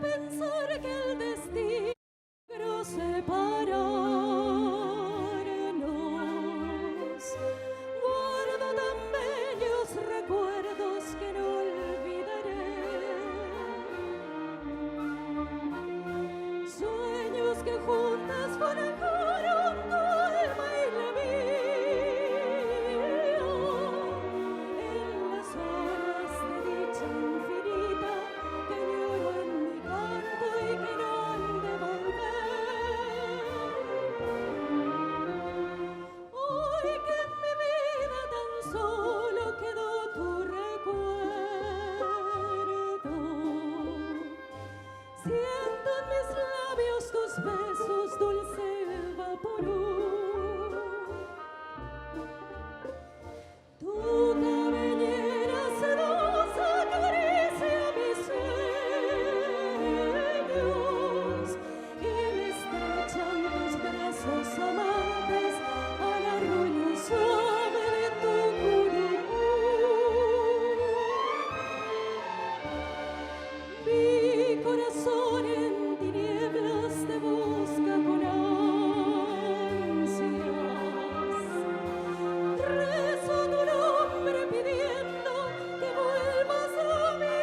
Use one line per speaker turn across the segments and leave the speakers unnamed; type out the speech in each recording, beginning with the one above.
pensar que el destino separarnos. Guardo tan bellos recuerdos que no olvidaré. Sueños que juntas forjaron tu alma y la mía. En las horas de dicha infinita que lloro en mi canto y que no han de volver. Hoy que en mi vida tan solo quedó tu recuerdo, siento en mis labios tus besos, dulce vaporú. Tu cabellera sedosa acaricia mis sueños y me estrechan tus brazos amantes al arrullo suave de tu curumú. Mi corazón en tinieblas te busca con ansias. Rezo tu nombre pidiendo que vuelvas a mí,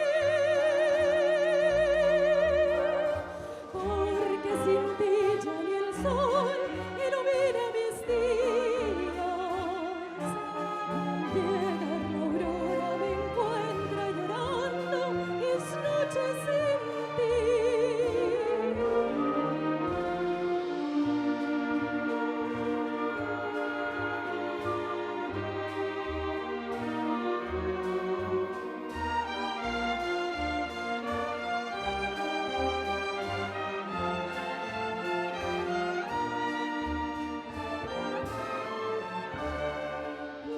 porque sin ti ya ni el sol ilumina mis días. Llega la aurora, me encuentra llorando mis noches sin ti.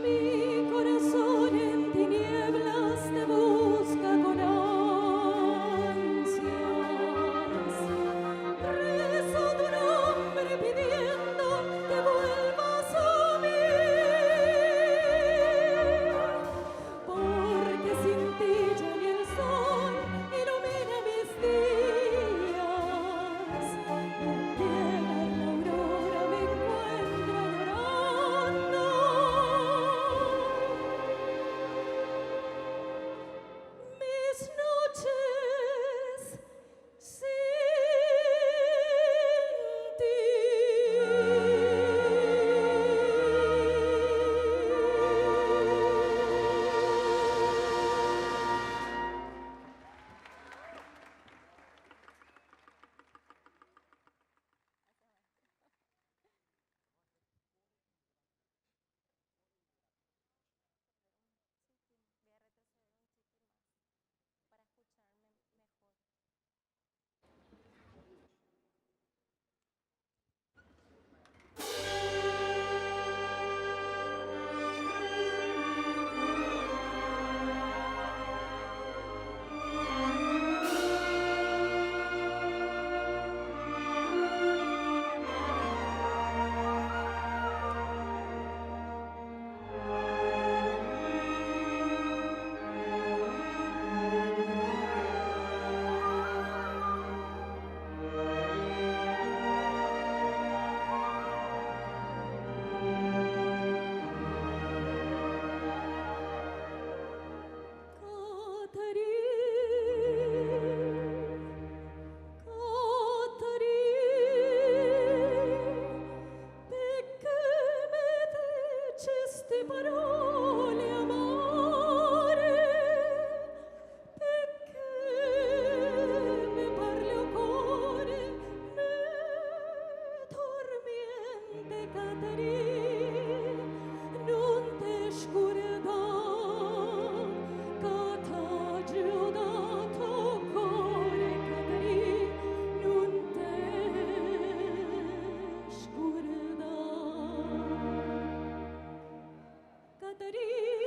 Mi corazón en tinieblas te busca con ansias. Rezo tu nombre pidiendo que vuelvas a mí, porque sin ti ya ni el sol ilumina mis días. Llega la aurora, me encuentra llorando mis noches sin ti. Parole amare, perché mi parli o cuore, me tormiente Caterina, non te scurda, che t'ha giudato cuore Caterina, non te scurda. Caterina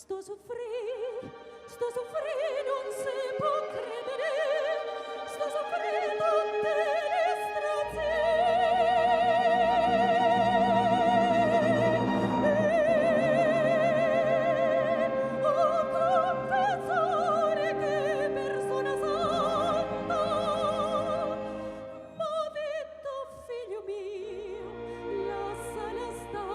sto soffrì, non si può credere, sto soffrì tutte le oh confessore, che persona santa, m'ha detto figlio mio, lasciala sta,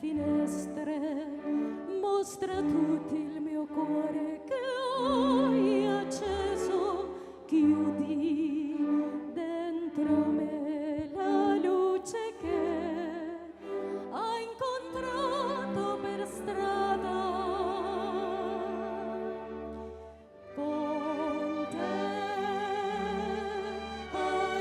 finestre, mostra tutto il mio cuore che hai acceso, chiudi dentro me la luce che hai incontrato per strada. Con te partirò.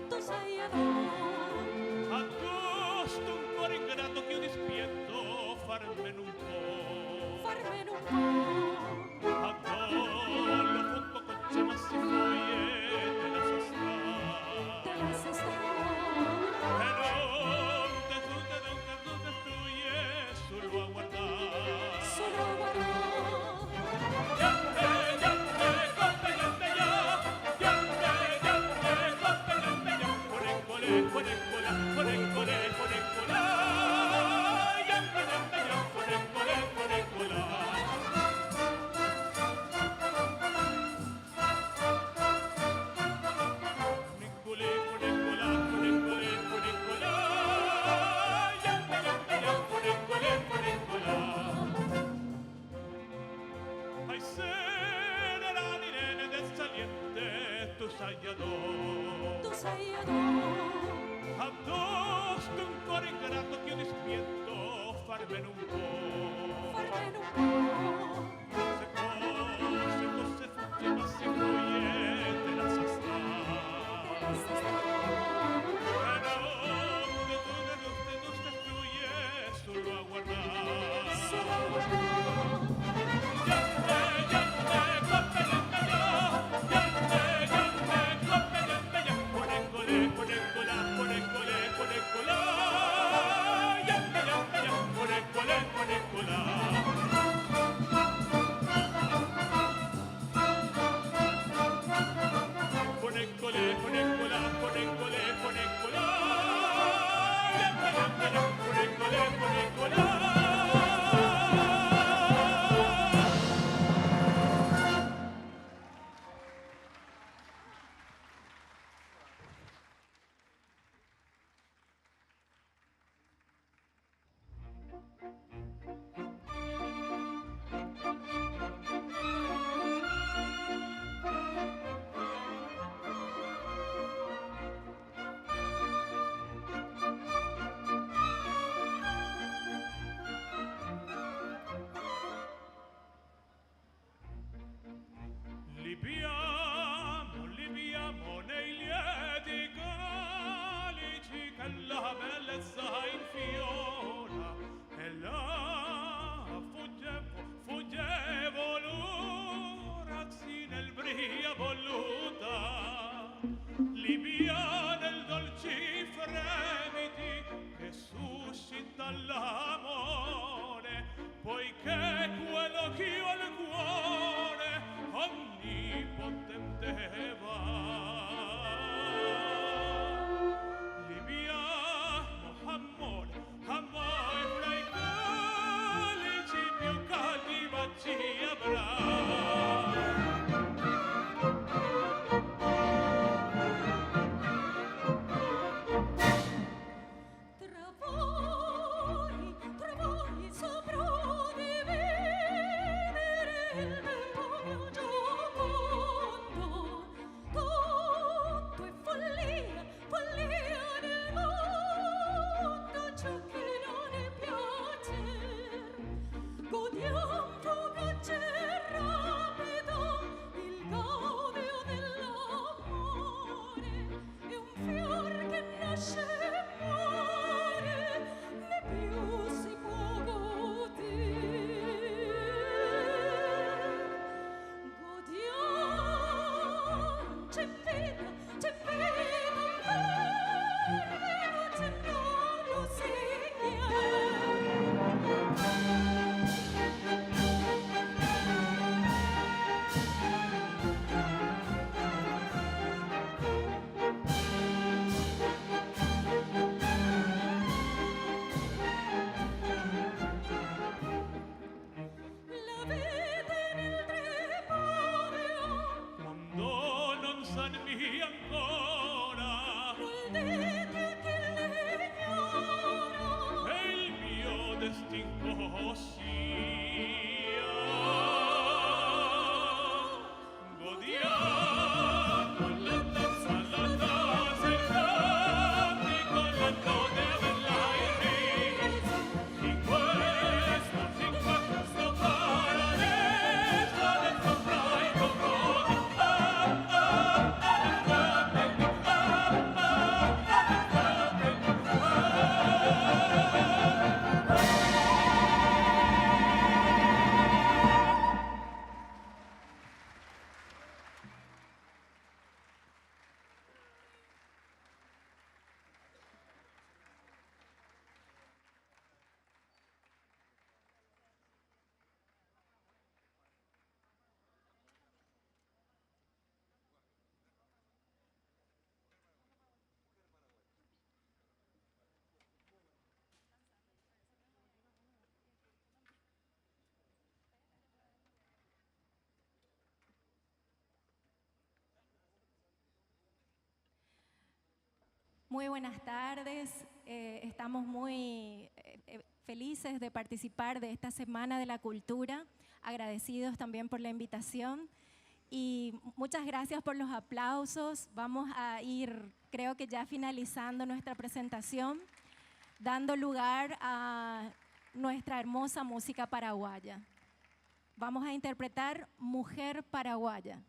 Tu sei a tosto un cuore ingrato che io dispietto farmene un po'. A collo poco cocce ma si foglie te la sa sta. E non te tuie solo a guardare. tu
sei ador.
addosso un cuore ingrato che io dispietto farmene un po'.
Farmene un po'.
Se cose fugge ma si foglie della sa sta. Però de tu stai fuglie solo a guardare.
Solo a guardare. Libiamo nei lieti calici che la bellezza infiora e là fuggevo l'ora sì nel brio voluta Libia nel dolci fremiti che suscita l'amore poiché quello che io al cuore onnipotente va Libia amore fra i calici più caldi baci avrà Tra voi saprò dividere il mio giocondo. Tutto è follia, follia nel mondo, ciò che non è piacer. Godiam fugace rapido il gaudio dell'amore, è un fior che nasce e muore, né più si può godere. Godiam, c'è vita, c'è non lo segna. La vede nel tremorio,
quando non sanmi ancora
vuol dire che l'ignoro.
e il mio destin sia godiamo la danza il cantico la code dell'aire in questo paradiso del compraico
Muy buenas tardes, estamos muy felices de participar de esta Semana de la Cultura, agradecidos también por la invitación Y muchas gracias por los aplausos. Vamos a ir, creo que ya finalizando nuestra presentación, dando lugar a nuestra hermosa música paraguaya. Vamos a interpretar Mujer Paraguaya.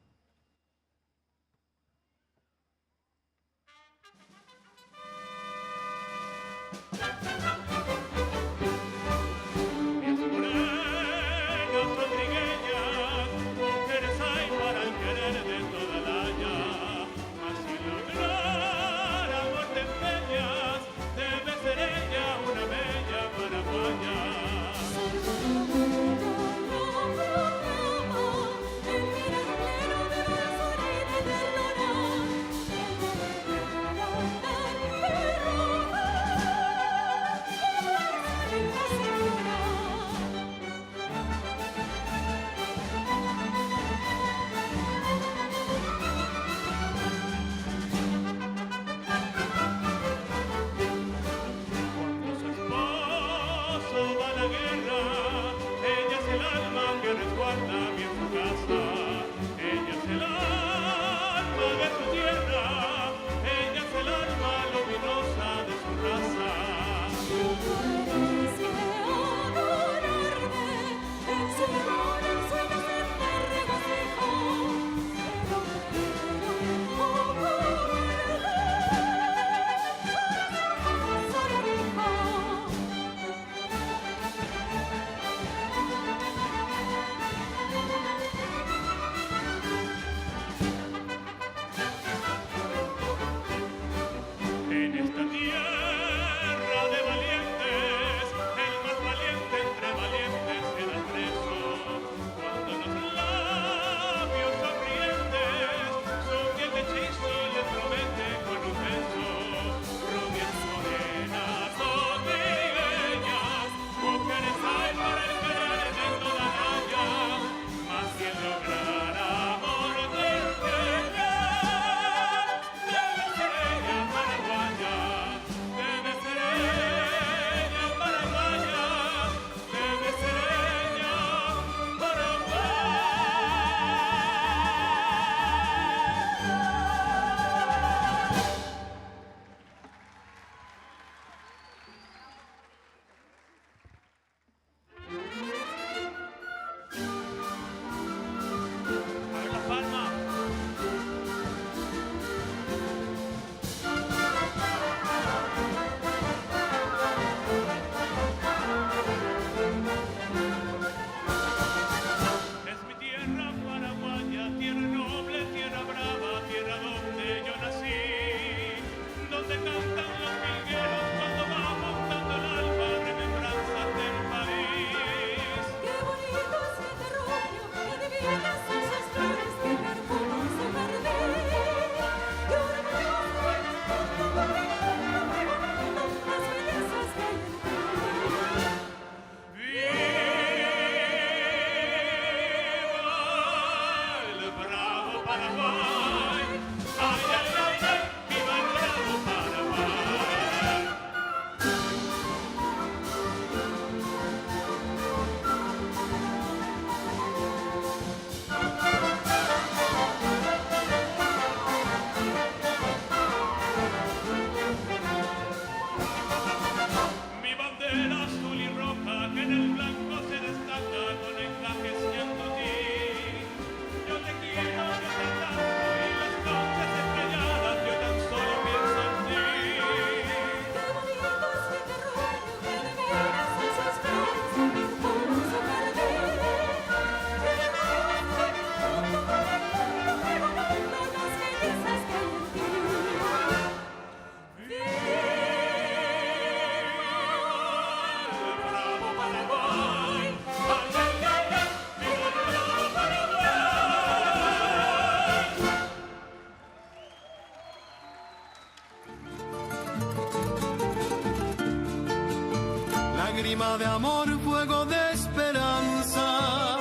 Lágrima de amor, fuego de esperanza,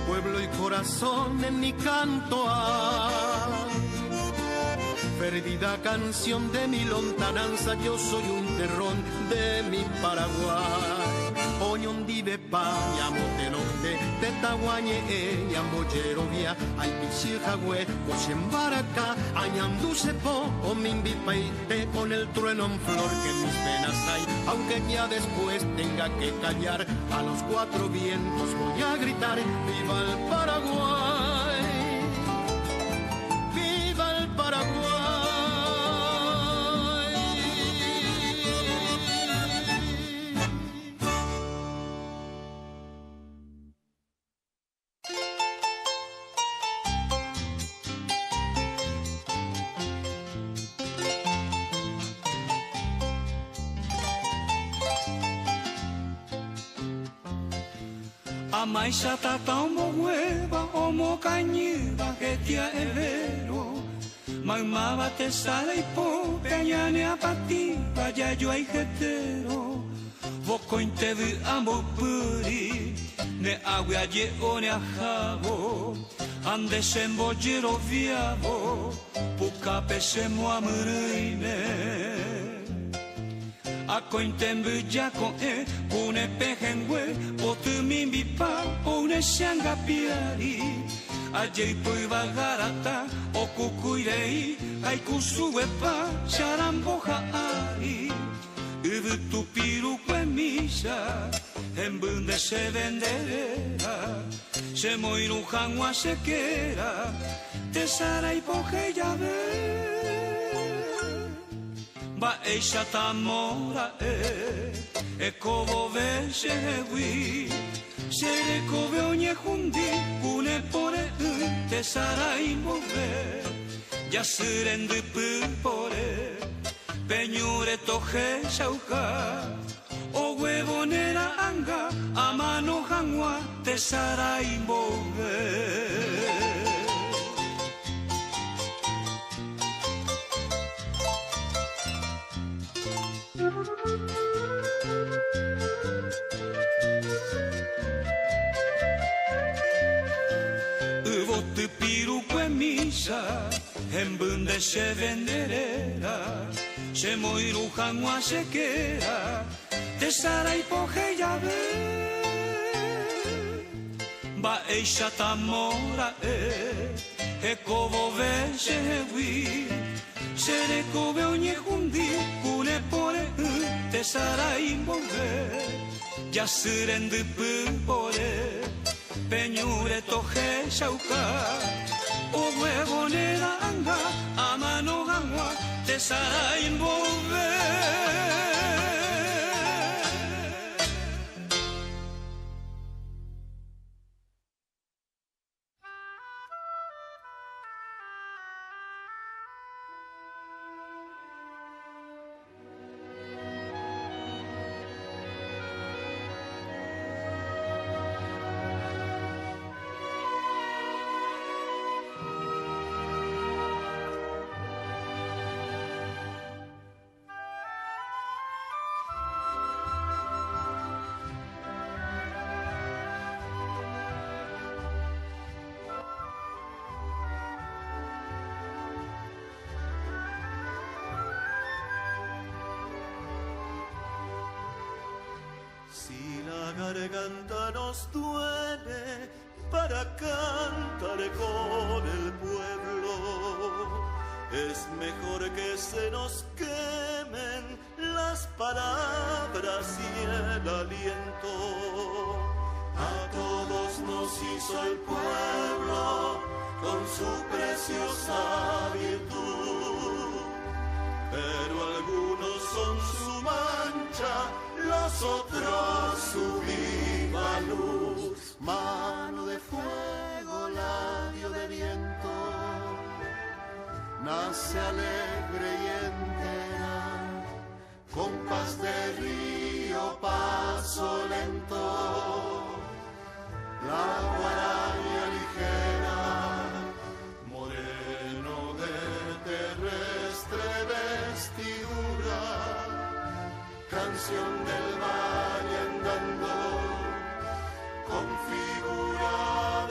pueblo y corazón en mi canto hay. Perdida canción de mi lontananza, yo soy un terrón de mi Paraguay. añón dive paña motelote, tetaguañe ella moyerovia, ay pichijagüe, cochembaraca, añanduse po, o mi invipaite con el trueno en flor que en mis penas hay, aunque ya después tenga que callar, a los cuatro vientos voy a gritar, ¡viva el Paraguay! ¡Viva el Paraguay!
A maisha tata omo hueva, omo cañiva que tia evero. Mamaba te sale y po, peñane a pativa, ya yo hay jetero. Voco inte vi amo puri, ne agua ye o ne ajabo. Ande se mbojero viavo, puka pese mo amurine. Ako intembu jako kune pehengwe potu mimbi pa one shanga piari ajei pui vagarata okukuirei aikusue pa sharamboja ari uvu tupiru kwe misa embunde se venderera se moiru hangwa se quera te sarai poje ya ve ba eisha tamora e kovo veshe wi sere kove onye hundi kune pore te sarai move ya sirendu pure peñure toje shauka o huevonera anga a mano hangwa te sarai move. Uvotu piru kwe misa embunde se venderera se moiru hangwa se quera te sarai poje ya ve ba eisha tamora e kovo veshe wi sere kove onye hundi kune pore te sarai move ya sirendu pure peñure toje shauka o huevonera anga a mano gangwa te sarai move.
Si la garganta nos duele para cantar con el pueblo, es mejor que se nos quemen las palabras y el aliento. A todos nos hizo el pueblo con su preciosa virtud, pero algunos son su mancha, los otros su viva luz.
Mano de fuego, labio de viento, nace alegre y entera, compás de río, paso lento, la guaraña ligera, moreno de terrestre vestidura, canción del valle andando, con figura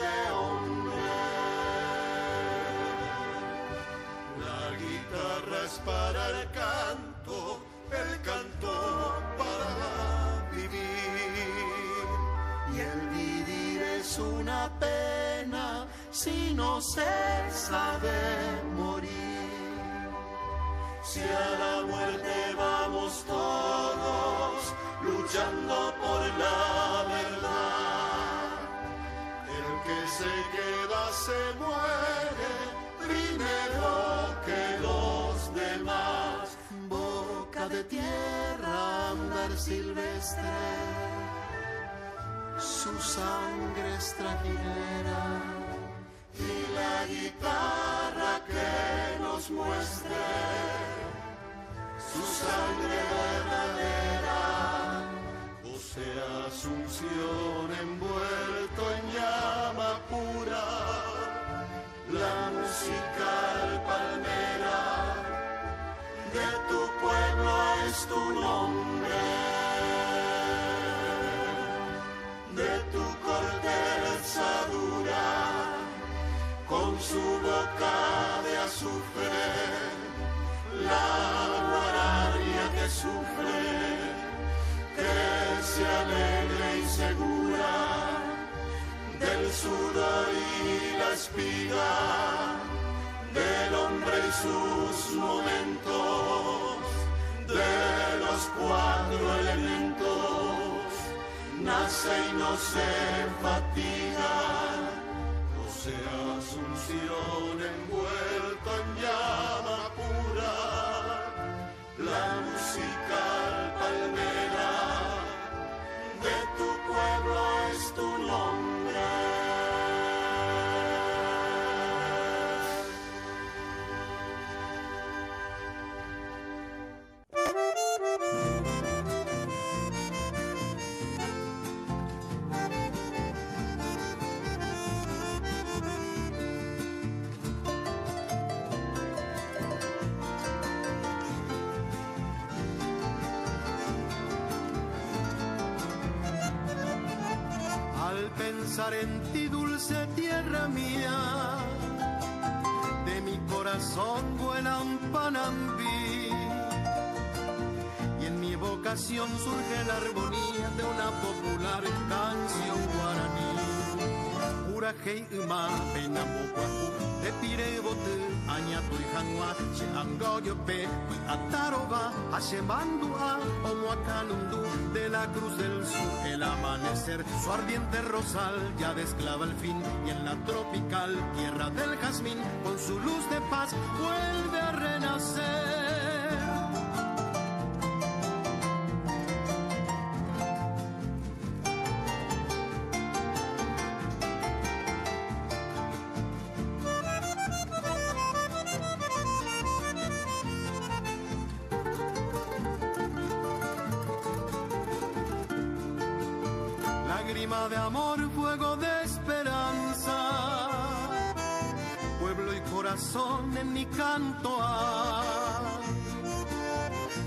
de hombre. La guitarra es para el canto para vivir. si no cesa de morir.
Si a la muerte vamos todos, luchando por la verdad, el que se queda se muere primero que los demás.
Boca de tierra, andar silvestre, su sangre es trajinera,
y la guitarra que nos muestre su sangre verdadera. O sea, Asunción envuelto en llama pura, la musical palmera de tu pueblo es tu nombre, de tu corteza dura, con su boca de azufre, la guardia que sufre, que se alegre y segura del sudor y la espiga del hombre y sus momentos, de los cuatro elementos, nace y no se fatiga. O sea, Asunción envuelto en llama pura, la musical palmera de tu pueblo es tu nombre.
Pensar en ti, dulce tierra mía, de mi corazón vuela un panambí, y en mi vocación surge la armonía de una popular canción guaraní. Urajei uma penamokuaku, te pirebote, añatu y janua, se angoyope, kui ataroba, ashemandua, omoacanundu, de la cruz del sur, el amanecer, su ardiente rosal ya desclava el fin, y en la tropical tierra del jazmín, con su luz de paz, vuelve a renacer. Lágrima de amor, fuego de esperanza, pueblo y corazón en mi canto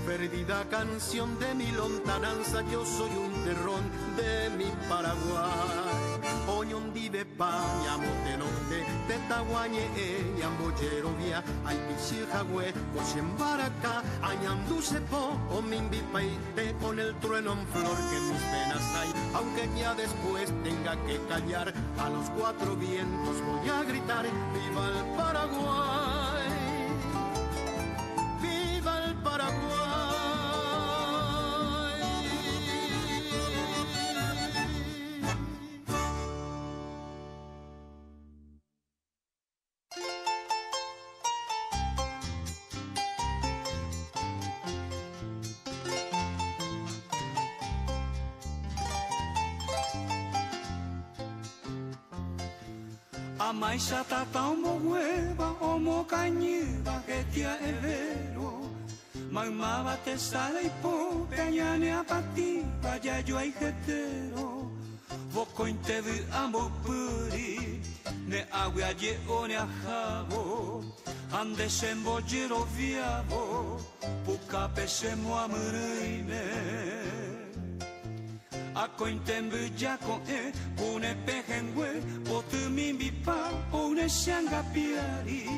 perdida canción de mi lontananza, yo soy un terrón de mi Paraguay. Oñón vive paña motenonte, tetaguañe ñamboyero vía, ay pichijagüe, cochembaracá, añanduse po, o mimbipaite, con el trueno en flor que en mis venas hay, aunque ya después tenga que callar, a los cuatro vientos voy a gritar, viva el Paraguay, viva el Paraguay.
A maisha tata omo hueva, omo cañiva que tía evero. Mamaba te sale y po, peñane a pativa, ya yo hay jetero. Voco inte vi amo puri, ne agua ye o ne ajabo. Ande se mbojiro viavo, puka pese mo amurine. Ako intembu jako pune pehengwe, potu mimbi pa, one shanga piari.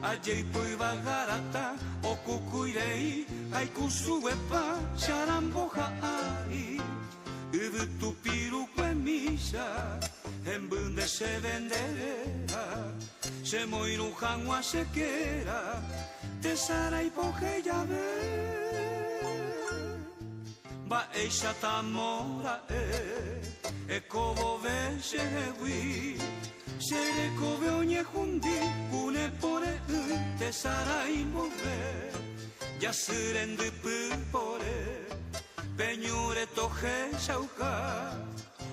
Ajei pui vagarata, o kukuirei, ai kusue pa, sharamboja ai. Uvu tupiru kwe misha, hembunde se venderera, se moirujan wa sequera, te sara y poje ya ve, ba eisha tamora e kovo ve se wi, se le kove onye hundi, kune pore te sara y move, ya sirende pore, peñure toje shauka.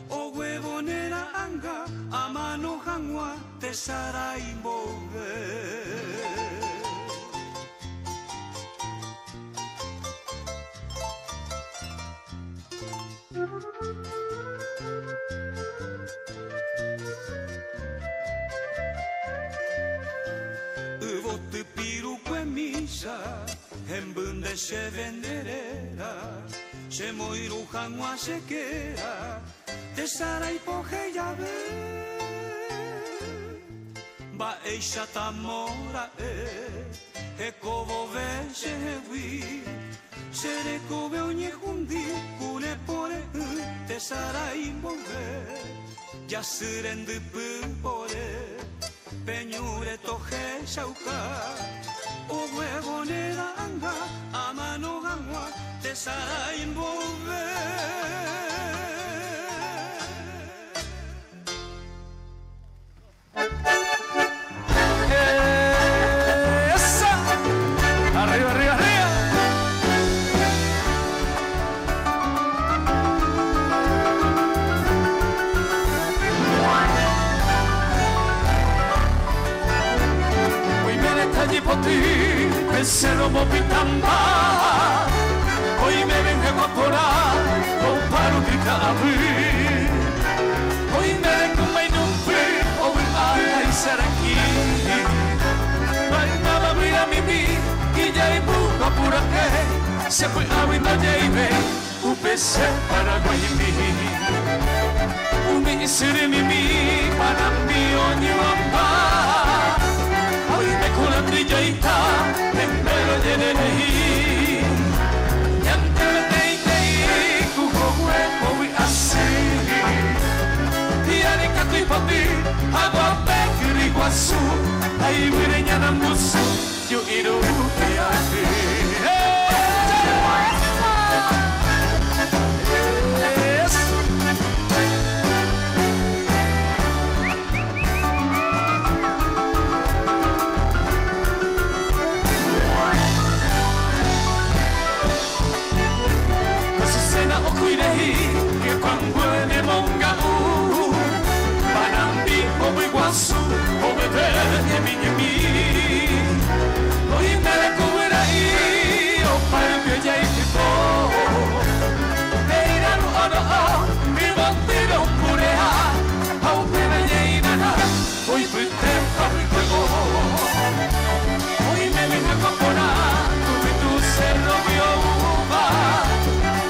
O huevonera anga, a mano hangwa, te sara y Uvo te piru que misa, en bunde se venderera, se moiru hangwa se quera. Te sara y poje ya ve, ba eisha tamora e kovo ve se wi, se re kove onye hundi, kune pore te sara y move, ya sirende pore, peñure toje shauka, o huevonera anga, a mano gangwa, te sara y move.
Arriba, arriba, arriba. Hoy me detallé por ti, pensero mopitamba. Hoy me vengo a evaporar, con paro de abrir. Hoy me vengo a inumplir, hoy a ser aquí. Nada mira mimi y ya empuja por aquí se fue a winda jaibe UPC Paraguay mi isiri mimi para mi onyamba hoy me kulandi jaita nembero jenei yantele tei kuhogwe hoy así tiare katui pati agua pekiri guasu ai virenya na musu yo iru ke ati Kasisena okuirehi ke kwangwe monga Panambi obi guasu obi bene mi Hoy me la cubra y o para que ya equipo Eira no ono mi bandera purea au pena yeina hoy fuiste para el juego Hoy me vengo a componer tu cerro bioma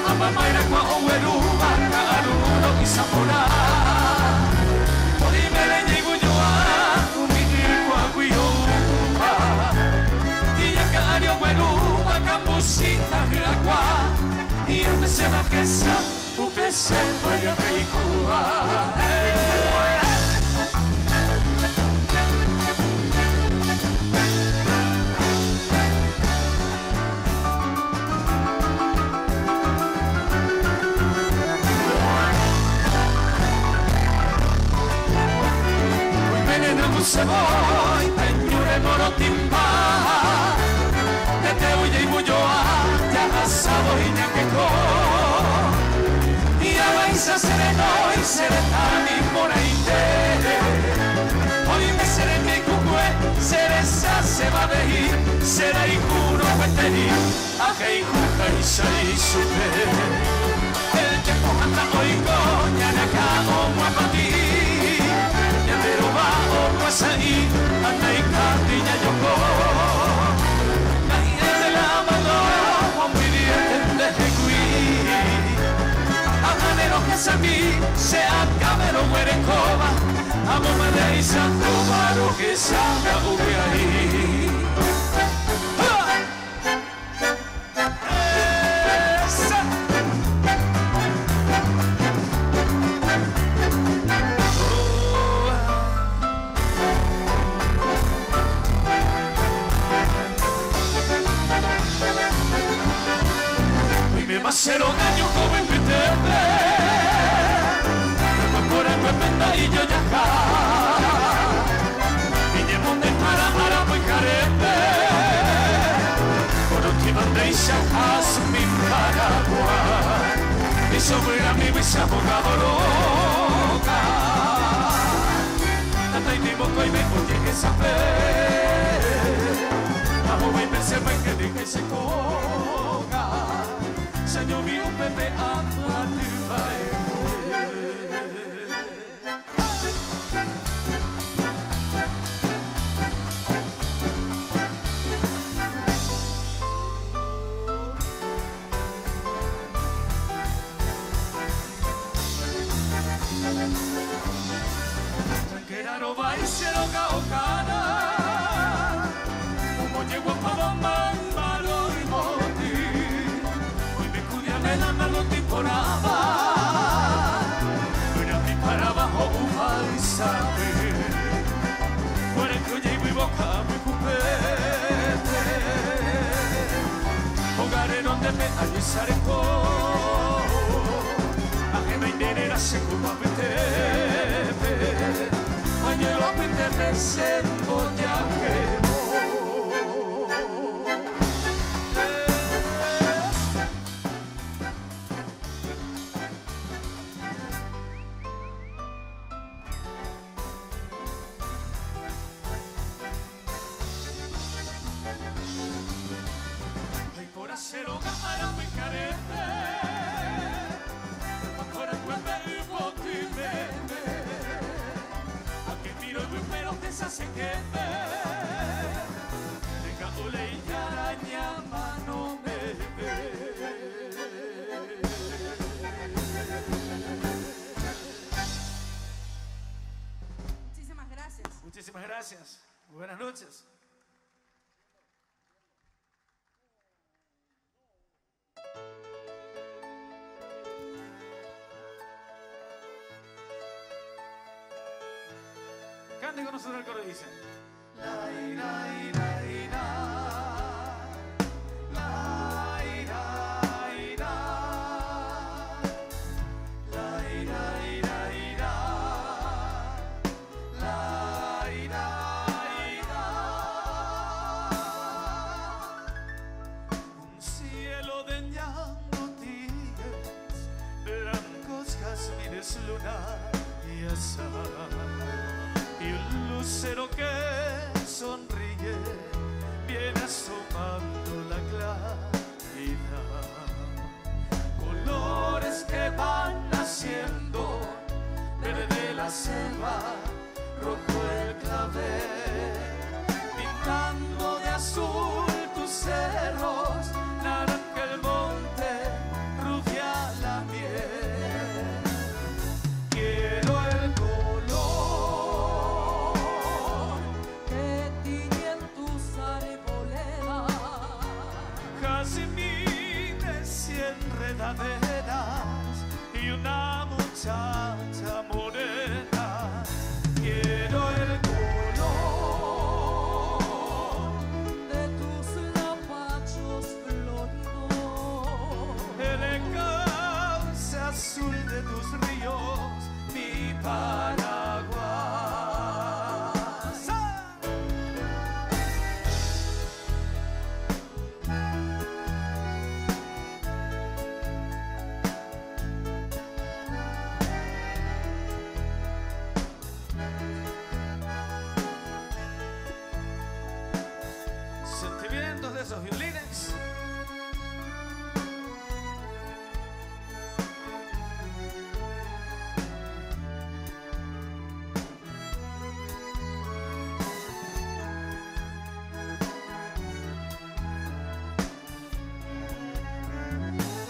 a mamá era kwa oweruba karuno isapona Hoy me le llego yo a mi kwa guioma Musita agua y empecé a quesa upese vaya reikua Hoy veneno se voy peñure morotimba te oye y muyoa, ya pasado y ya quejó. Y a vais a sereno y seretan y moreite. Hoy me seré mi cucue, seresa se va a ir, será y juro cuentení, a que y juca y se supe. El tiempo anda hoy coña, na cago muapati. Ya me lo va o pues ahí, anda y cardilla yoko. Se acabe lo muere en coma amo me de santo paro que salga ahí Masero gaño joven petepe Makora pependa y yo yaja Viñemos de mara muy carepe Por última andreisha has mi Paraguay Y sobre a mi visa abogado loca Tata y mi moco y me oye que saber Ajo voy a ser que dije se coga Señor mío, Pepe, anda tu baile. Tranquera no va y se lo gaocana. Como llegó a Padamán, valor y motir. Hoy me cuida me la mano temporada. Mira mi para abajo un y sabe. Por el que llevo y boca muy cupete. Hogaré donde me alisaré con. Ajena y nera se culpa meterme. Mañana a meterme se embollaje.
Muchísimas gracias. Buenas noches. Cante con nosotros el coro y dice la ira, ira, ira.
Y un lucero que sonríe viene asomando la claridad. Colores que van naciendo, verde la selva, rojo el clavel, pintando de azul tus cerros, naranja el monte, rubia la miel. Y una muchacha morena, quiero el color de tus lapachos floridos, el cauce azul de tus ríos, mi Paraguay.
De esos violines.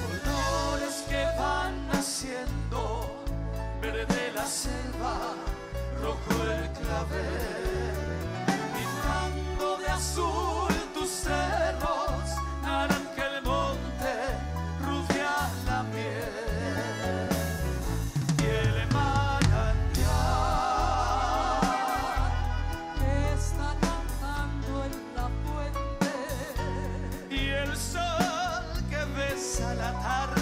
Colores que van naciendo, verde la selva, rojo el clavel, pintando de azul tus cerros, naranja el monte, rubia la miel, y el manantial que está cantando en la fuente, y el sol que besa la tarde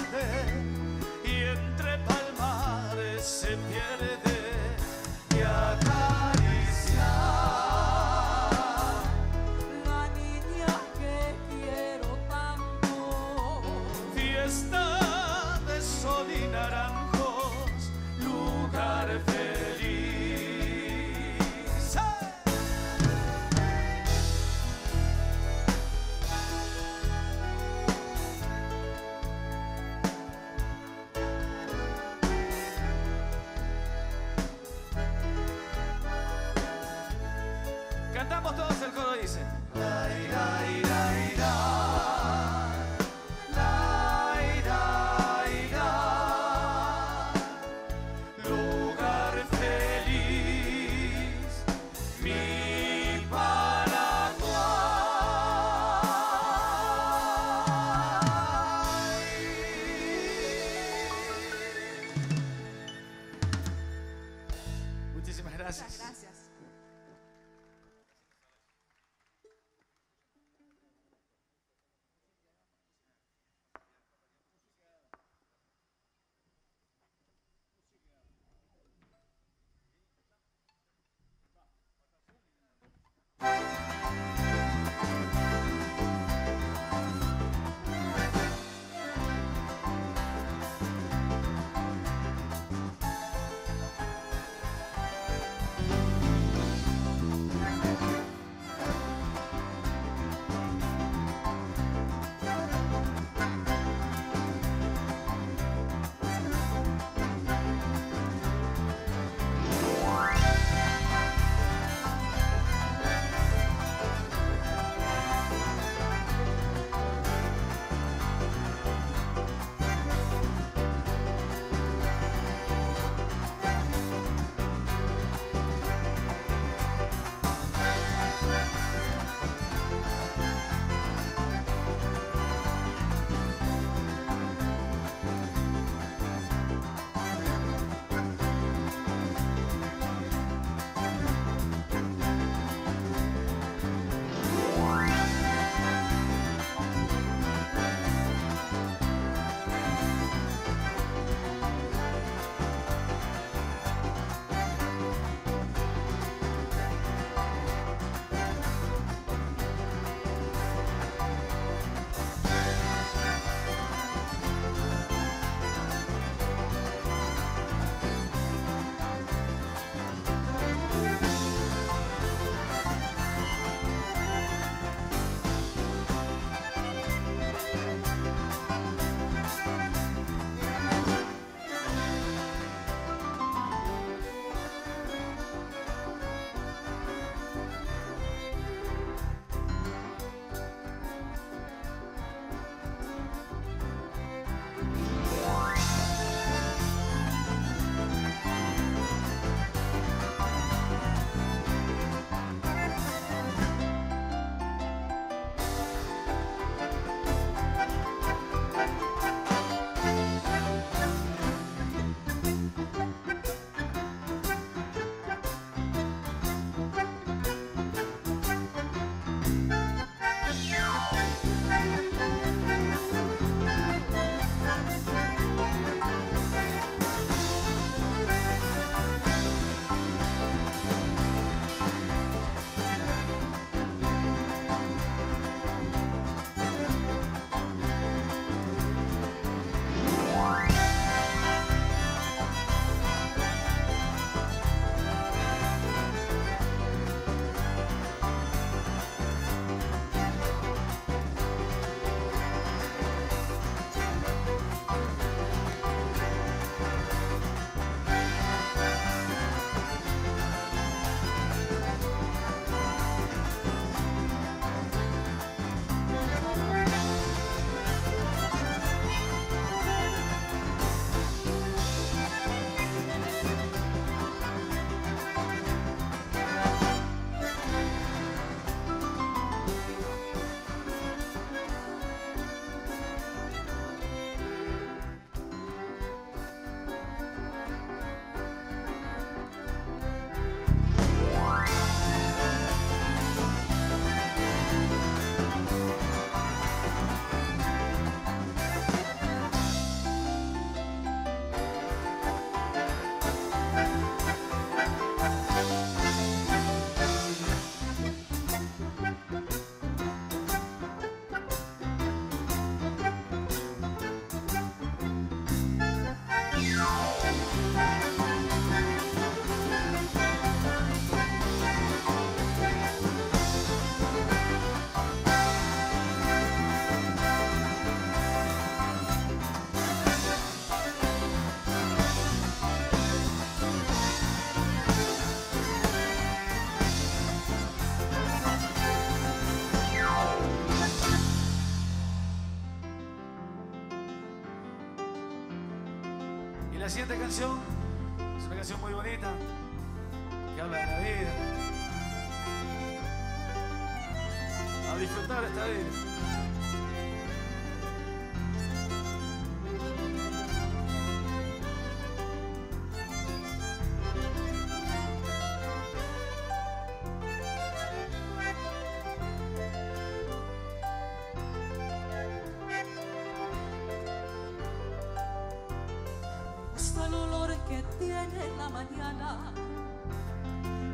la siguiente canción es una canción muy bonita que habla de la vida. A disfrutar esta vida.
El olor que tiene la mañana,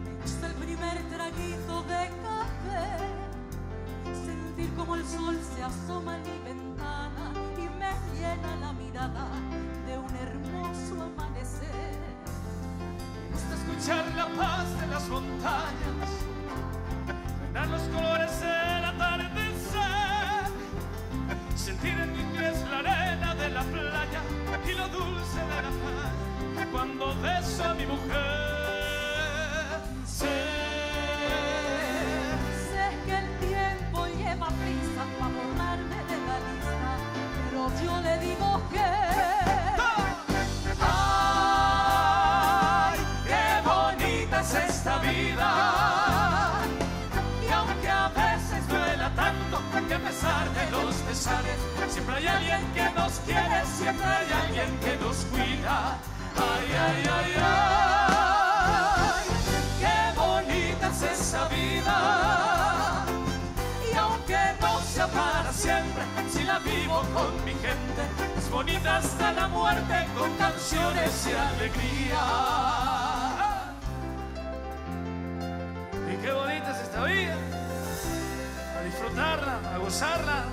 me gusta el primer traguito de café, sentir como el sol se asoma en mi ventana y me llena la mirada de un hermoso amanecer.
Me gusta escuchar la paz de las montañas, ver los colores del atardecer, sentir en mis pies la arena de la playa y lo dulce de la paz cuando beso a mi mujer.
Sé que el tiempo lleva prisa para borrarme de la lista, pero yo le digo que
¡ay, qué bonita es esta vida! Y aunque a veces duela tanto, que a pesar de los pesares, siempre hay alguien que nos quiere, siempre hay alguien que nos cuida. Ay, ay, ay, ay, qué bonita es esa vida. Y aunque no sea para siempre, si la vivo con mi gente, es bonita hasta la muerte, con canciones y alegría.
Y qué bonita es esta vida. A disfrutarla, a gozarla.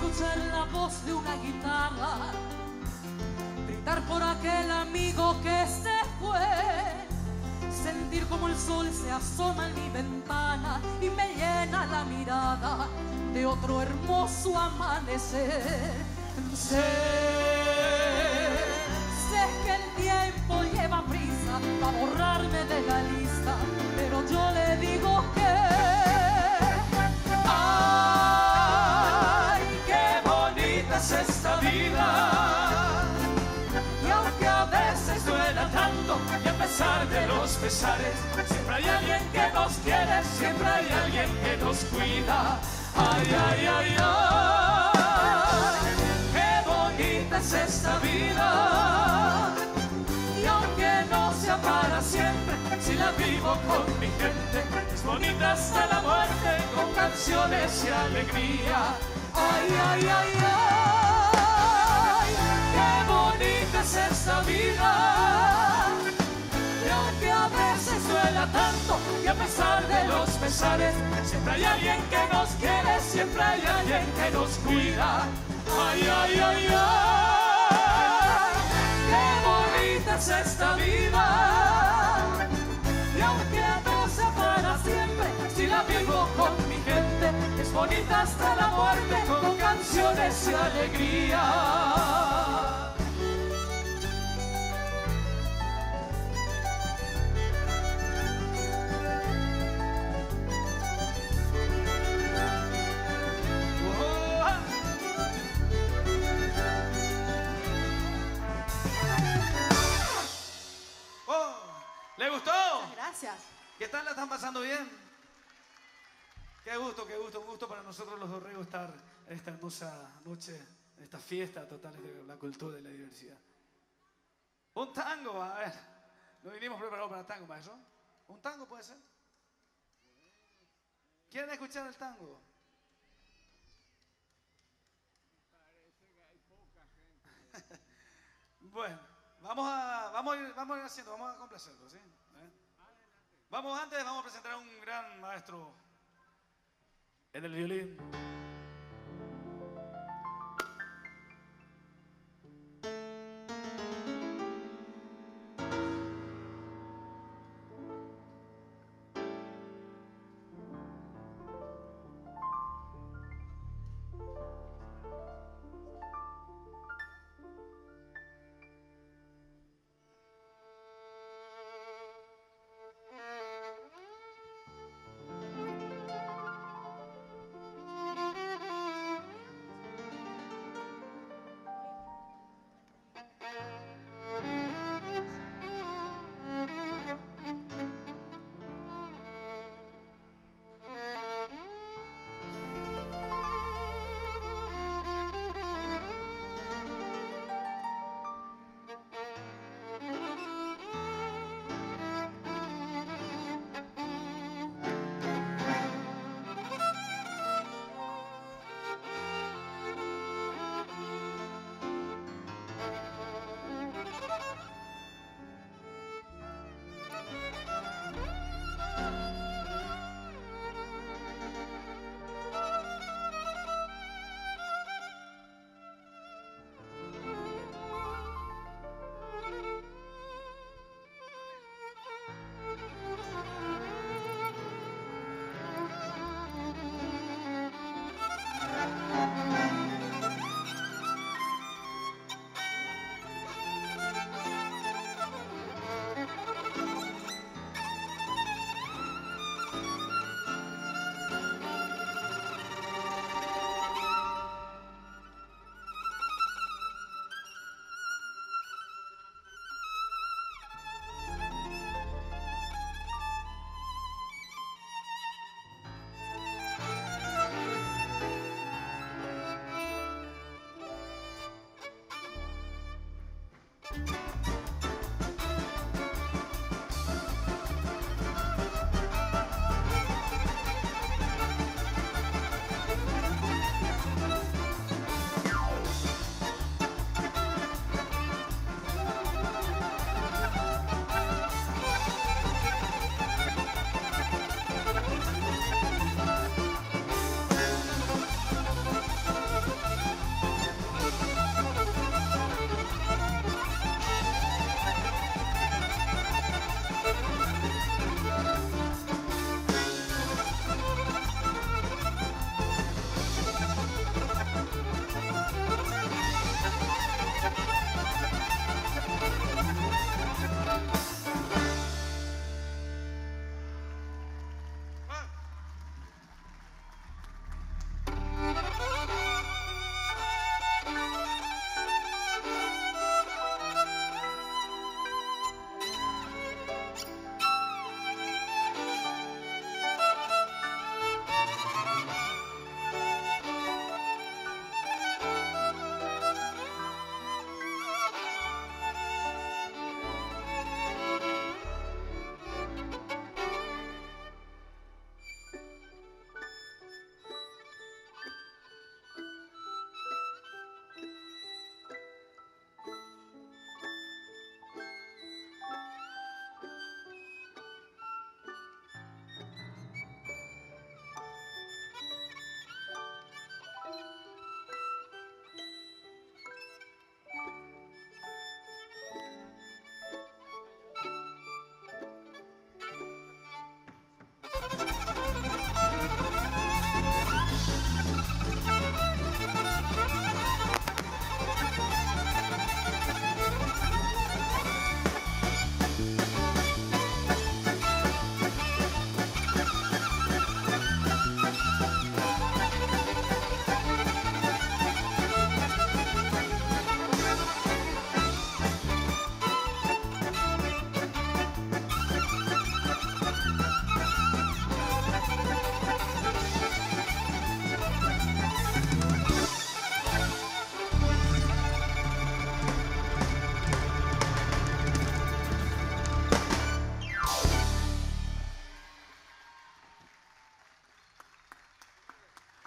escuchar la voz de una guitarra, gritar por aquel amigo que se fue, sentir como el sol se asoma en mi ventana y me llena la mirada de otro hermoso amanecer. Sé que el tiempo lleva prisa para borrarme de la lista, pero yo le digo que
esta vida, y aunque a veces duela tanto y a pesar de los pesares, siempre hay alguien que nos quiere, siempre hay alguien que nos cuida. Ay, ay, ay, ay, qué bonita es esta vida, y aunque no sea para siempre, si la vivo con mi gente, es bonita hasta la muerte, con canciones y alegría. Ay, ay, ay, ay, qué bonita es esta vida. Y aunque a veces duela tanto y a pesar de los pesares, siempre hay alguien que nos quiere, siempre hay alguien que nos cuida. Ay, ay, ay, ay, qué bonita es esta vida. Y aunque no sea para siempre, si la vivo con mi gente, es bonita hasta la muerte, con canciones y alegría.
¿Le gustó?
Muchas gracias.
¿Qué tal la están pasando bien? Qué gusto, un gusto para nosotros los Dorrego estar en esta hermosa noche, en esta fiesta total de la cultura y la diversidad. Un tango, a ver, nos vinimos preparados para tango, maestro. ¿Un tango puede ser? ¿Quieren escuchar el tango? Bueno, vamos a ir haciendo, vamos a complacerlo, ¿sí? Vamos a presentar a un gran maestro en el violín.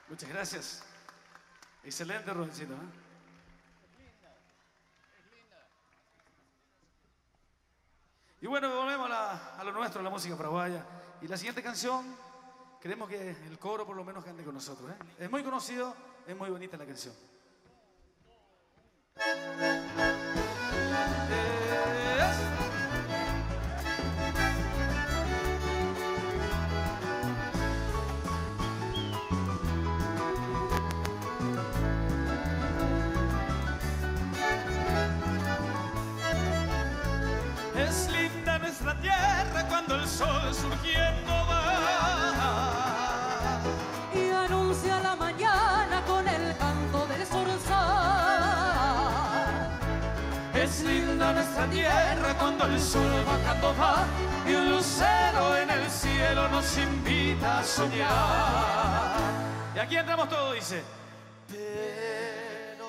Muchas gracias. Excelente, Rubensito, ¿eh? Y bueno, volvemos a lo nuestro, a la música paraguaya. Y la siguiente canción, queremos que el coro por lo menos cante con nosotros, ¿eh? Es muy conocido, es muy bonita la canción.
Es linda nuestra tierra cuando el sol surgiendo va
y anuncia la mañana con el canto del zorzal.
Es linda nuestra tierra cuando el sol bajando va y un lucero en el cielo nos invita a soñar.
Y aquí entramos todos, dice.
Pero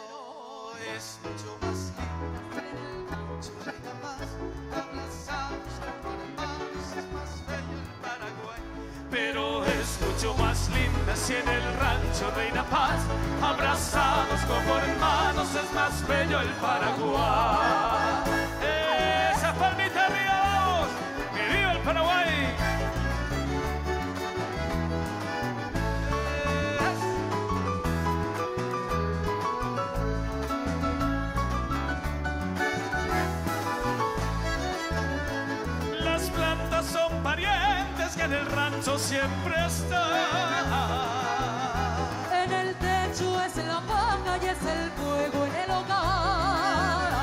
es mucho más lindo su reina paz, abrazados con hermanos, es más bello el Paraguay.
Pero es mucho más linda si en el rancho reina paz, abrazados como hermanos, es más bello el Paraguay. Esa palmita arriba, vamos, que viva el Paraguay. Las plantas son parientes que en el rancho siempre están.
En el techo es la paja y es el fuego en el hogar.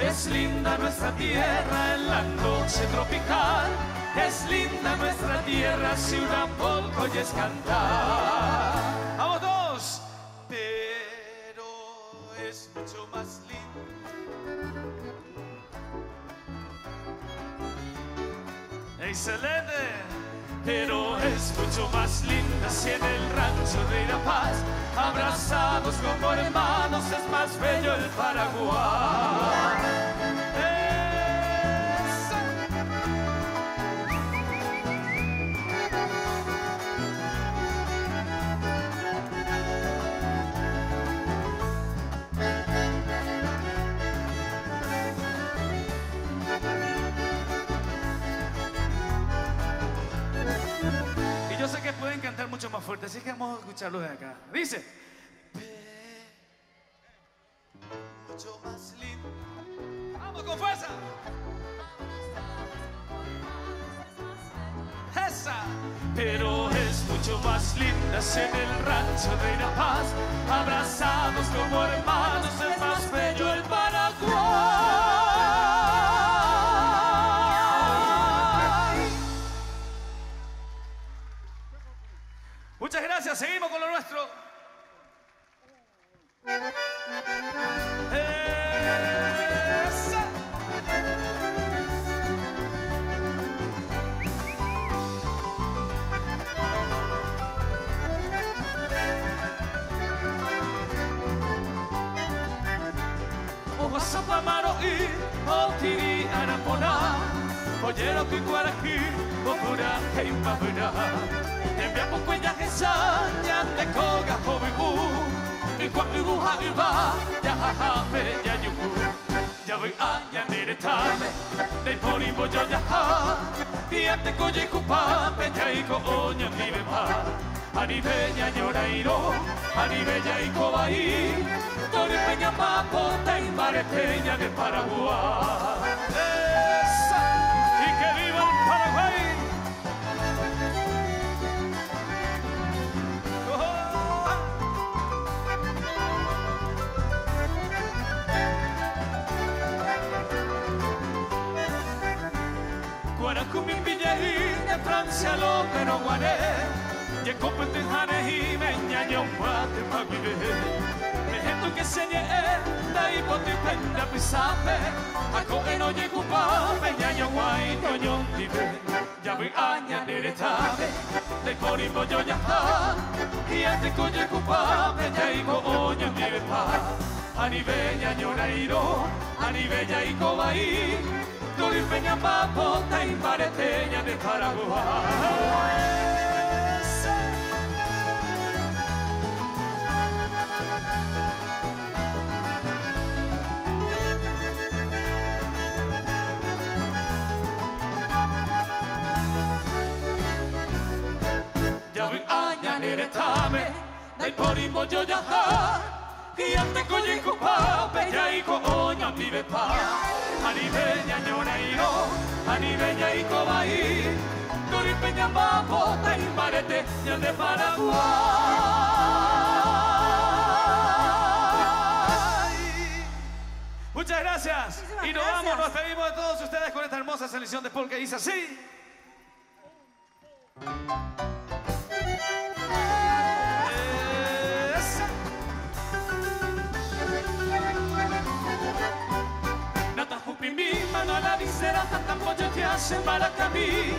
Es linda nuestra tierra en la noche tropical. Es linda nuestra tierra si una polca oyes cantar.
¡Vamos todos!
Pero es mucho más lindo.
Excelente. Pero es mucho más linda si en el rancho de La Paz, abrazados como hermanos, es más bello el Paraguay.
Yo sé que pueden cantar mucho más fuerte, así que vamos a escucharlo de acá. Dice.
Mucho más lindo.
¡Vamos con fuerza!
Esa. Pero es mucho más linda si en el rancho de La Paz, abrazados como hermanos, es más bello el Paraguay.
Muchas gracias, seguimos con lo nuestro.
Esa. Zapamaro y Otiri Arapona, Pollero Picuaraquí, Bocura e Impapura. Envia Pocuella que Sanya de Koga Hobibu, y Kwapibu Haiba, Yahaha, Bella Yuku. Ya voy a Yaneretame, de Poribo Yaha, y ante Koye Kupa, Peñaico Oña Vivepa. Anibella Llorairo, Anibella y Cobaí, Tori Peña Mapota y Marepeña de Paraguay. ¡Esa! ¡Y que viva el Paraguay! Guaracumin Villerín de Francia lo pero guané. Y en Copenhague y Meñaña un guate pa' vivir. Me gente que se niega y por ti penda pisame. Ako en oye cupa, Meñaña guay, toño vive. Ya voy a Ñaneretame, de Corimbo yo ya está. Y ante coye cupa, Meñaico oña vive pa. Anibeña Ñorairo, Anibella y Cobaí. Tori Peña Mapota y Mareteña de Paraguay.
nere tame dai pori mojo jaha Kiante koyiko pa Peyaiko oña vive pa Anibeña ñona iro Anibeña iko bai Toripeña babo Taimarete ña de Paraguay.
Muchas gracias.
Muchísimas
Y nos
gracias.
vamos, nos despedimos de todos ustedes con esta hermosa selección de folk que dice así.
Mano a la visera, tampoco te hace para camí.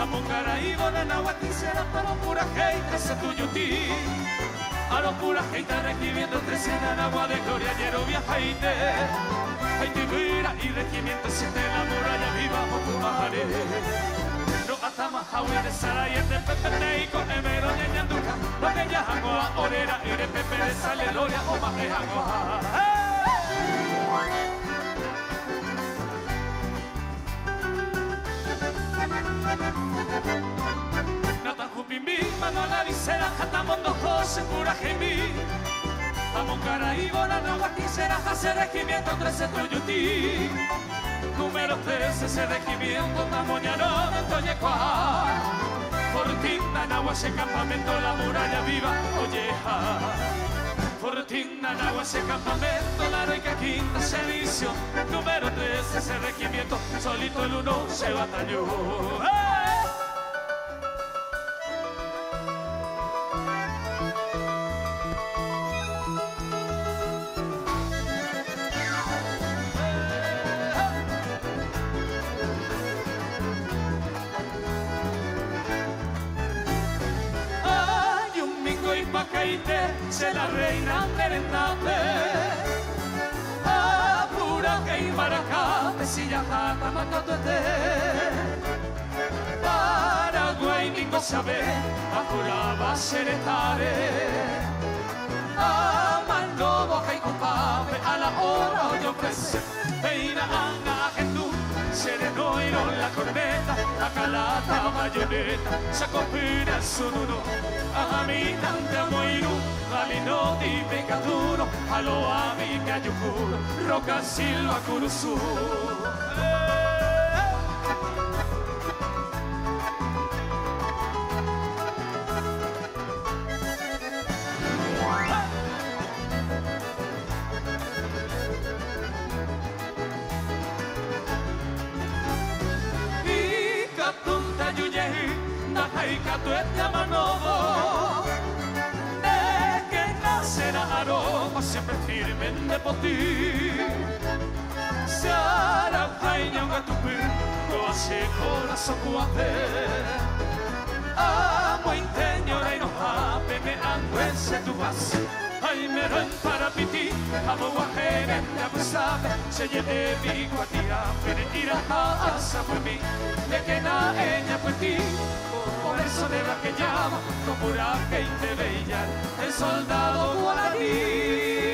Amongara y bona na guaticera, pero pura hate se tuyo ti. A lo pura hate regimiento 13 en agua de gloria, ayer viajaite. Haiti vira y regimiento 7 en la muralla viva, poco bajaré. No atama hawi de sara y de pepe y con emero ñanduca. Lo que ya hago a orera y de pepe de sale gloria o más que hago a. Nata jupimbi, mano a la visera, jatamondo jose, pura gemí. Amongara y bona na guaticera, hace regimiento 13 tuyuti. Número 13, ese regimiento, tamoñano, Toñecuá. Fortina, Nagua, ese campamento, la muralla viva, olleja. Fortina, Nagua, ese campamento, la heroica quinta servicio. Número 13, ese regimiento, solito el uno se batalló. Se la reina merendate Apura que Ibaracate Si ya jata macatote Paraguay ningo sabe Apuraba seretare Amando que culpable A la hora yo ofrece Peina anga gendú Sereno y no la corneta La calata bayoneta Sacopira el sonoro Amitante amoiru, alino di pecaturo, alo amica yukuro, roca silva kurusu. Ika punta yuyehi, nahaika tueta manovo. Aroma siempre firme de poti Sara paña un gatupi Lo hace corazón cuate Amo inteñora y no jape Me angüense tu base Ay me ren para piti Amo guajere me abusabe Se lleve mi guatira Pene tira a asa por mí De que na ella por ti Por eso de la que llama Como pura gente bella El soldado guaraní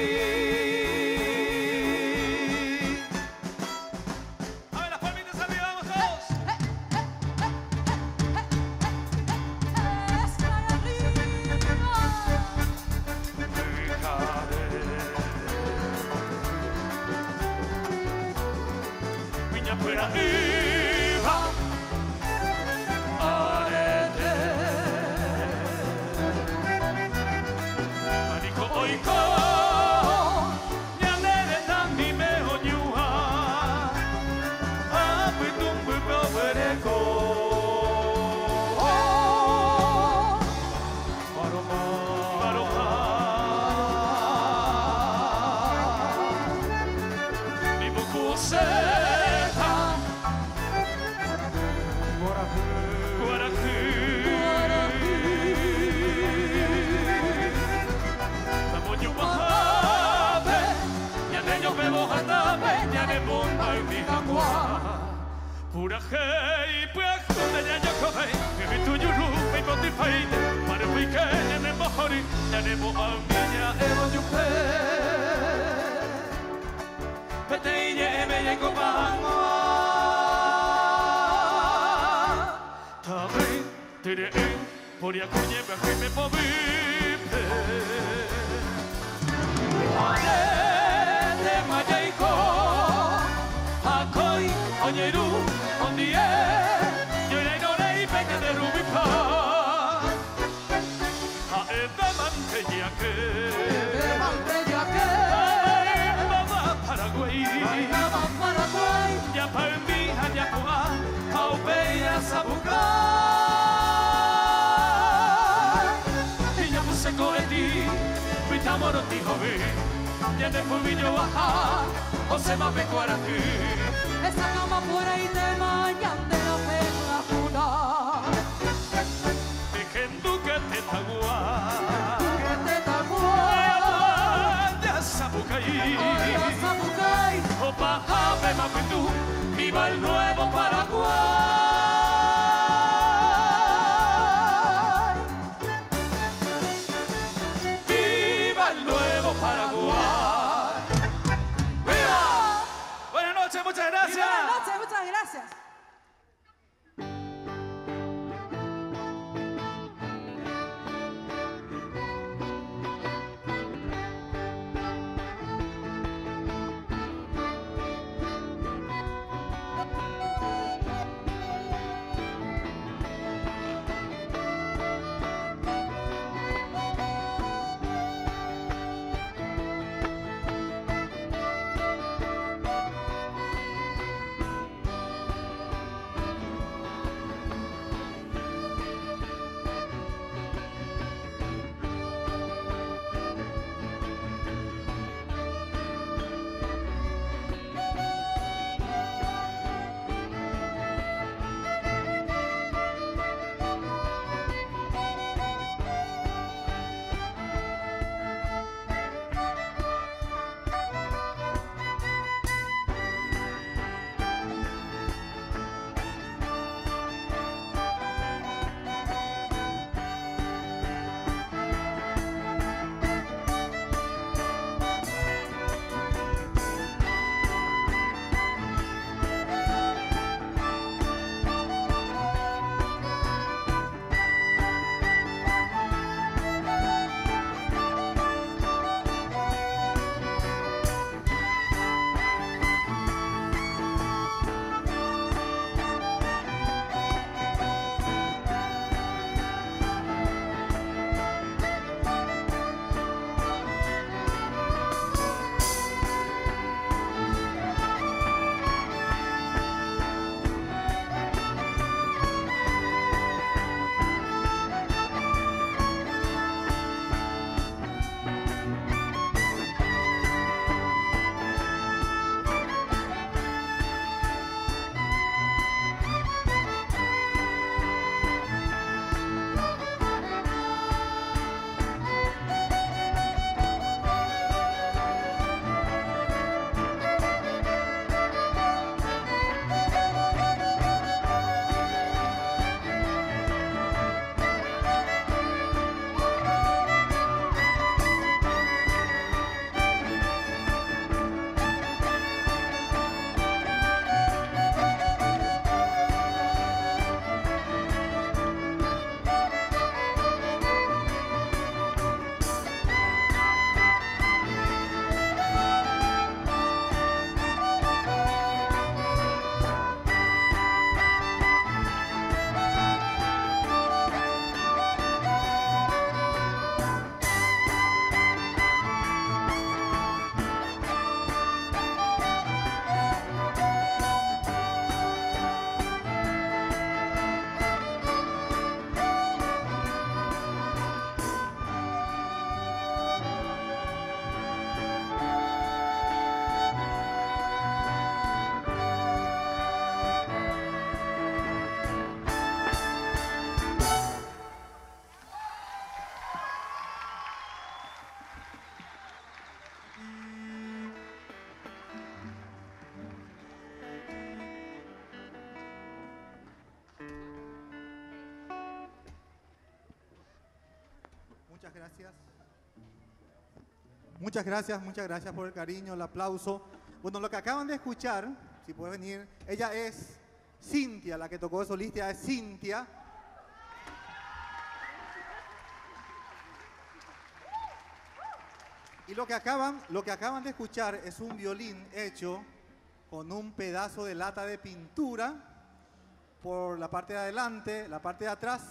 Pura hei, pues donde ya yo coge, que tu yuru, me conti paite, para el weekend en el mojori, ya nemo a miña evo yupe. Pete y me llego pango. Tabe, tere,
por ya coñeba que me povite. De Mayeiko, Akoi, Oñeru, Ondie, Yoira Inorei, Peña de Rubipa, a Eva Mantellaque, Baba Paraguay, ya Palmi, Ayapoa, Aupeia, Sabuca, y ya puse coeti, Pitamoro, Tijovi. Ya de fulvillo baja, o se va a pecuar aquí.
Esa cama por ahí te mañan de la perra juna.
Y que en duque te tagua.
Que te tagua.
Ya sabucaí.
Ya sabucaí.
O paja me mapitú. Viva el nuevo Paraguay. Viva el nuevo Paraguay. Muchas gracias.
Buenas noches, muchas gracias.
Muchas gracias por el cariño, el aplauso. Bueno, lo que acaban de escuchar, si puede venir, ella es Cintia, la que tocó de solista es Cintia. Y lo que acaban de escuchar es un violín hecho con un pedazo de lata de pintura por la parte de adelante. La parte de atrás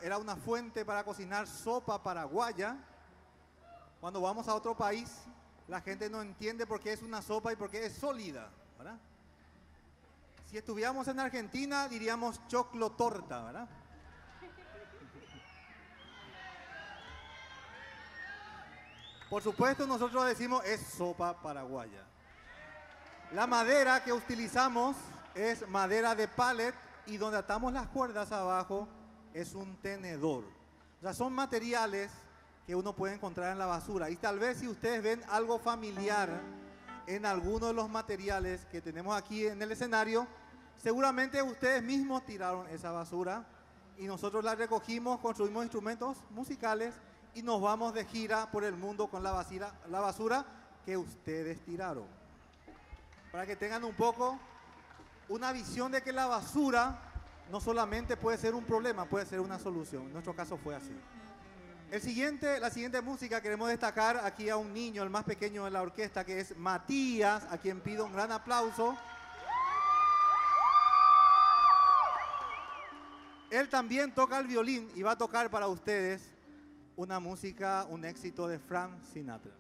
era una fuente para cocinar sopa paraguaya. Cuando vamos a otro país, la gente no entiende por qué es una sopa y por qué es sólida, ¿verdad? Si estuviéramos en Argentina, diríamos choclo torta, ¿verdad? Por supuesto, nosotros decimos es sopa paraguaya. La madera que utilizamos es madera de pallet y donde atamos las cuerdas abajo es un tenedor. O sea, son materiales que uno puede encontrar en la basura. Y tal vez si ustedes ven algo familiar en alguno de los materiales que tenemos aquí en el escenario, seguramente ustedes mismos tiraron esa basura y nosotros la recogimos, construimos instrumentos musicales y nos vamos de gira por el mundo con la basura que ustedes tiraron. Para que tengan un poco una visión de que la basura no solamente puede ser un problema, puede ser una solución. En nuestro caso fue así. La siguiente música queremos destacar aquí a un niño, el más pequeño de la orquesta, que es Matías, a quien pido un gran aplauso. Él también toca el violín y va a tocar para ustedes una música, un éxito de Frank Sinatra.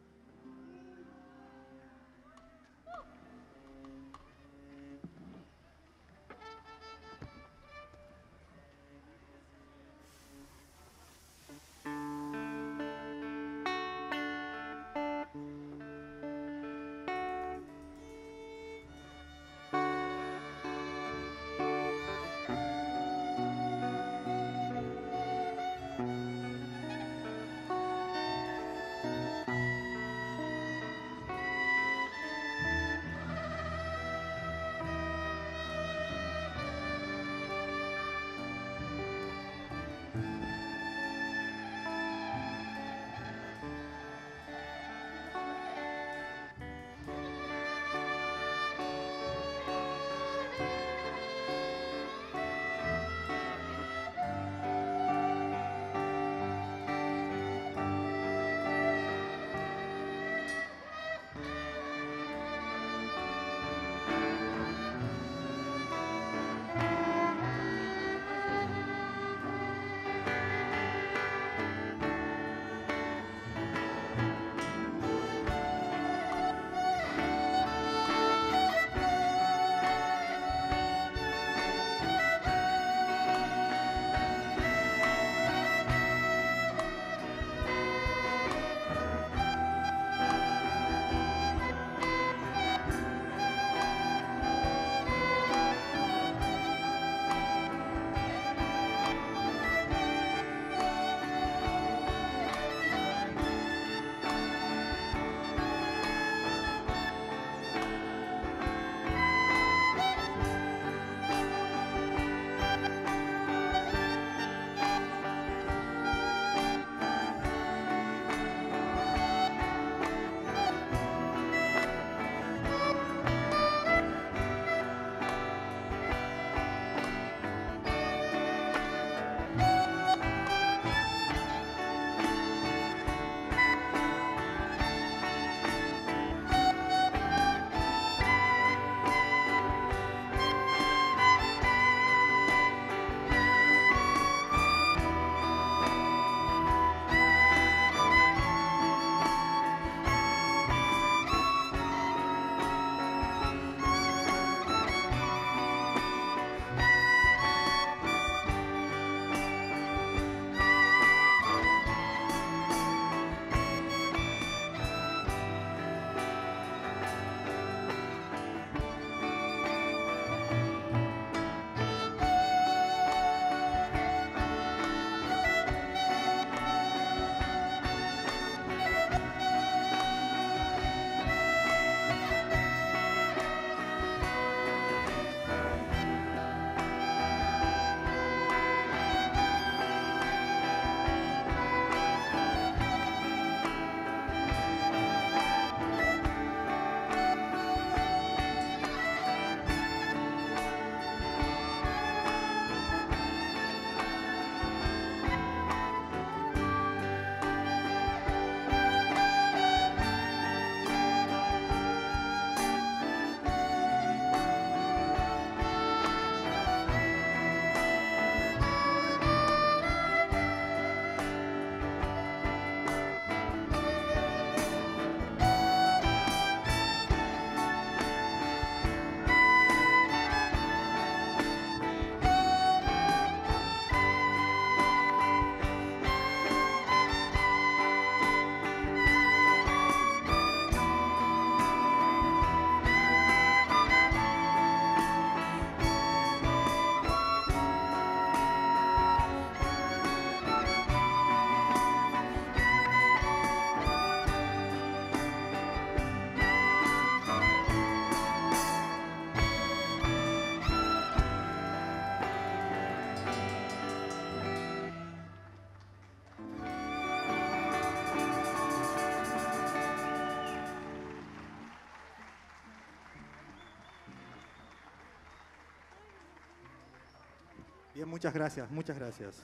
Bien, muchas gracias, muchas gracias.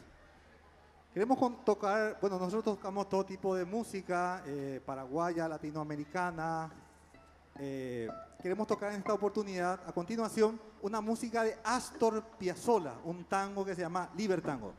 Queremos tocar, bueno, nosotros tocamos todo tipo de música, paraguaya, latinoamericana. Queremos tocar en esta oportunidad, a continuación, una música de Astor Piazzolla, un tango que se llama Libertango.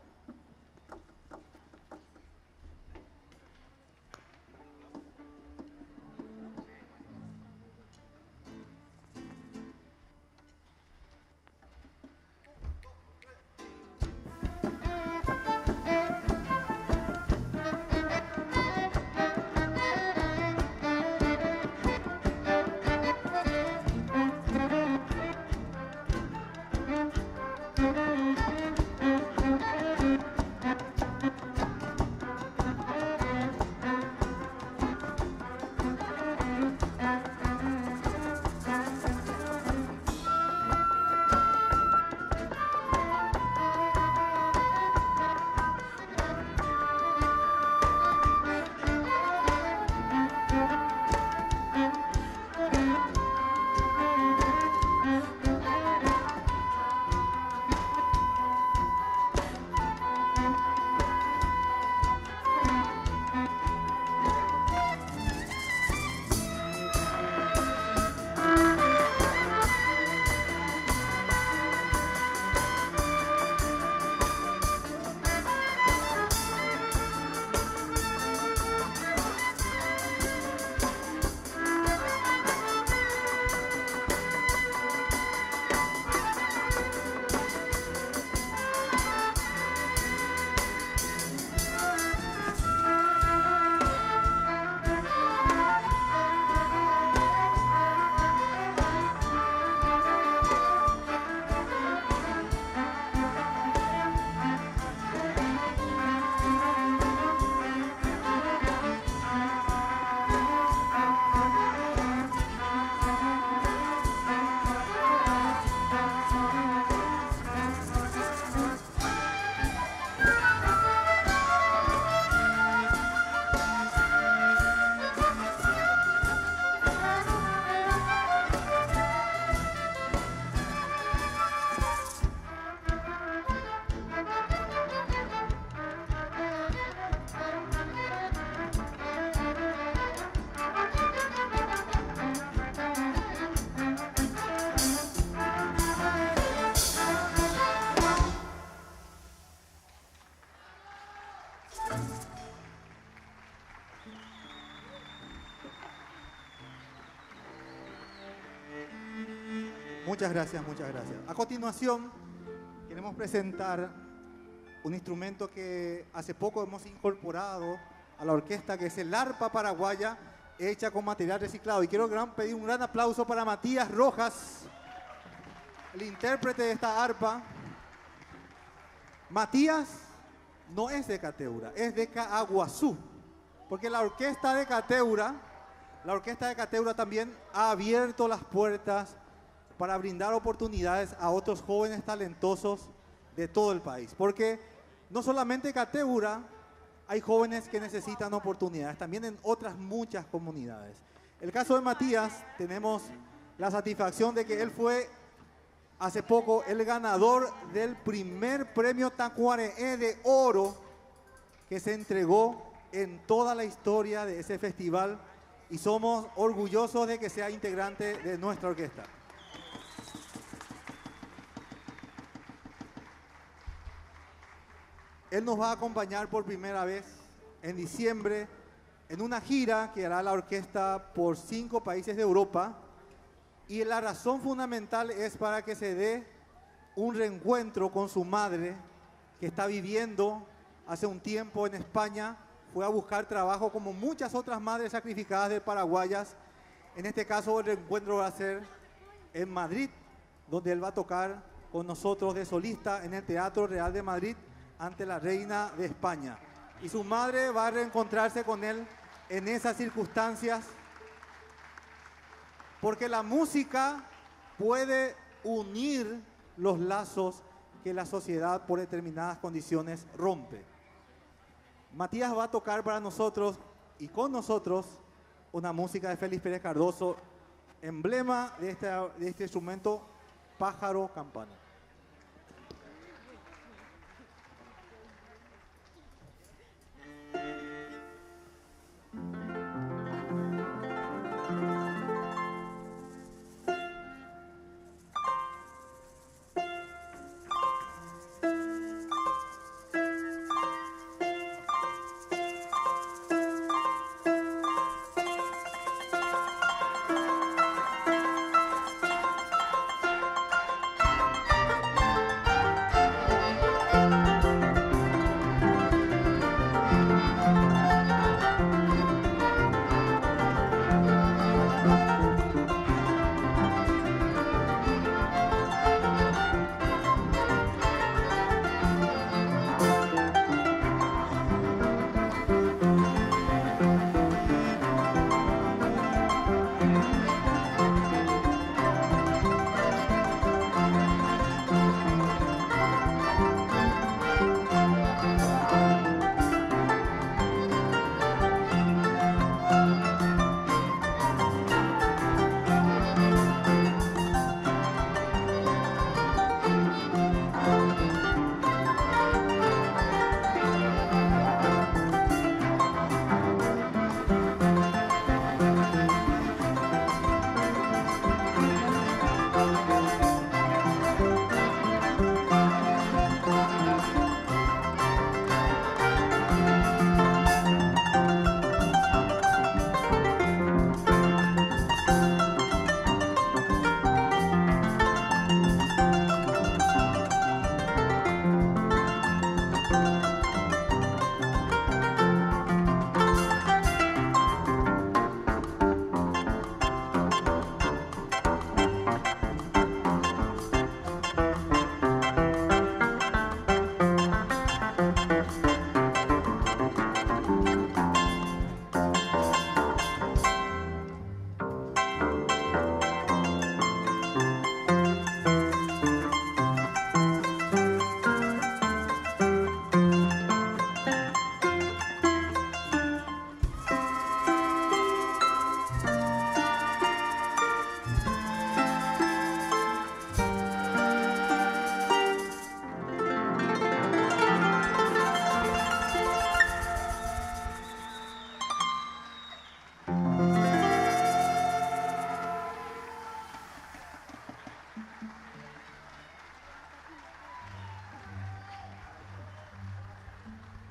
Muchas gracias, muchas gracias. A continuación, queremos presentar un instrumento que hace poco hemos incorporado a la orquesta, que es el arpa paraguaya, hecha con material reciclado. Y quiero pedir un gran aplauso para Matías Rojas, el intérprete de esta arpa. Matías no es de Cateura, es de Caaguazú, porque la orquesta de Cateura también ha abierto las puertas para brindar oportunidades a otros jóvenes talentosos de todo el país. Porque no solamente en Cateura hay jóvenes que necesitan oportunidades, también en otras muchas comunidades. El caso de Matías, tenemos la satisfacción de que él fue hace poco el ganador del primer premio Tacuareé de oro que se entregó en toda la historia de ese festival, y somos orgullosos de que sea integrante de nuestra orquesta. Él nos va a acompañar por primera vez en diciembre en una gira que hará la orquesta por 5 países de Europa, y la razón fundamental es para que se dé un reencuentro con su madre, que está viviendo hace un tiempo en España. Fue a buscar trabajo como muchas otras madres sacrificadas de paraguayas. En este caso el reencuentro va a ser en Madrid, donde él va a tocar con nosotros de solista en el Teatro Real de Madrid ante la Reina de España. Y su madre va a reencontrarse con él en esas circunstancias, porque la música puede unir los lazos que la sociedad por determinadas condiciones rompe. Matías va a tocar para nosotros y con nosotros una música de Félix Pérez Cardoso, emblema de este instrumento, pájaro campana.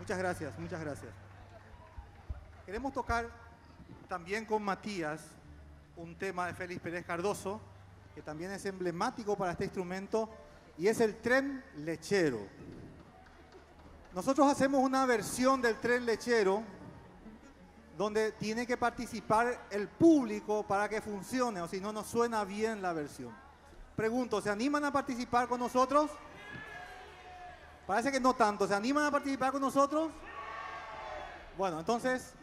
Muchas gracias, muchas gracias. Queremos tocar también con Matías un tema de Félix Pérez Cardoso, que también es emblemático para este instrumento, y es el tren lechero. Nosotros hacemos una versión del tren lechero donde tiene que participar el público para que funcione, o si no, no suena bien la versión. Pregunto, ¿se animan a participar con nosotros? Parece que no tanto. ¿Se animan a participar con nosotros? Bueno, entonces,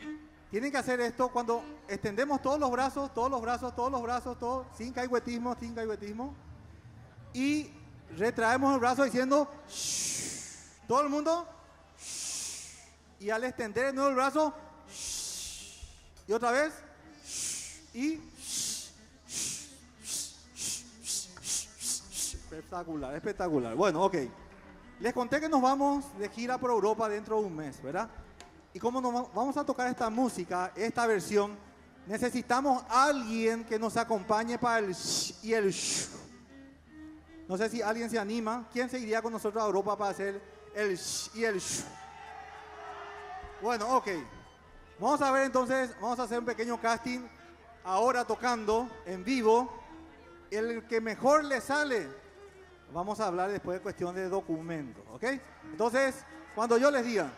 tienen que hacer esto cuando extendemos todos los brazos, todo, sin caigüetismo, y retraemos el brazo diciendo shh. Todo el mundo shh. Y al extender de nuevo el brazo shh. Y otra vez shh. Y shh. Espectacular, espectacular. Bueno, ok. Les conté que nos vamos de gira por Europa dentro de un mes, ¿verdad? Y como vamos a tocar esta música, esta versión, necesitamos a alguien que nos acompañe para el sh y el sh. No sé si alguien se anima. ¿Quién se iría con nosotros a Europa para hacer el sh y el sh? Bueno, ok. Vamos a ver entonces, vamos a hacer un pequeño casting ahora tocando en vivo. El que mejor le sale, vamos a hablar después de cuestión de documentos, ¿ok? Entonces, cuando yo les diga...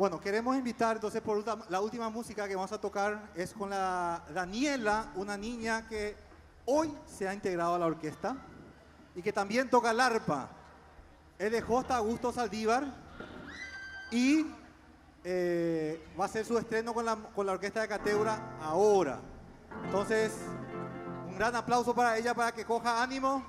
Bueno, queremos invitar entonces por la última música que vamos a tocar es con la Daniela, una niña que hoy se ha integrado a la orquesta y que también toca el arpa. Es de J. Augusto Saldívar y va a hacer su estreno con la orquesta de Cateura ahora. Entonces, un gran aplauso para ella para que coja ánimo.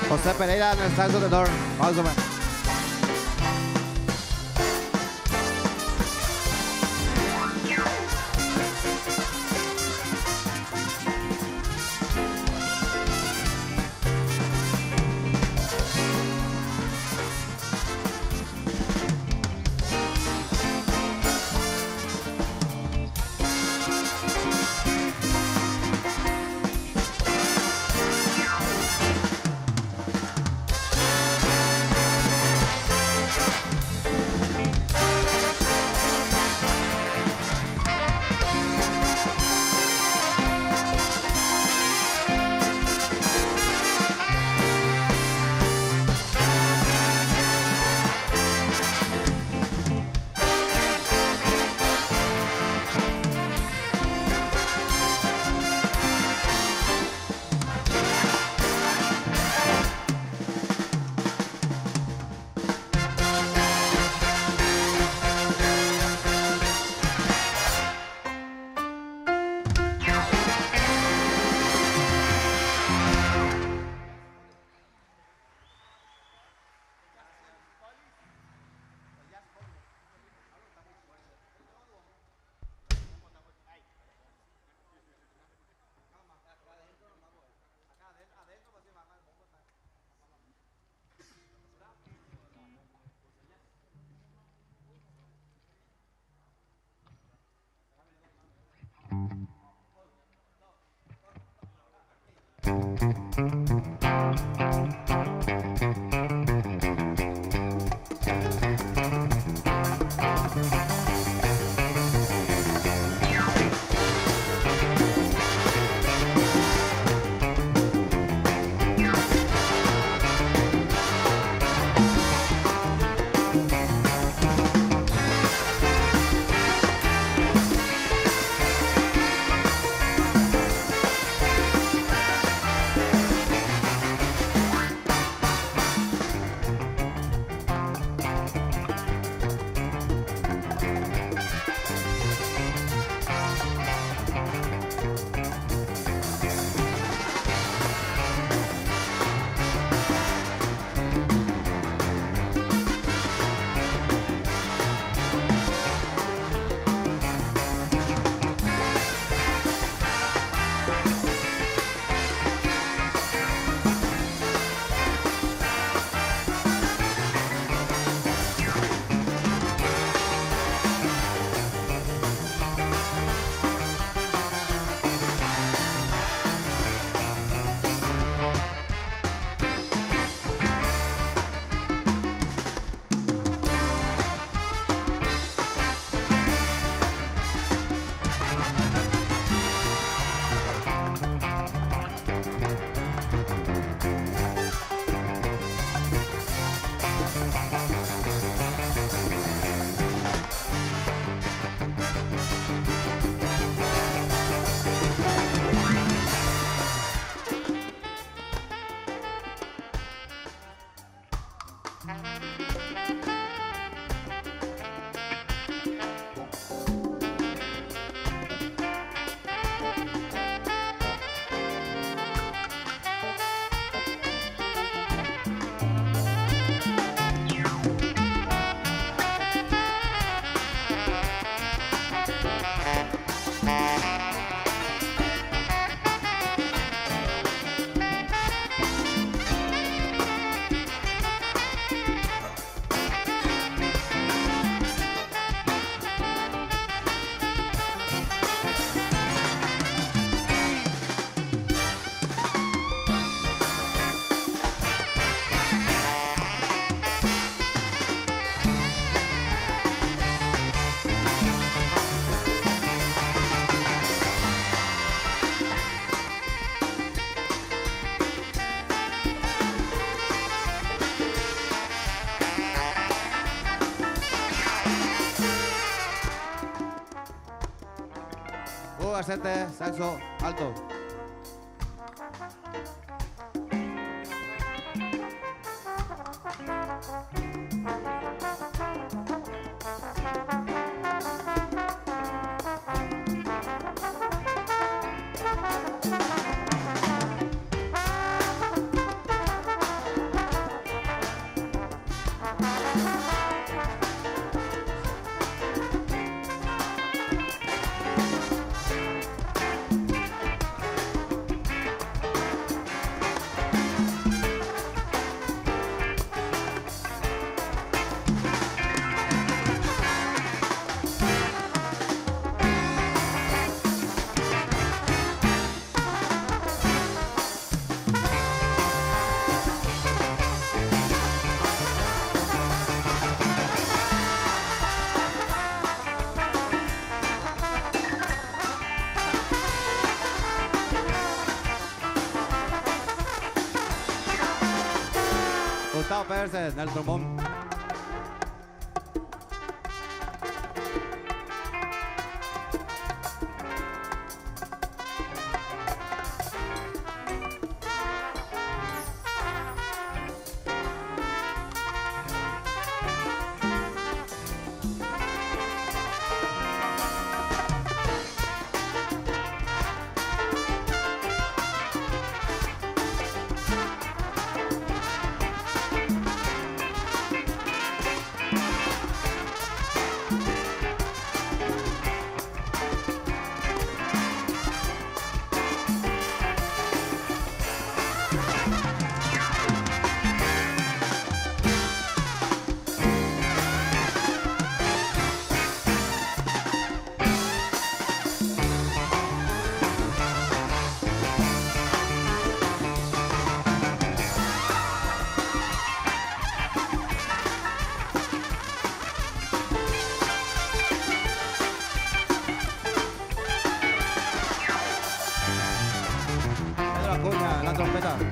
José Pereira en el saxo tenor. Vamos a ver. Ascente, saxo, alto. Gustavo Pérez en el trombón. trompeta.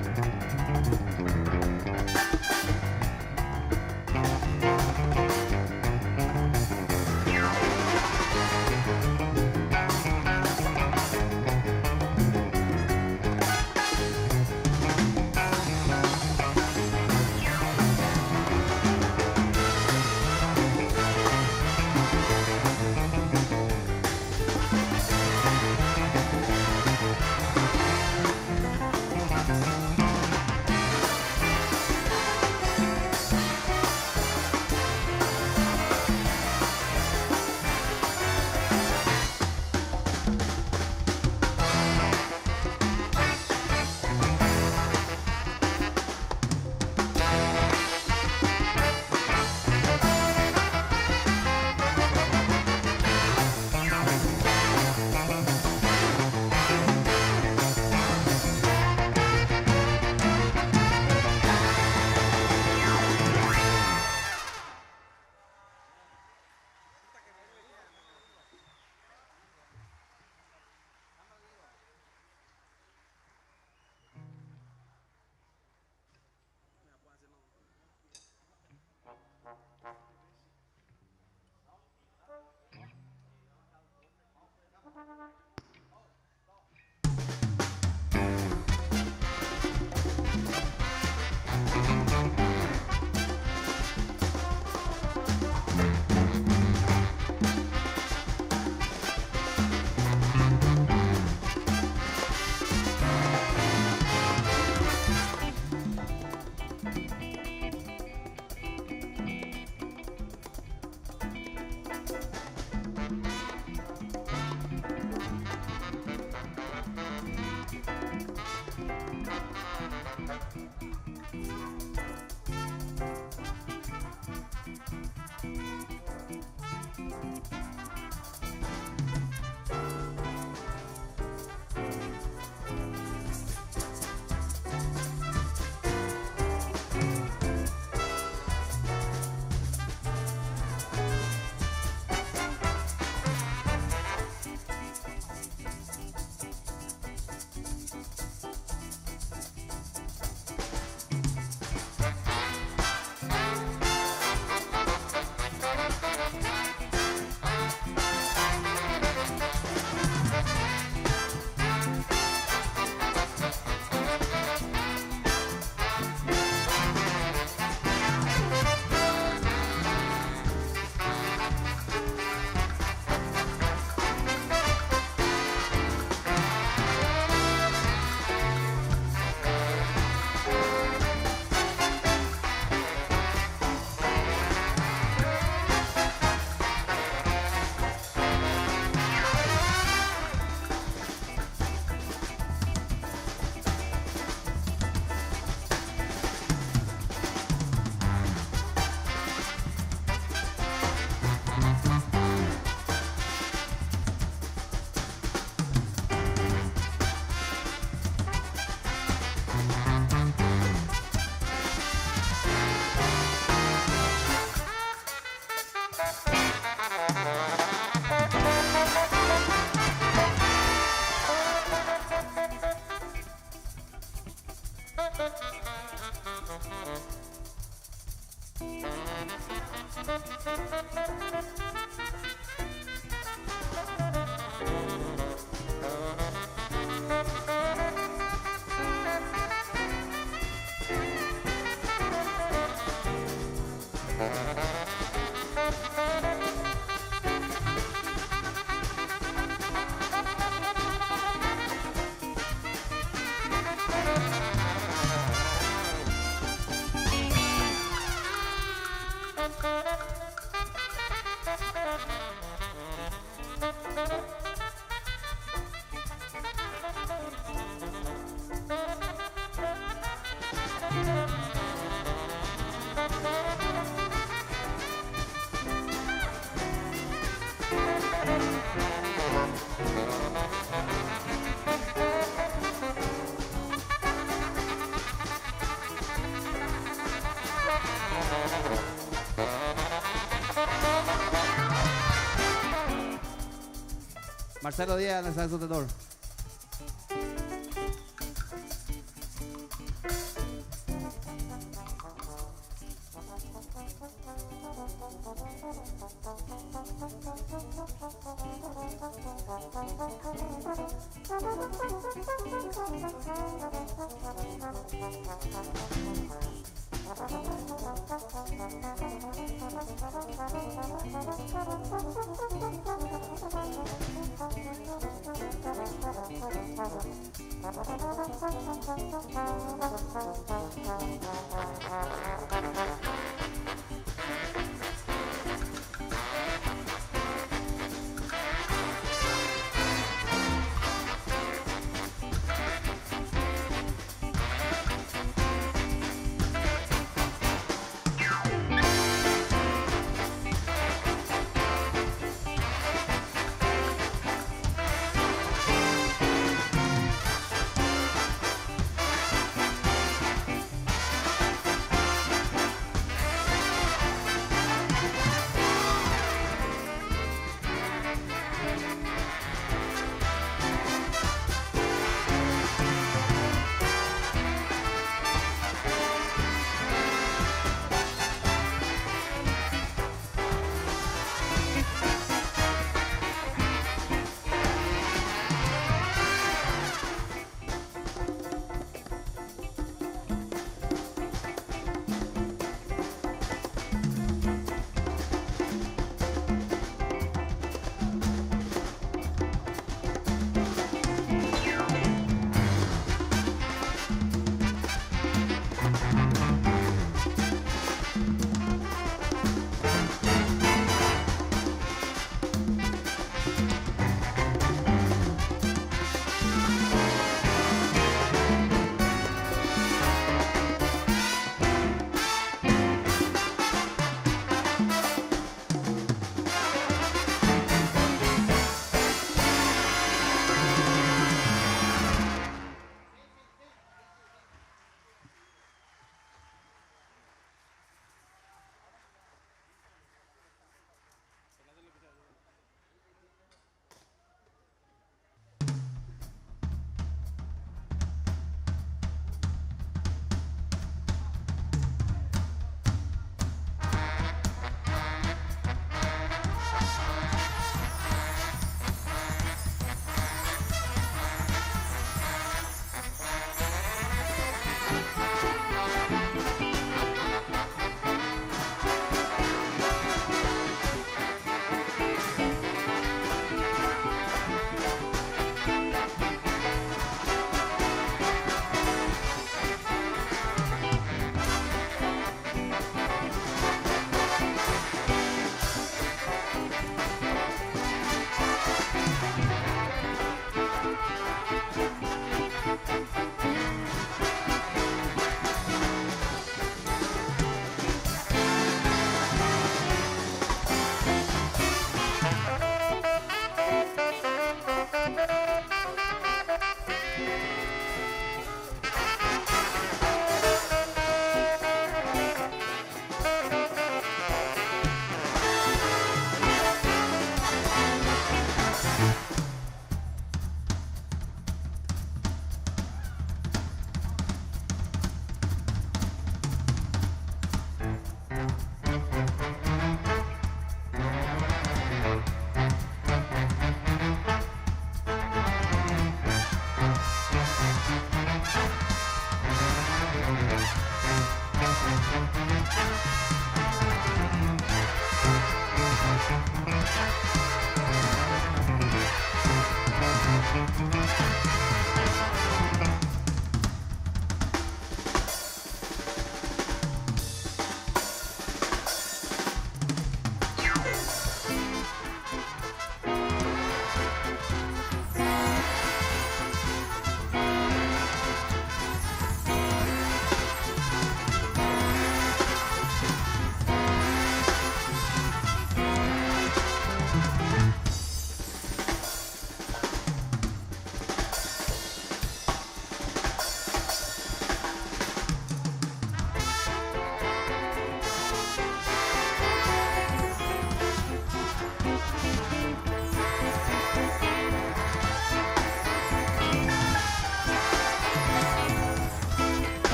Marcelo Díaz en el saxo tenor.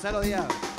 Marcelo Díaz.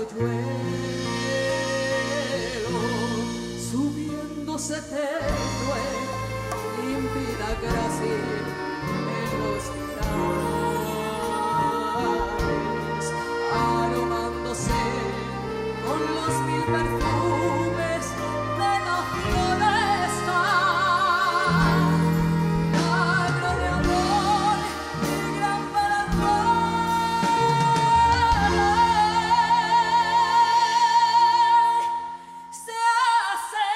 arroyuelo, subiéndose tenue, límpida gracia en los lares, aromándose con los mil perfumes de la floresta. Agro de amor y gran se hace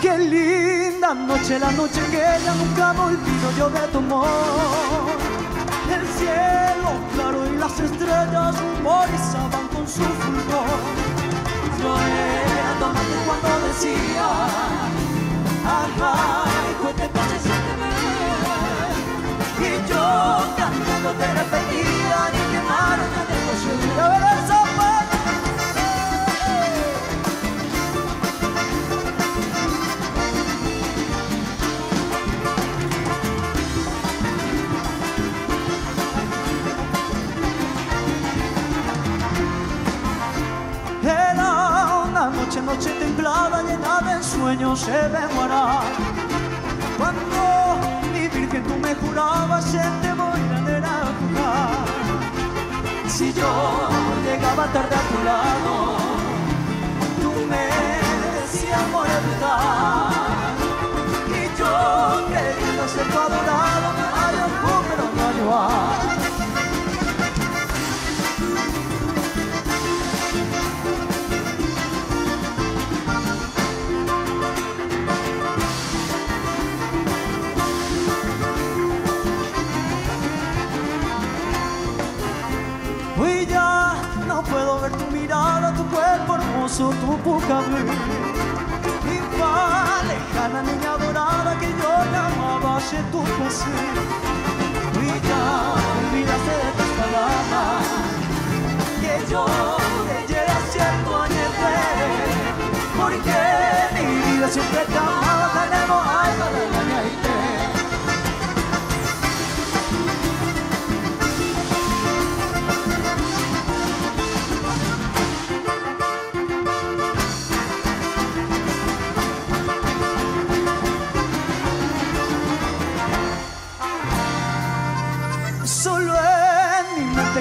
Qué linda noche, la noche que ella nunca me olvido yo de tu amor. El cielo claro y las estrellas rumorizaban con su fulgor. Yo era tu amante cuando decía, ajá, hijo te pase siénteme. Y yo cantando te repetía, ni quemaron ya de posibilidad de ver esa paz. Noche templada llena de sueños se devorará. Cuando mi virgen tú me jurabas en te voy a jugar. Si yo llegaba tarde a tu lado, tú me decías por verdad. Y yo queriendo ser tu adorado, me hallo pero no hallo. Puedo ver tu mirada, tu cuerpo hermoso, tu boca bella. Igual lejana niña dorada que yo llamaba hacia tu placer. Y ya olvidaste de tus palabras que yo te llegué a cierto añecer. Porque mi vida siempre te amaba, tenemos algo de la añecer.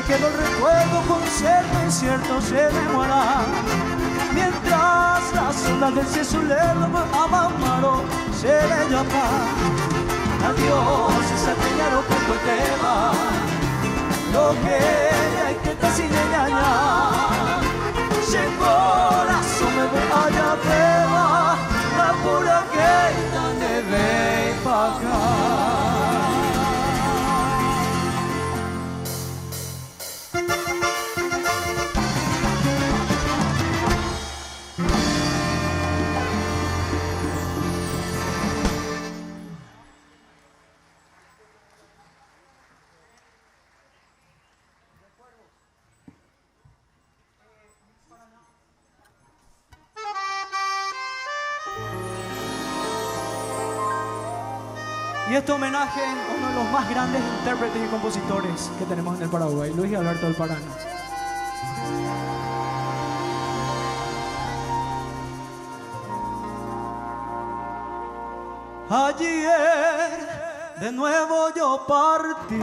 Quedó el recuerdo con cierto incierto se demora. Mientras las ondas del cielo lento me amamaron, se le llama. Adiós, esa peña que tu tema. Lo que hay que estar sin engañar. Si el corazón me ve allá arriba, la pura que me ve pa' acá. Y este homenaje a uno de los más grandes intérpretes y compositores que tenemos en el Paraguay, Luis Alberto del Paraná. Ayer de nuevo yo partí,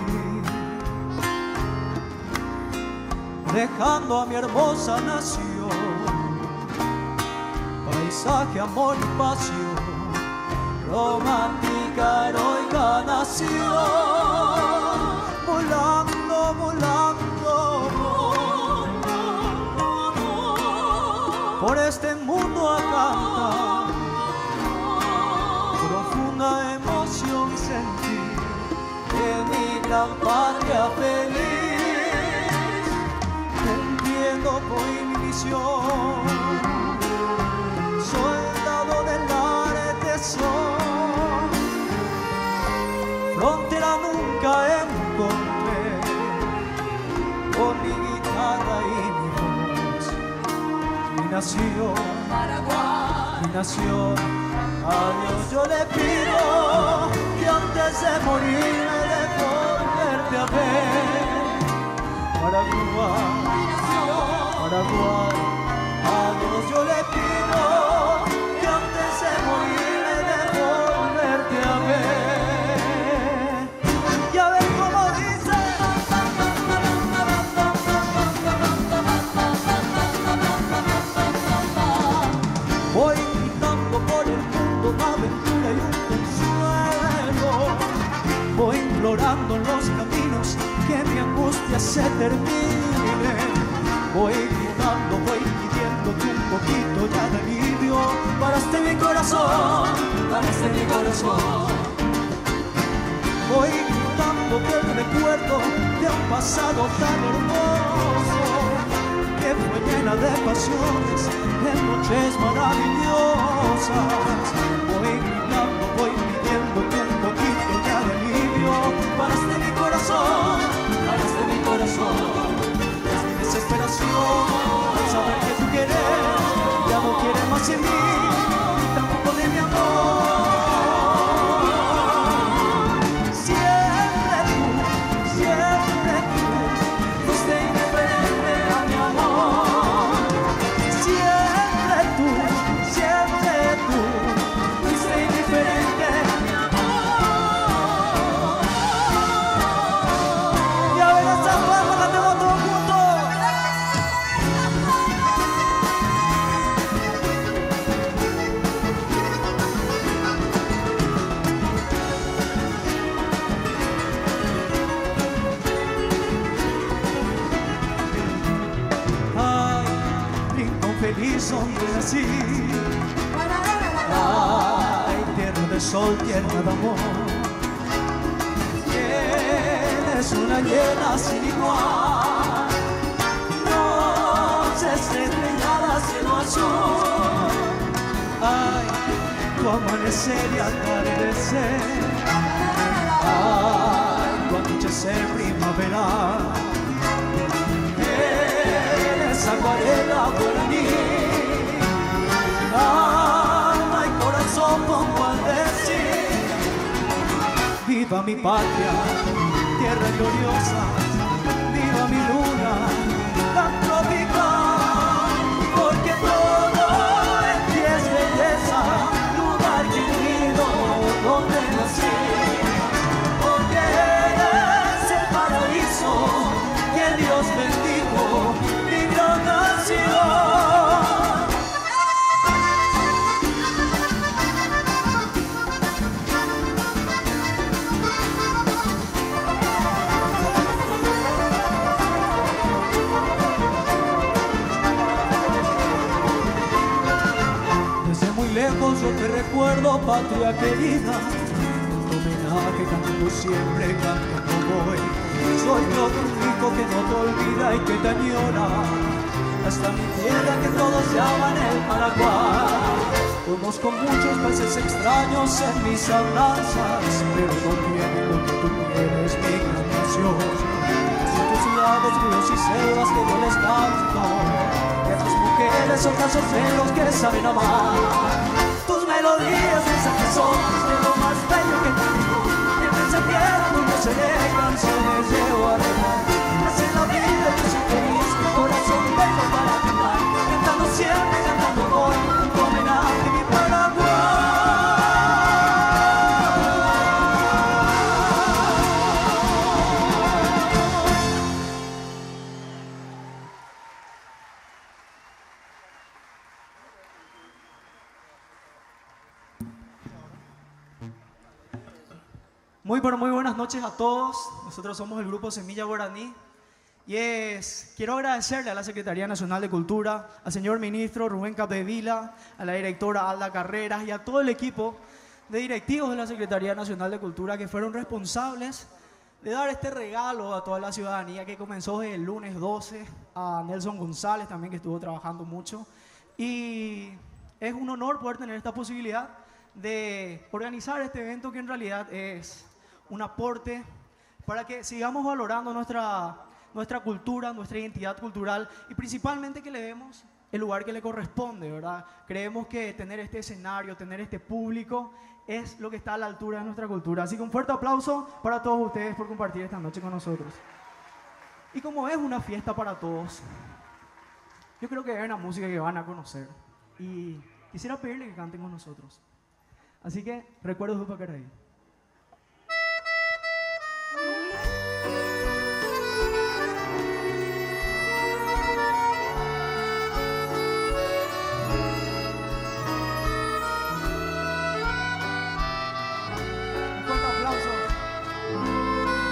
dejando a mi hermosa nación, paisaje, amor y pasión, romántica, heroica nación, volando, volando, por este mundo a cantar, profunda emoción sentí de mi gran patria feliz, cumpliendo hoy mi misión, soldado del arte soy, frontera nunca encontré, con mi guitarra y mi voz, mi nación, Paraguay, mi nación. A Dios yo le pido que antes de morirme de volverte a ver, Paraguay, Paraguay. A Dios yo le pido que antes de morirme de volverte a ver. Y a ver cómo dice. Voy gritando por el mundo una aventura y un consuelo. Voy implorando en los caminos que mi angustia se termine. Voy gritando, voy pidiéndote un poquito ya de alivio para este mi corazón, para este mi corazón. Voy gritando que el recuerdo de un pasado tan hermoso, que fue llena de pasiones, de noches maravillosas. Voy gritando, voy pidiéndote un poquito ya de alivio para este mi corazón, para este mi corazón. Es mi desesperación saber que tú quieres, ya no quieres más en mí, ni tampoco de mi amor. Siempre tú, fuiste indiferente a mi amor. Siempre tú, fuiste indiferente a mi amor. Y a ver esa palma, cantemos todos juntos. Ay, rincón feliz donde nací. Ay, tierra de sol, tierra de amor. Tienes una llena sin igual. Noches estrelladas, cielo azul. Ay, tu amanecer y atardecer. Ay, tu anochecer primaveral. Eres acuarela para mí. Alma y corazón pongo al decir. Viva mi patria, tierra gloriosa. Viva mi luna, tan tropical. Porque todo en ti es belleza, lugar querido donde nací. Porque eres el paraíso que Dios bendijo, mi gran nación. Desde muy lejos yo te recuerdo, patria querida. Tu homenaje cantando siempre, cantando voy. Soy otro hijo que no te olvida y que te añora. Hasta mi tierra que todos llaman el Paraguay. Conozco muchos peces extraños en mis andanzas, pero no tienen lo que tú tienes, mi gran nación. Son tus lagos, ríos y selvas que yo les canto. Que tus mujeres son casos de los que saben amar. Tus melodías, mensajes son de lo más bello que tengo. Muy buenas noches a todos. Nosotros somos el grupo Semilla Guaraní. Y quiero agradecerle a la Secretaría Nacional de Cultura, al señor ministro Rubén Capdevila, a la directora Alda Carreras y a todo el equipo de directivos de la Secretaría Nacional de Cultura que fueron responsables de dar este regalo a toda la ciudadanía que comenzó desde el lunes 12, a Nelson González también que estuvo trabajando mucho. Y es un honor poder tener esta posibilidad de organizar este evento que en realidad es un aporte para que sigamos valorando nuestra cultura, nuestra identidad cultural y principalmente que le demos el lugar que le corresponde, ¿verdad? Creemos que tener este escenario, tener este público es lo que está a la altura de nuestra cultura. Así que un fuerte aplauso para todos ustedes por compartir esta noche con nosotros. Y como es una fiesta para todos, yo creo que es una música que van a conocer y quisiera pedirle que canten con nosotros. Así que recuerdos de Pacaraí.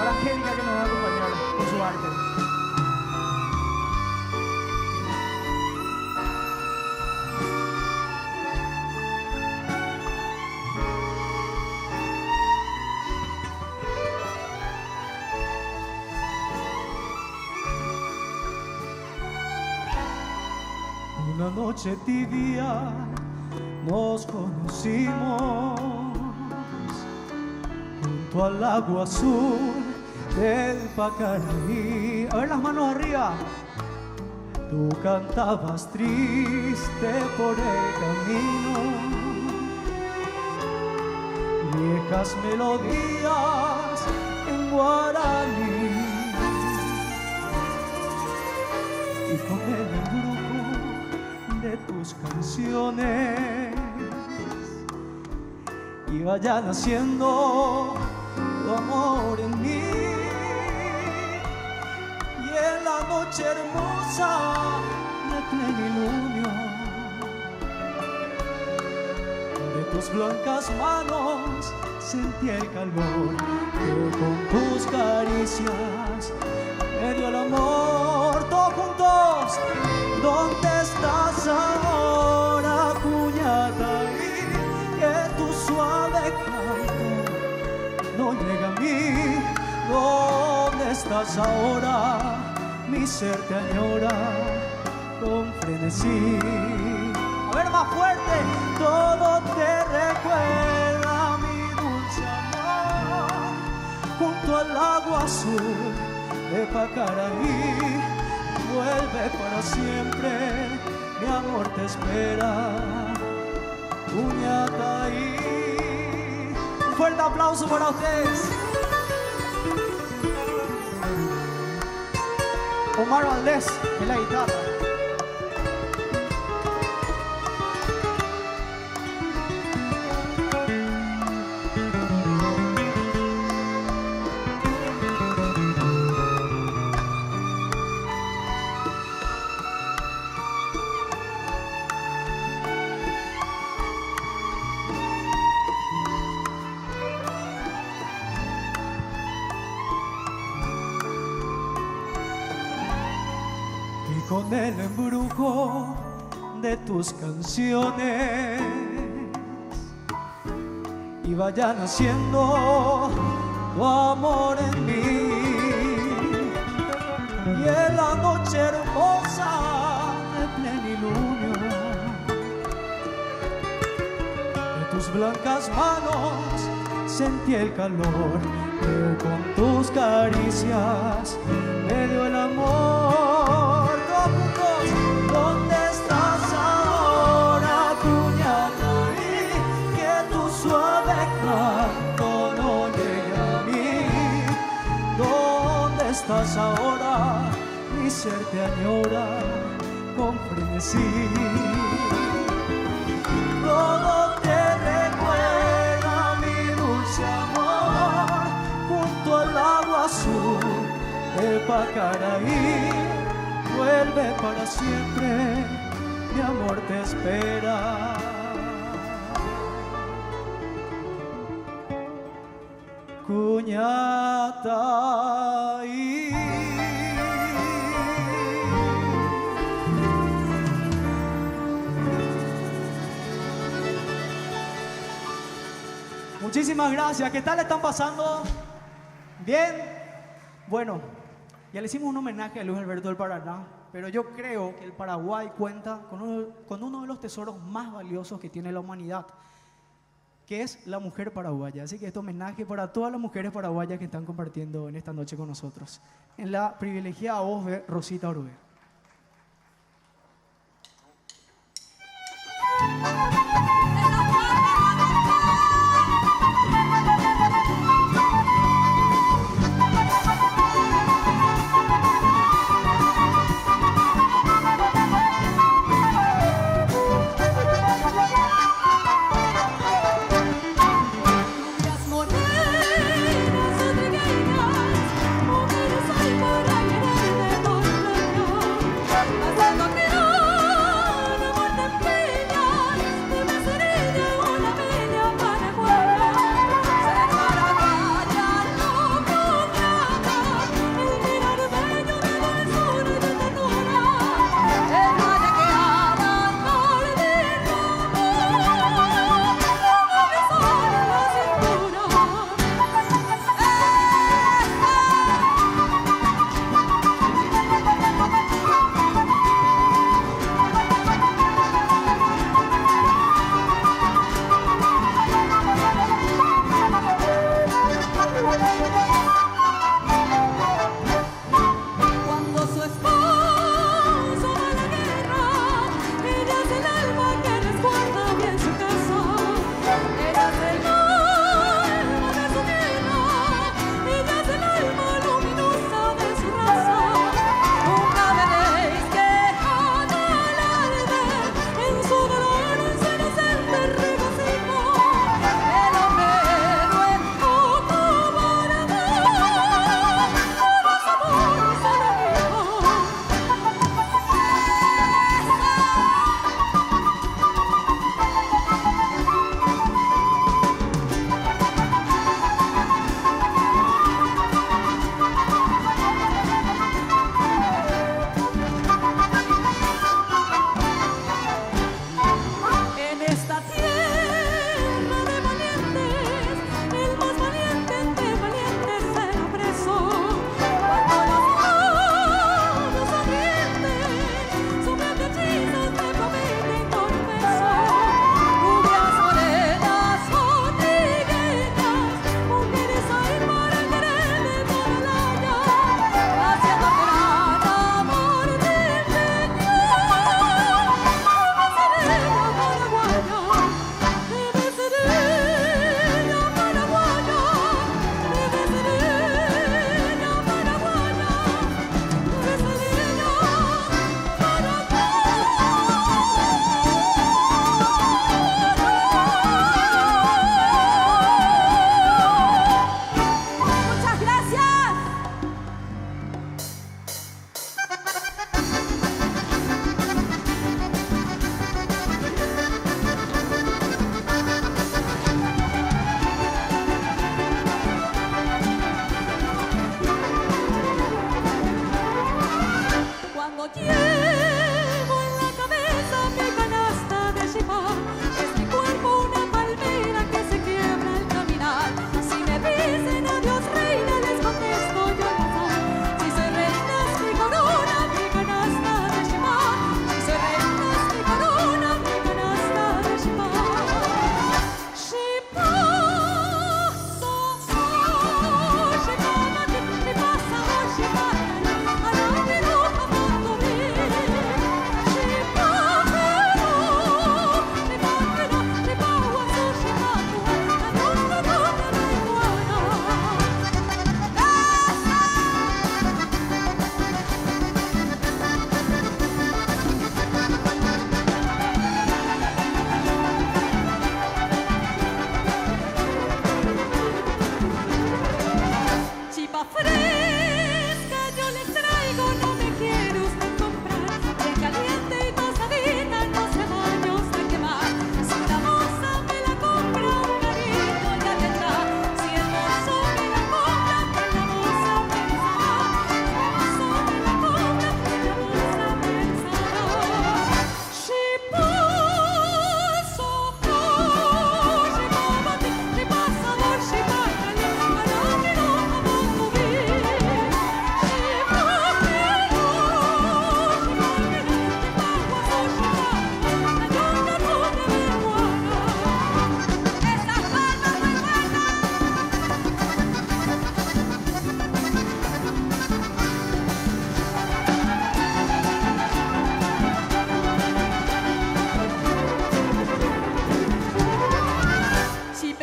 Angélica que nos va a acompañar con su arte. Una noche tibia nos conocimos junto al agua azul del Pacaraí. A ver las manos arriba. Tú cantabas triste por el camino, viejas melodías en guaraní, y con el embrujo de tus canciones iba ya naciendo tu amor en mí. En la noche hermosa de plenilunio, de tus blancas manos sentí el calor que con tus caricias me dio el amor. Todos juntos, ¿dónde estás ahora, Cuñataí? Que tu suave canto no llega a mí. ¿Dónde estás ahora? Mi ser te añora con frenesí. A ver más fuerte. Todo te recuerda, mi dulce amor, junto al agua azul de Pacaraí. Vuelve para siempre, mi amor te espera, Cuñataí. Un fuerte aplauso para ustedes. Omar Valdés en la guitarra. Con el embrujo de tus canciones iba ya naciendo tu amor en mí, y en la noche hermosa de plenilunio de tus blancas manos sentí el calor que con tus caricias me dio el amor. ¿Dónde estás ahora, Cuñataí? Que tu suave canto no llega a mí. ¿Dónde estás ahora? Mi ser te añora con frenesí. Todo te recuerda, mi dulce amor, junto al agua azul de Pacaraí. Vuelve para siempre, mi amor te espera. cuñata. Muchísimas gracias. ¿Qué tal están pasando? ¿Bien? Bueno, ya le hicimos un homenaje a Luis Alberto del Paraná, pero yo creo que el Paraguay cuenta con uno de los tesoros más valiosos que tiene la humanidad, que es la mujer paraguaya. Así que este homenaje para todas las mujeres paraguayas que están compartiendo en esta noche con nosotros, en la privilegiada voz de Rosita Orué.
Morenas, mujeres hay por ahí alrededor.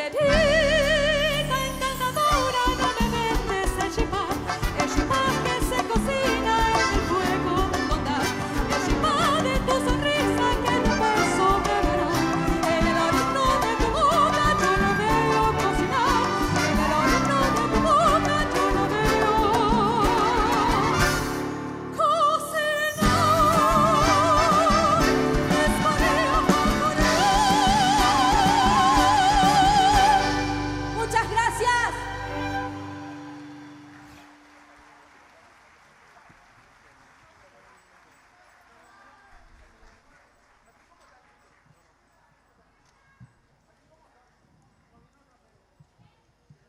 Negrita encantadora, no me vendes el chipá que se cocina en el fuego del condado, el chipá de tu sonrisa que no me sobrará. En el horno de tu boca yo lo veo cocinar, en el horno de tu boca yo lo veo cocinar. Muchas gracias.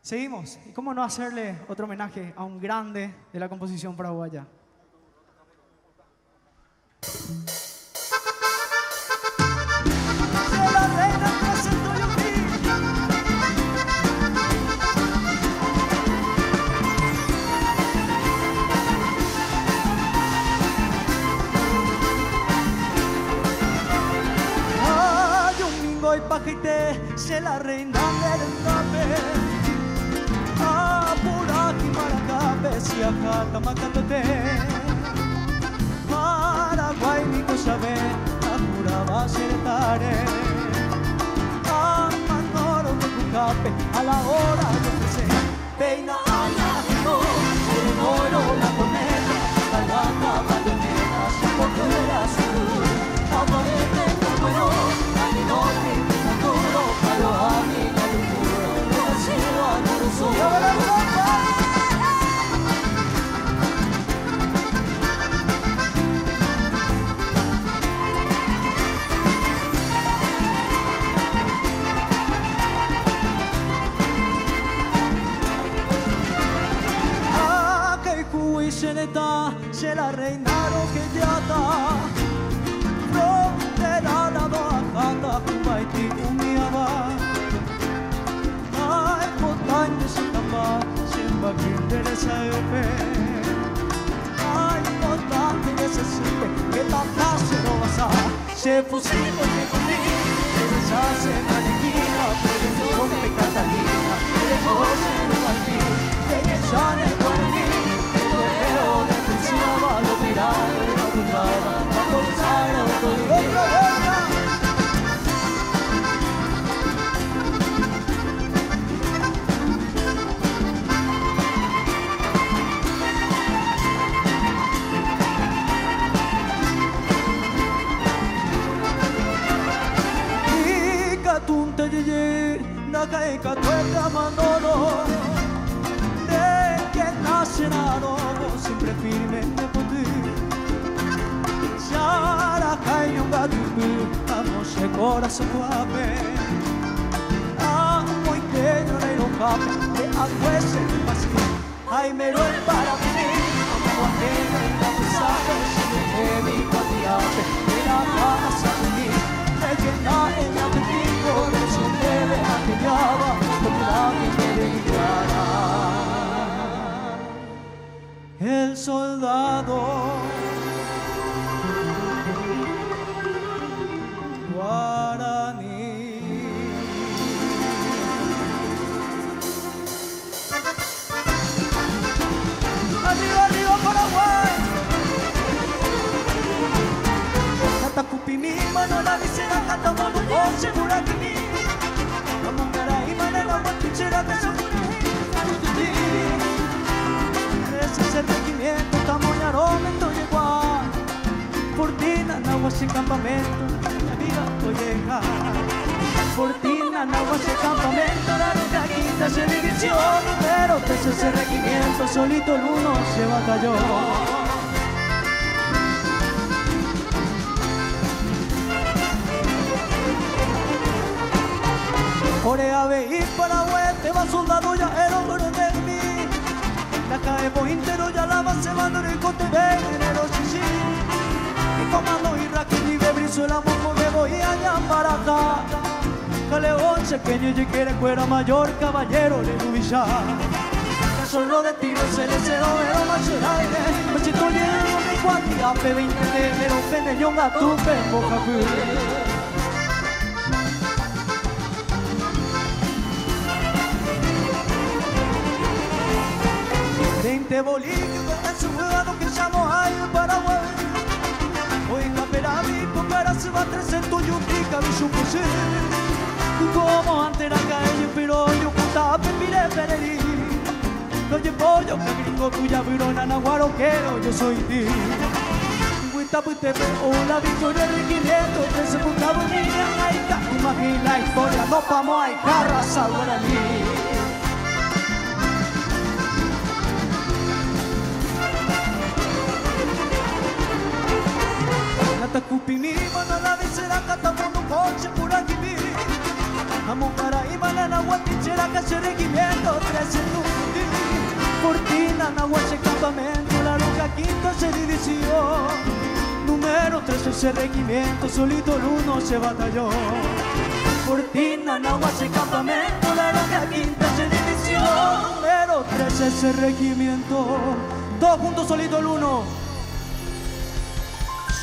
Seguimos. ¿Y cómo no hacerle otro homenaje a un grande de la composición paraguaya?
Ay, un mingo y pajité, se la reina del escape. Apuraki Maracabe, si acá Tamacatote. Paraguay, mi cosa ve, apuraba Seretare. A Manoro de Cucape, a la hora de ofrecer. Peina a la no, el moro la cometa, Calvata, bayoneta, su portera azul. Aguarete, como yo, Alinori, Naturo, Palo, Ami, Naturo, Rocío, Anaruso. Se la reinaron que ya está frontera la doajata Kuwaiti umiaba ay montaña se tapa sin baquín de esa eope ay montaña se siente que la clase no pasa se fusiló que conmigo se deshace en la nequina pero no rompe Catalina de José no al fin de que sale por mí lo miraba, lo cruzaba, lo cruzaba, lo cruzaba. Y catunte yeye, naca y catueca manolo, de que nace nado, siempre firme de poder. Yara cae un gato, vamos de corazón guape. Amo y que no le lo cape, de agüese mi pasión. Ay, me lo para mí, como aquella en la pesada, de mi cuatiape, de la casa de mí. Me llena en la petico, de su tele aquellaba, como la que me guiara. El soldado guaraní. Arriba, arriba, Paraguay. Catacupi mi mano la visera, catamono, oche, buraquini. Camongara y manera, guantichera, tesonuri. Ese es el regimiento, Tamoñarón, igual. Fortina, Nahuas y campamento, la vida colleja. Fortina, Nahuas y campamento, la ruta quinta se división. Pero ese es el regimiento, solito el uno se batalló. Corea, ve y Paraguay, te va soldado ya el oro de mí. La caemos entero, ya la base mando en el cote venero, chichi. Mi comando Irak y de Brizuela, Momo de Bohía, para acá. Caleón, pequeño y quiere cuera mayor, caballero, le dubilla. Solo de tiro, se le cero, pero macho el aire. Machito lleno, mi cuantía, P20 de enero, peneñón a tu boca.
Este bolillo es un jugador que llamo ahí en Paraguay. Oiga, pero a mí con cara se va a 300 y un pica de su posee. Como antes era calle, pero yo contaba pepire pererí. No llevo yo que gringo cuya virona naguaroquero, yo soy ti. Huita putepe, hola Victoria de 500, 13 puta bonilla, aica, imagina la historia, no vamos a carra salguaraní. Nata cupi mi mana la visera catamono coche por aquí mi. Amo para y banana guatichera que se regimiento 13 nundi. Cortina nahuache campamento la roca quinta se división. Número 13 ese regimiento solito el 1 se batalló. Cortina nahuache campamento la roca quinta se división. Número 13 ese regimiento. Todos juntos solito el 1.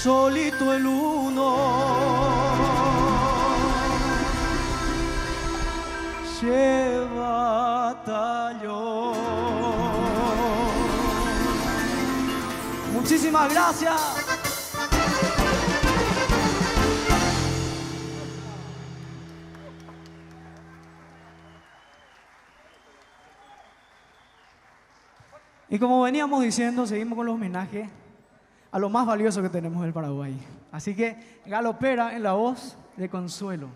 Solito el 1. Se batalló. Muchísimas gracias. Y como veníamos diciendo, seguimos con los homenajes a lo más valioso que tenemos del Paraguay. Así que galopera en la voz de Consuelo.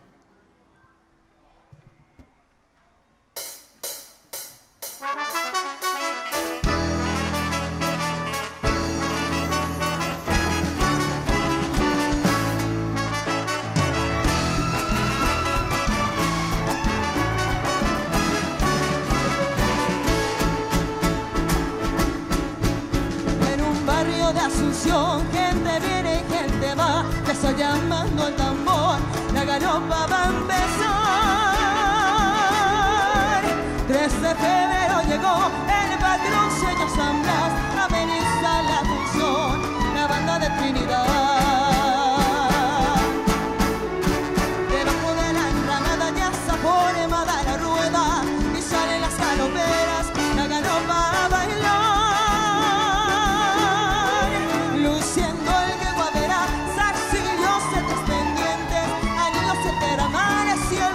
Gente viene y gente va, te está llamando el tambor, la galopa va a empezar. 3 de febrero llegó el patrón señor San Blas, ameniza la función, la banda de Trinidad. Debajo de la enramada ya se formada la rueda y salen las galoperas, la galopa a bailar. Luciendo el que guadera, zarcillos, setas pendientes, anillos, etcétera, mares y el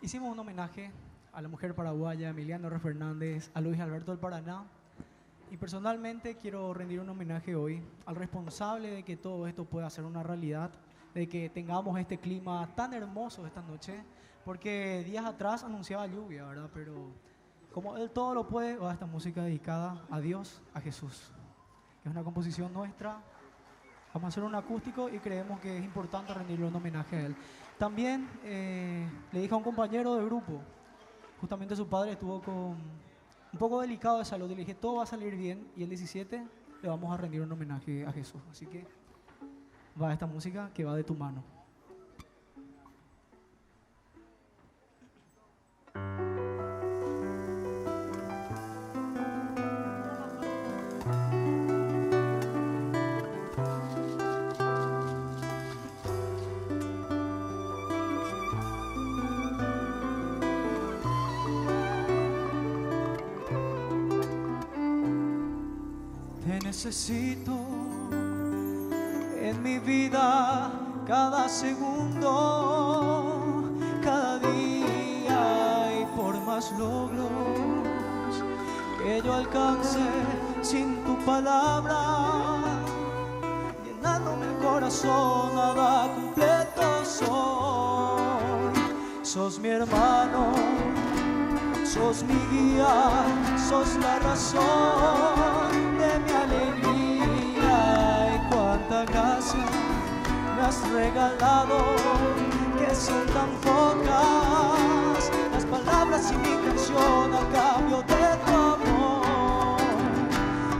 Hicimos un homenaje a la mujer paraguaya, Emiliano R. Fernández, a Luis Alberto del Paraná. Y personalmente quiero rendir un homenaje hoy al responsable de que todo esto pueda ser una realidad, de que tengamos este clima tan hermoso esta noche, porque días atrás anunciaba lluvia, ¿verdad? Pero como Él todo lo puede, va esta música dedicada a Dios, a Jesús. Es una composición nuestra. Vamos a hacer un acústico y creemos que es importante rendirle un homenaje a Él. También le dije a un compañero de grupo, justamente su padre estuvo con un poco delicado de salud, y le dije, todo va a salir bien, y el 17 le vamos a rendir un homenaje a Jesús. Así que va esta música que va de tu mano.
Necesito en mi vida cada segundo, cada día, y por más logros que yo alcance sin tu palabra, llenándome el corazón, nada completo soy. Sos mi hermano, sos mi guía, sos la razón de mi alegría, y cuánta gracia me has regalado, que son tan pocas las palabras y mi canción a cambio de tu amor.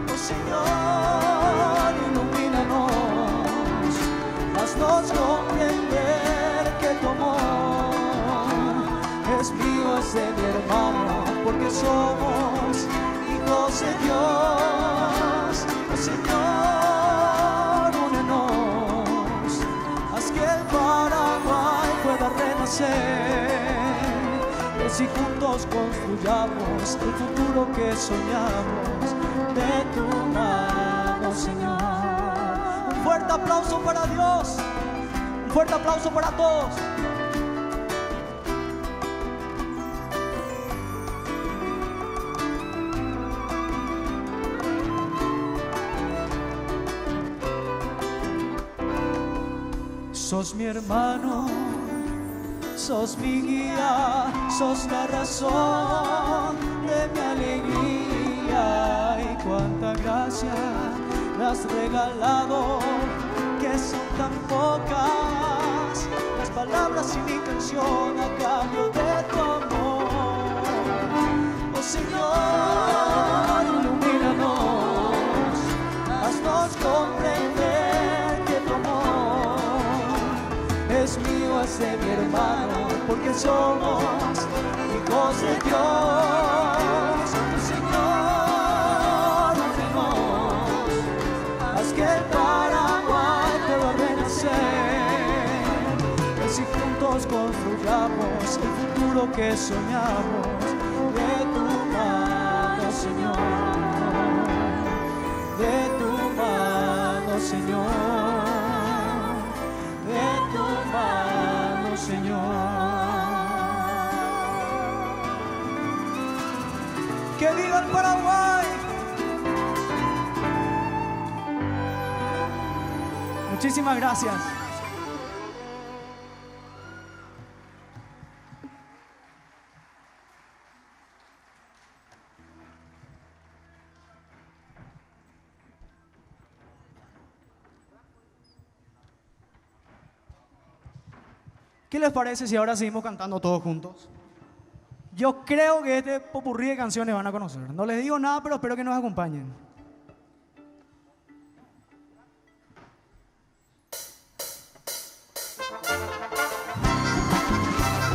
Oh Señor, ilumínanos, haznos comprender que tu amor es mío, es de mi hermano, porque somos hijos de Dios. Oh Señor, únenos, haz que el Paraguay pueda renacer, y si juntos construyamos el futuro que soñamos, de tu mano, Señor. Un fuerte aplauso para Dios, un fuerte aplauso para todos. Sos mi hermano, sos mi guía, sos la razón de mi alegría, y cuánta gracia me has regalado, que son tan pocas las palabras y mi canción a cambio de tu amor. Oh Señor, ilumínanos, haznos comprender que tu amor es mío, es de mi hermano, porque somos hijos de Dios. Señor, únenos, haz que el Paraguay pueda renacer, y si juntos construyamos el futuro que soñamos, de tu mano, Señor, de tu mano, Señor, de tu mano, Señor. ¡Que viva el Paraguay! Muchísimas gracias. ¿Qué les parece si ahora seguimos cantando todos juntos? Yo creo que este popurrí de canciones van a conocer. No les digo nada, pero espero que nos acompañen.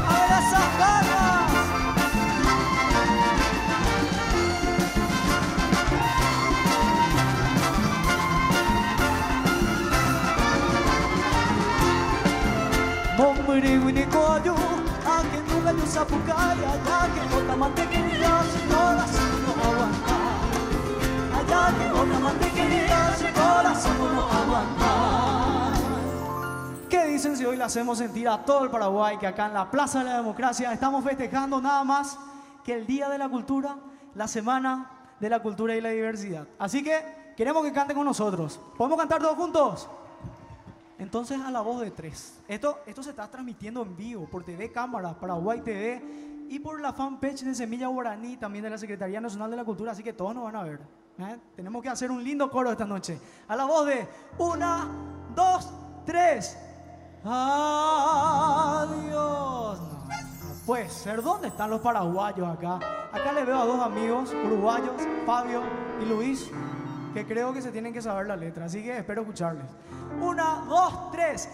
¡A ver esas ganas! Mombiriwinikoyu, aunque nunca yo sapucaya, ya que bota mantequilla, si corazón no aguanta. Allá que bota mantequilla, si corazón no aguanta. ¿Qué dice? dicen si hoy le hacemos sentir a todo el Paraguay que acá en la Plaza de la Democracia estamos festejando nada más que el Día de la Cultura, la Semana de la Cultura y la Diversidad? Así que queremos que canten con nosotros. ¿Podemos cantar todos juntos? Entonces a la voz de tres. Esto se está transmitiendo en vivo por TV Cámara, Paraguay TV y por la fanpage de Semilla Guaraní, también de la Secretaría Nacional de la Cultura, así que todos nos van a ver. Tenemos que hacer un lindo coro esta noche. A la voz de 1, 2, 3. Adiós. No puede ser. ¿Dónde están los paraguayos acá? Acá le veo a dos amigos uruguayos, Fabio y Luis, que creo que se tienen que saber la letra, así que espero escucharles. 1, 2, 3.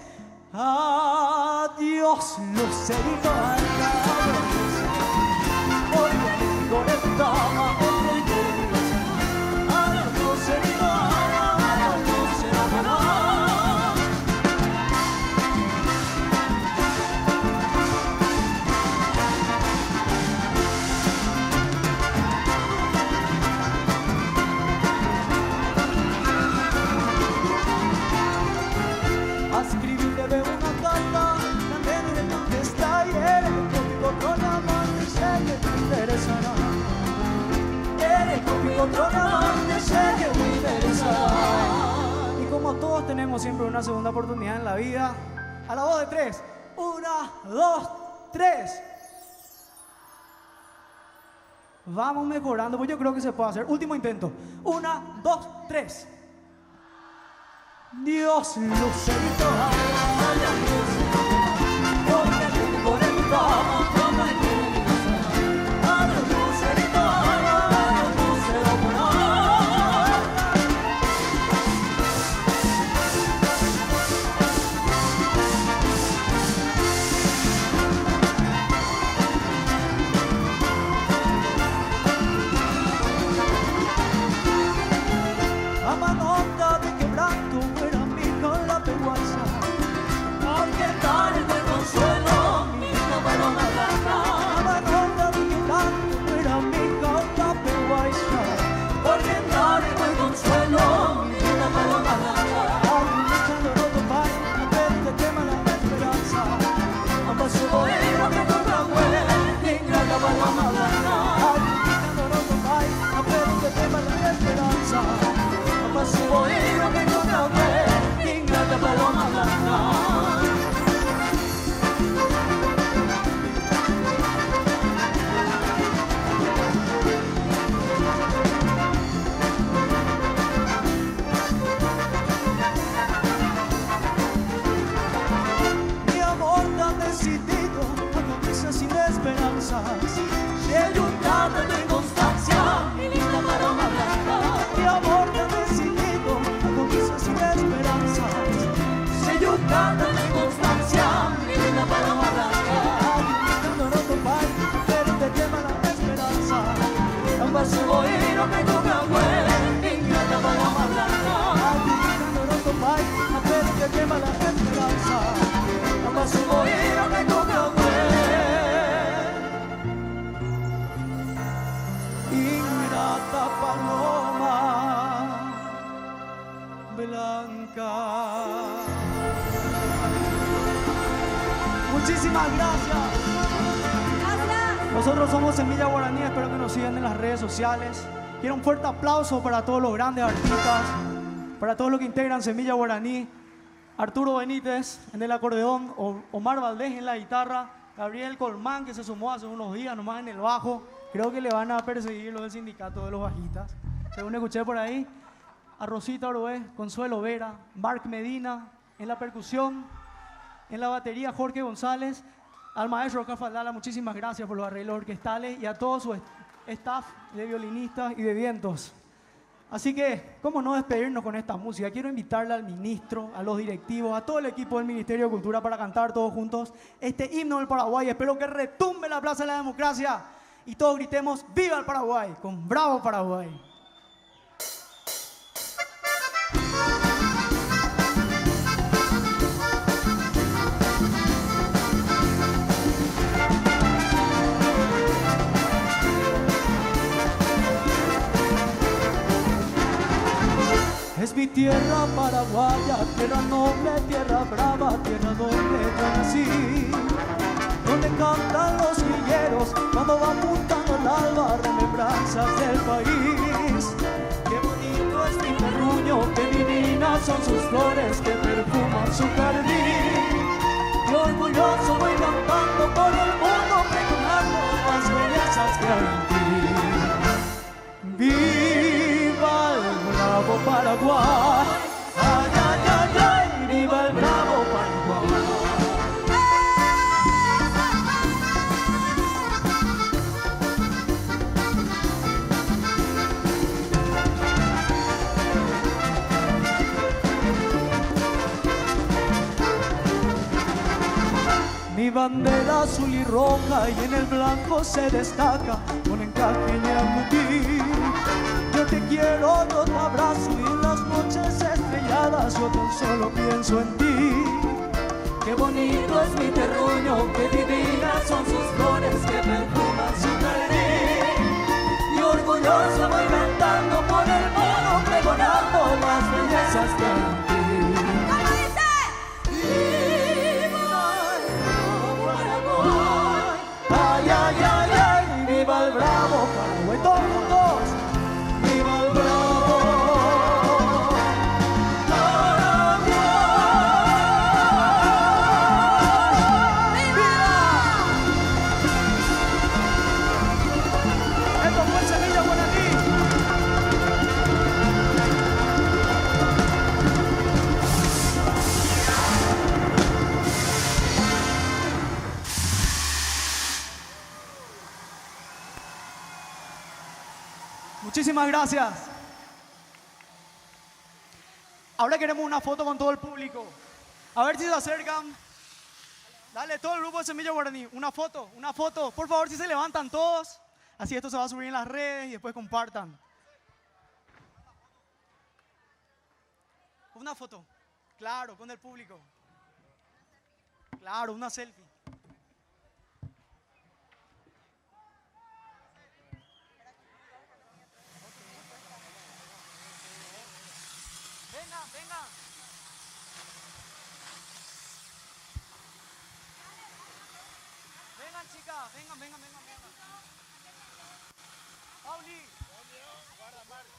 Adiós, Lucerito. Y como todos tenemos siempre una segunda oportunidad en la vida, a la voz de tres. 1, 2, 3. Vamos mejorando, pues yo creo que se puede hacer. Último intento. 1, 2, 3. Dios, Lucerito. Muchísimas gracias. Nosotros somos Semilla Guaraní, espero que nos sigan en las redes sociales. Quiero un fuerte aplauso para todos los grandes artistas, para todos los que integran Semilla Guaraní. Arturo Benítez en el acordeón, Omar Valdés en la guitarra, Gabriel Colmán, que se sumó hace unos días nomás en el bajo. Creo que le van a perseguir los del sindicato de los bajistas, según escuché por ahí. A Rosita Oroé, Consuelo Vera, Marc Medina en la percusión, en la batería Jorge González, al maestro Oscar Faldala, muchísimas gracias por los arreglos orquestales y a todo su staff de violinistas y de vientos. Así que, ¿cómo no despedirnos con esta música? Quiero invitarle al ministro, a los directivos, a todo el equipo del Ministerio de Cultura para cantar todos juntos este himno del Paraguay. Espero que retumbe la Plaza de la Democracia y todos gritemos ¡Viva el Paraguay! Con Bravo Paraguay.
Es
mi tierra paraguaya, tierra noble, tierra brava, tierra donde yo nací, donde cantan los guilleros cuando va apuntando el alba, remembranzas del país. Qué bonito es mi terruño, qué divinas son sus flores que perfuman su jardín. Y orgulloso voy cantando por el mundo, pregonando las bellezas que hay en ti. ¡Viva el bravo Paraguay! ¡Ay, ay, ay, ay! ¡Viva el bravo Paraguay! Mi bandera azul y roja y en el blanco se destaca con encaje y agudir. Yo te quiero, yo te abrazo y en las noches estrelladas yo tan solo pienso en ti. Qué bonito es mi terruño, qué divinas son sus flores que perfuman su jardín. Y orgulloso voy cantando por el mundo, pregonando las bellezas que hay en ti. Ay, ay, ay, ay, viva el bravo Paraguay, todos juntos, viva el bravo Paraguay, viva. Esto fue Semilla Guaraní. Muchísimas gracias. Ahora queremos una foto con todo el público. A ver si se acercan. Dale, todo el grupo de Semilla Guaraní. Una foto. Por favor, si se levantan todos. Así esto se va a subir en las redes y después compartan. Una foto. Claro, con el público. Claro, una selfie. Venga. Vengan, chicas, vengan. Pauli. Guarda, Marco.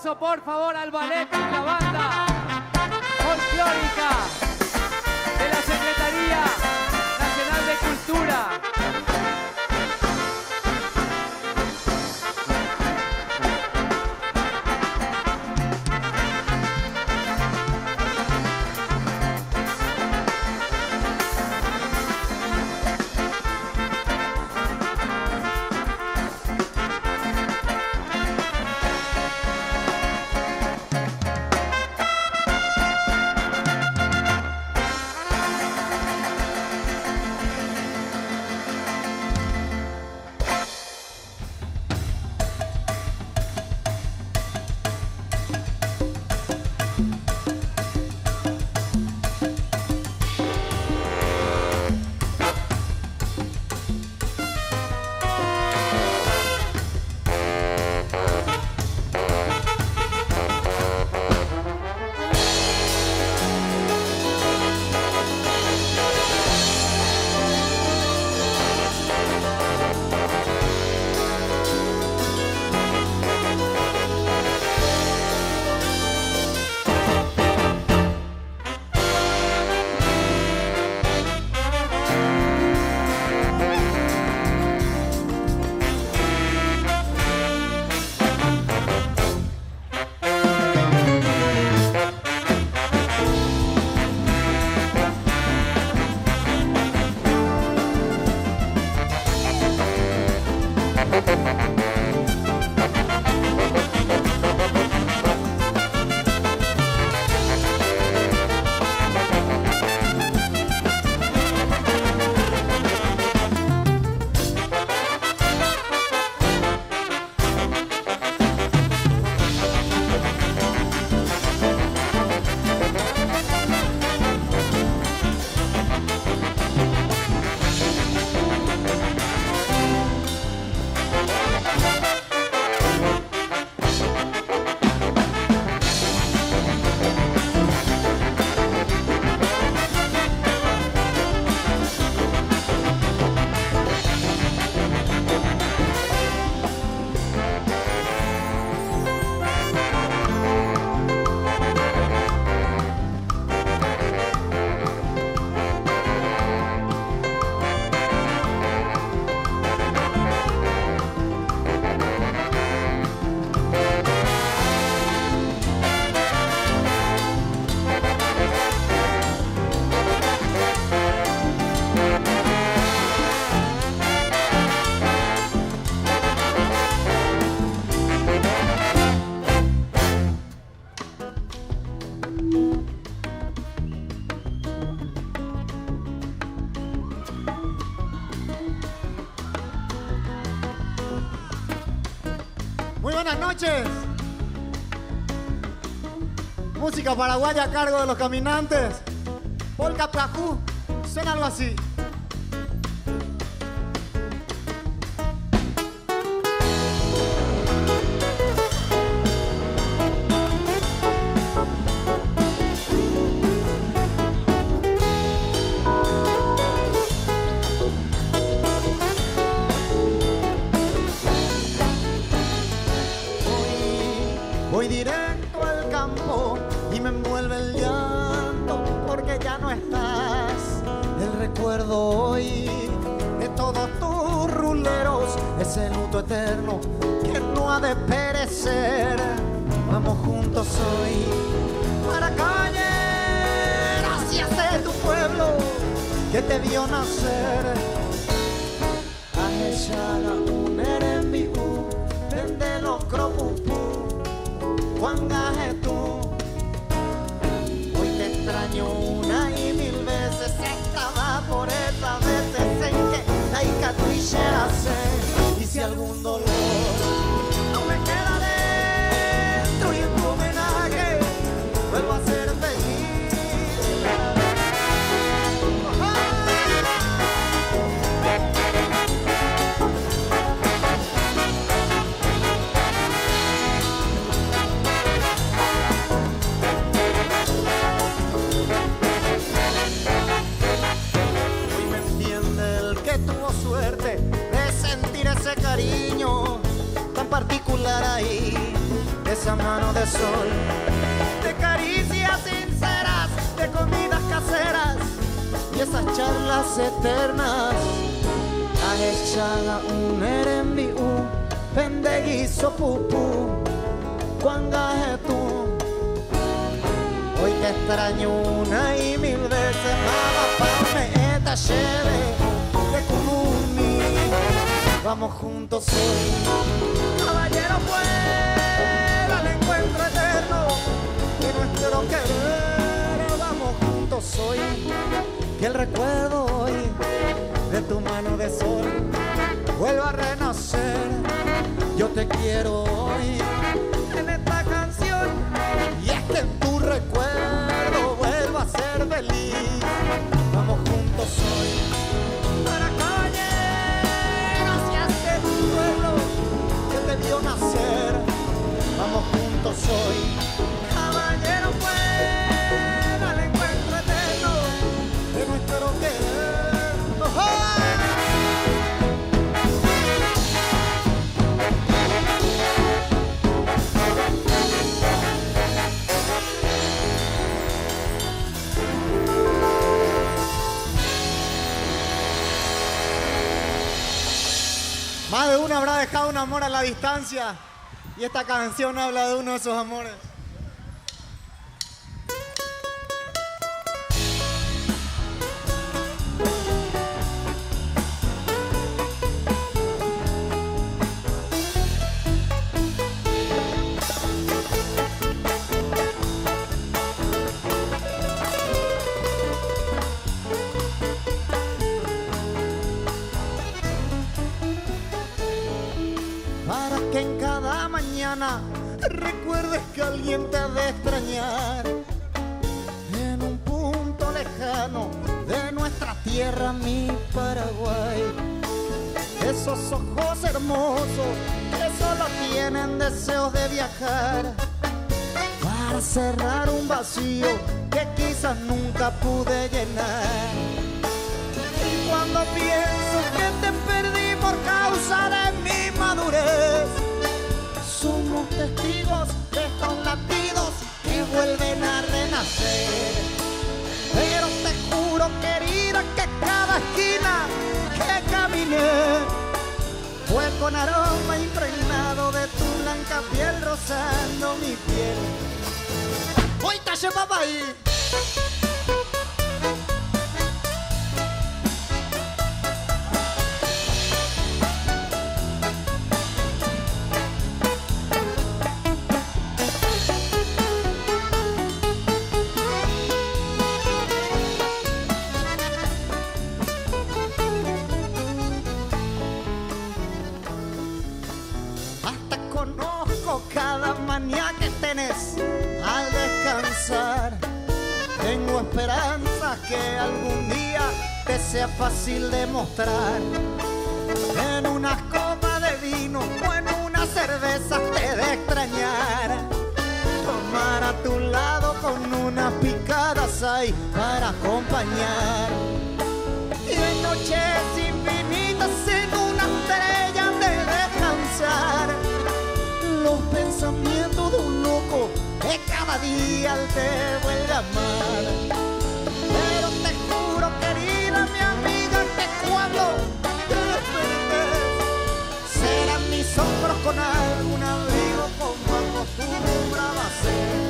aplauso, por favor, al ballet y la banda folclórica de la Secretaría Nacional de Cultura.
Muy buenas noches. Música paraguaya a cargo de los caminantes. Polka Plajú. Suena algo así.
Voy directo al campo y me envuelve el llanto porque ya no estás. El recuerdo hoy de todos tus ruleros, ese luto eterno que no ha de perecer. Vamos juntos hoy para caer hacia tu pueblo que te vio nacer. Ajechara un erembiú, vende los cropupú. Juangaje tú, hoy te extraño una y mil veces. Estaba por esas veces en que la ica tu y si algún dolor no me queda dentro y en tu homenaje vuelvo a ser feliz. Suerte de sol, de caricias sinceras, de comidas caseras y esas charlas eternas. Ahechaga un erembi pendeguizo pupu, cuangaje tú. Hoy te extraño una y mil veces, mamá, pa' esta chévere de Kunumi. Vamos juntos hoy, caballero, vuela al encuentro eterno de nuestro querer. Vamos juntos hoy, que el recuerdo hoy de tu mano de sol vuelva a renacer. Yo te quiero hoy en esta canción, y es que en tu recuerdo vuelvo a ser feliz. Vamos juntos hoy, para caballeros y hacia tu pueblo que te vio nacer. Vamos juntos hoy, caballero, fuera al encuentro eterno de nuestro querer. ¡Oh! Más de uno habrá dejado un amor a la distancia y esta canción habla de uno de esos amores. Recuerdes que alguien te ha de extrañar en un punto lejano de nuestra tierra, mi Paraguay. Esos ojos hermosos que solo tienen deseos de viajar para cerrar un vacío que quizás nunca pude llenar. Y cuando pienso que te perdí por causa de mi madurez, somos testigos de estos latidos que vuelven a renacer. Pero te juro, querida, que cada esquina que caminé fue con aroma impregnado de tu blanca piel rozando mi piel. ¡Hoy talle papá ahí! Al descansar, tengo esperanza que algún día te sea fácil demostrar. En unas copas de vino o en una cerveza te de extrañar. Tomar a tu lado con unas picadas ahí para acompañar. Y en noches infinitas en una estrella de descansar. Los pensamientos de un loco que cada día te vuelve a amar. Pero te juro, querida mi amiga, que cuando te despertes serán mis hombros con algún abrigo como acostumbraba a ser.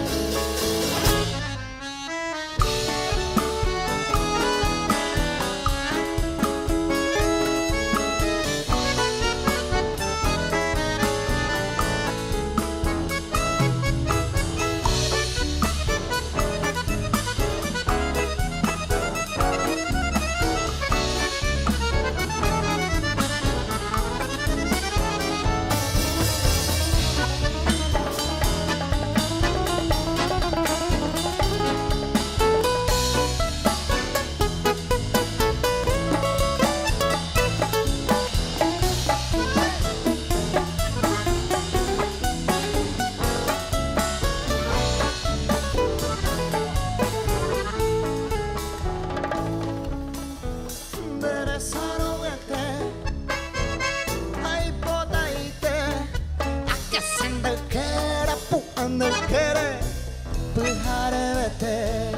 Pujarevete,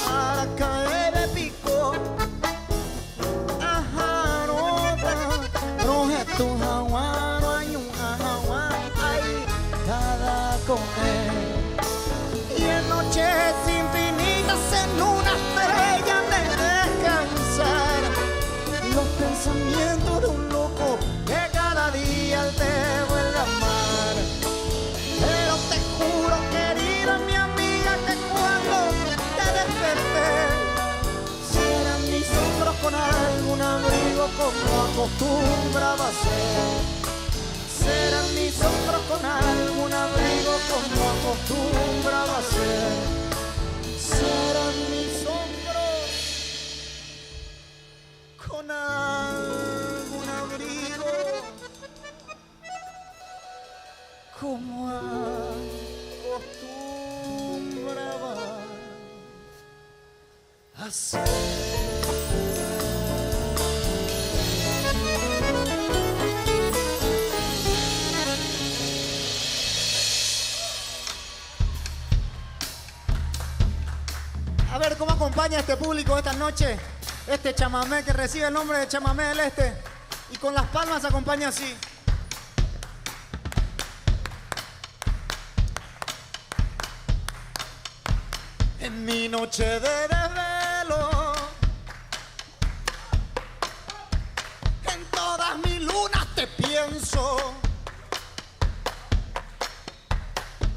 Aracaebe pico, Ajarota, Rojetu Hawan, Ayun Hawan, ay, cada comer. Y en noches infinitas en una estrella de descansar, los pensamientos de un loco que cada día te vuelve a amar. Pero te juro, querida mi amiga, que cuando te desperté, serán mis hombros con algún abrigo como acostumbraba ser. Serán mis hombros con algún abrigo como acostumbraba ser. Serán mis hombros con algún abrigo como acostumbraba a ser. A ver cómo acompaña a este público esta noche este chamamé que recibe el nombre de Chamamé del Este, y con las palmas acompaña así. En mi noche de desvelo, en todas mis lunas te pienso,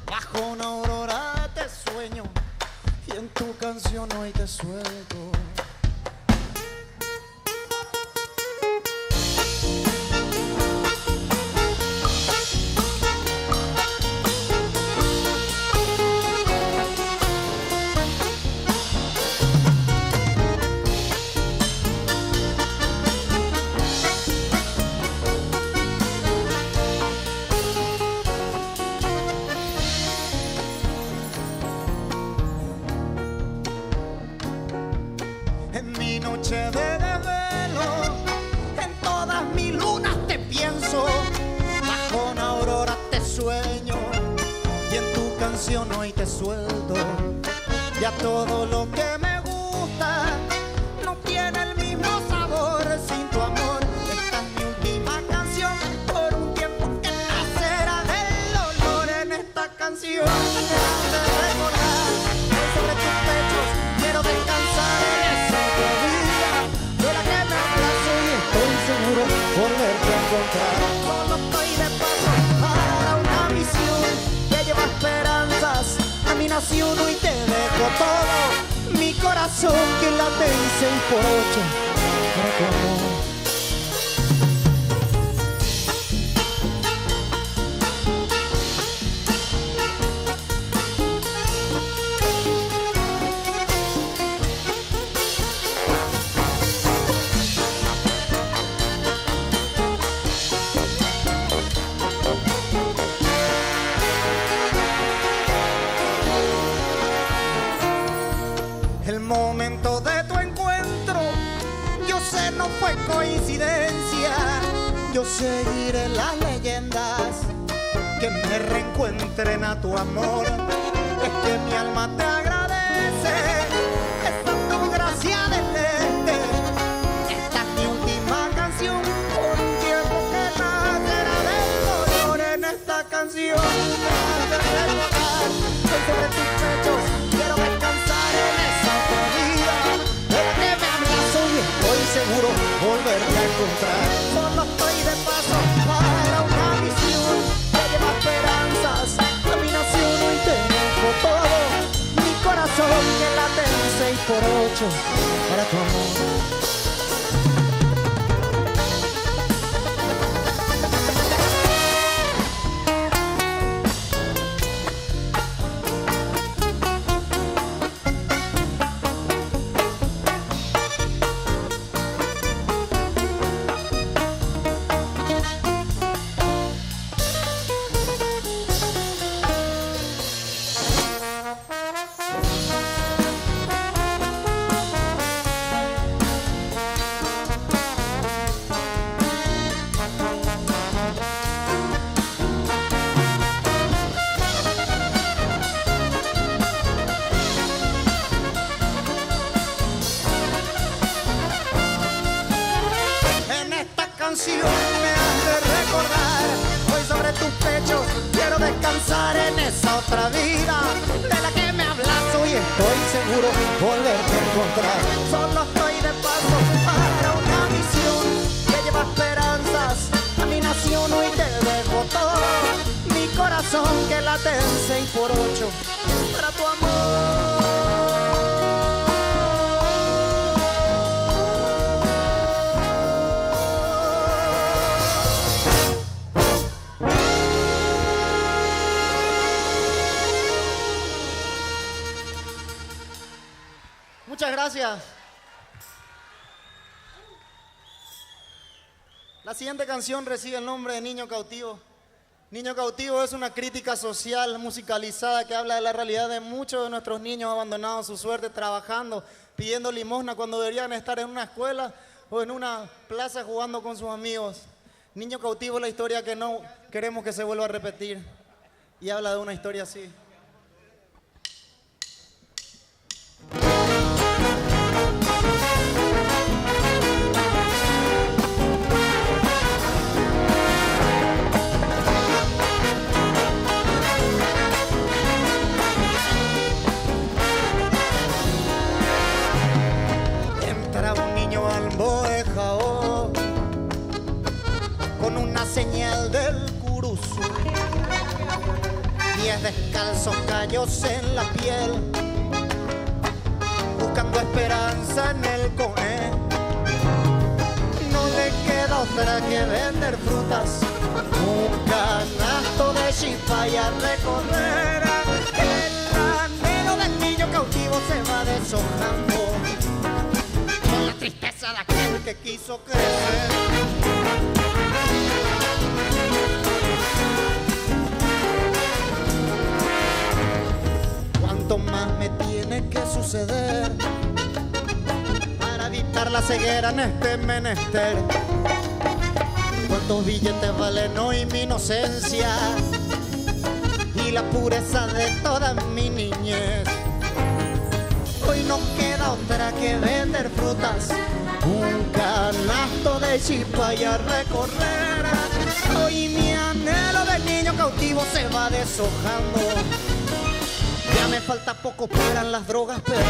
bajo una aurora te sueño, y en tu canción hoy te suelto. De desvelo, en todas mis lunas te pienso, bajo una aurora te sueño, y en tu canción hoy te suelto. Ya todo lo que me gusta no tiene el mismo sabor sin tu amor. Esta es mi última canción por un tiempo que nacerá del olor. En esta canción me hace recordar que sobre tus pechos quiero descansar en esa vida de la que me abrazo y estoy seguro volverte a encontrar. Solo estoy de paso para una misión que lleva esperanzas a mi nación. Hoy te dejo todo mi corazón que late en 6x8 para tu amor. El momento de tu encuentro, yo sé, no fue coincidencia. Yo seguiré las leyendas que me reencuentren a tu amor. Es que mi alma te agradece esa tu gracia del este. Esta es mi última canción por un tiempo que nacerá del dolor. En esta canción me hace recordar que sobre tus pechos quiero descansar en esa vida de la que me abrazo y estoy seguro volverte a encontrar. Solo estoy de paso para una misión que lleva esperanzas a mi nación. Hoy te dejo todo mi corazón que late en 6x8 para tu amor. llévate el 6x8 para tu amor. Muchas gracias. La siguiente canción recibe el nombre de Niño Cautivo. Niño Cautivo es una crítica social musicalizada que habla de la realidad de muchos de nuestros niños abandonados a su suerte, trabajando, pidiendo limosna cuando deberían estar en una escuela o en una plaza jugando con sus amigos. Niño Cautivo es la historia que no queremos que se vuelva a repetir. Y habla de una historia así. Con una señal del curuzú, pies descalzos, callos en la piel, buscando esperanza en el coé. No le queda otra que vender frutas, un canasto de chipaya recorrer. El anhelo del niño cautivo se va deshojando con la tristeza de aquel que quiso crecer. ¿Cuánto más me tiene que suceder para evitar la ceguera en este menester? ¿Cuántos billetes valen hoy mi inocencia y la pureza de toda mi niñez? Hoy no queda otra que vender frutas, un canasto de chipaya recorrer. Hoy mi anhelo de niño cautivo se va deshojando. Ya me falta poco para las drogas perder.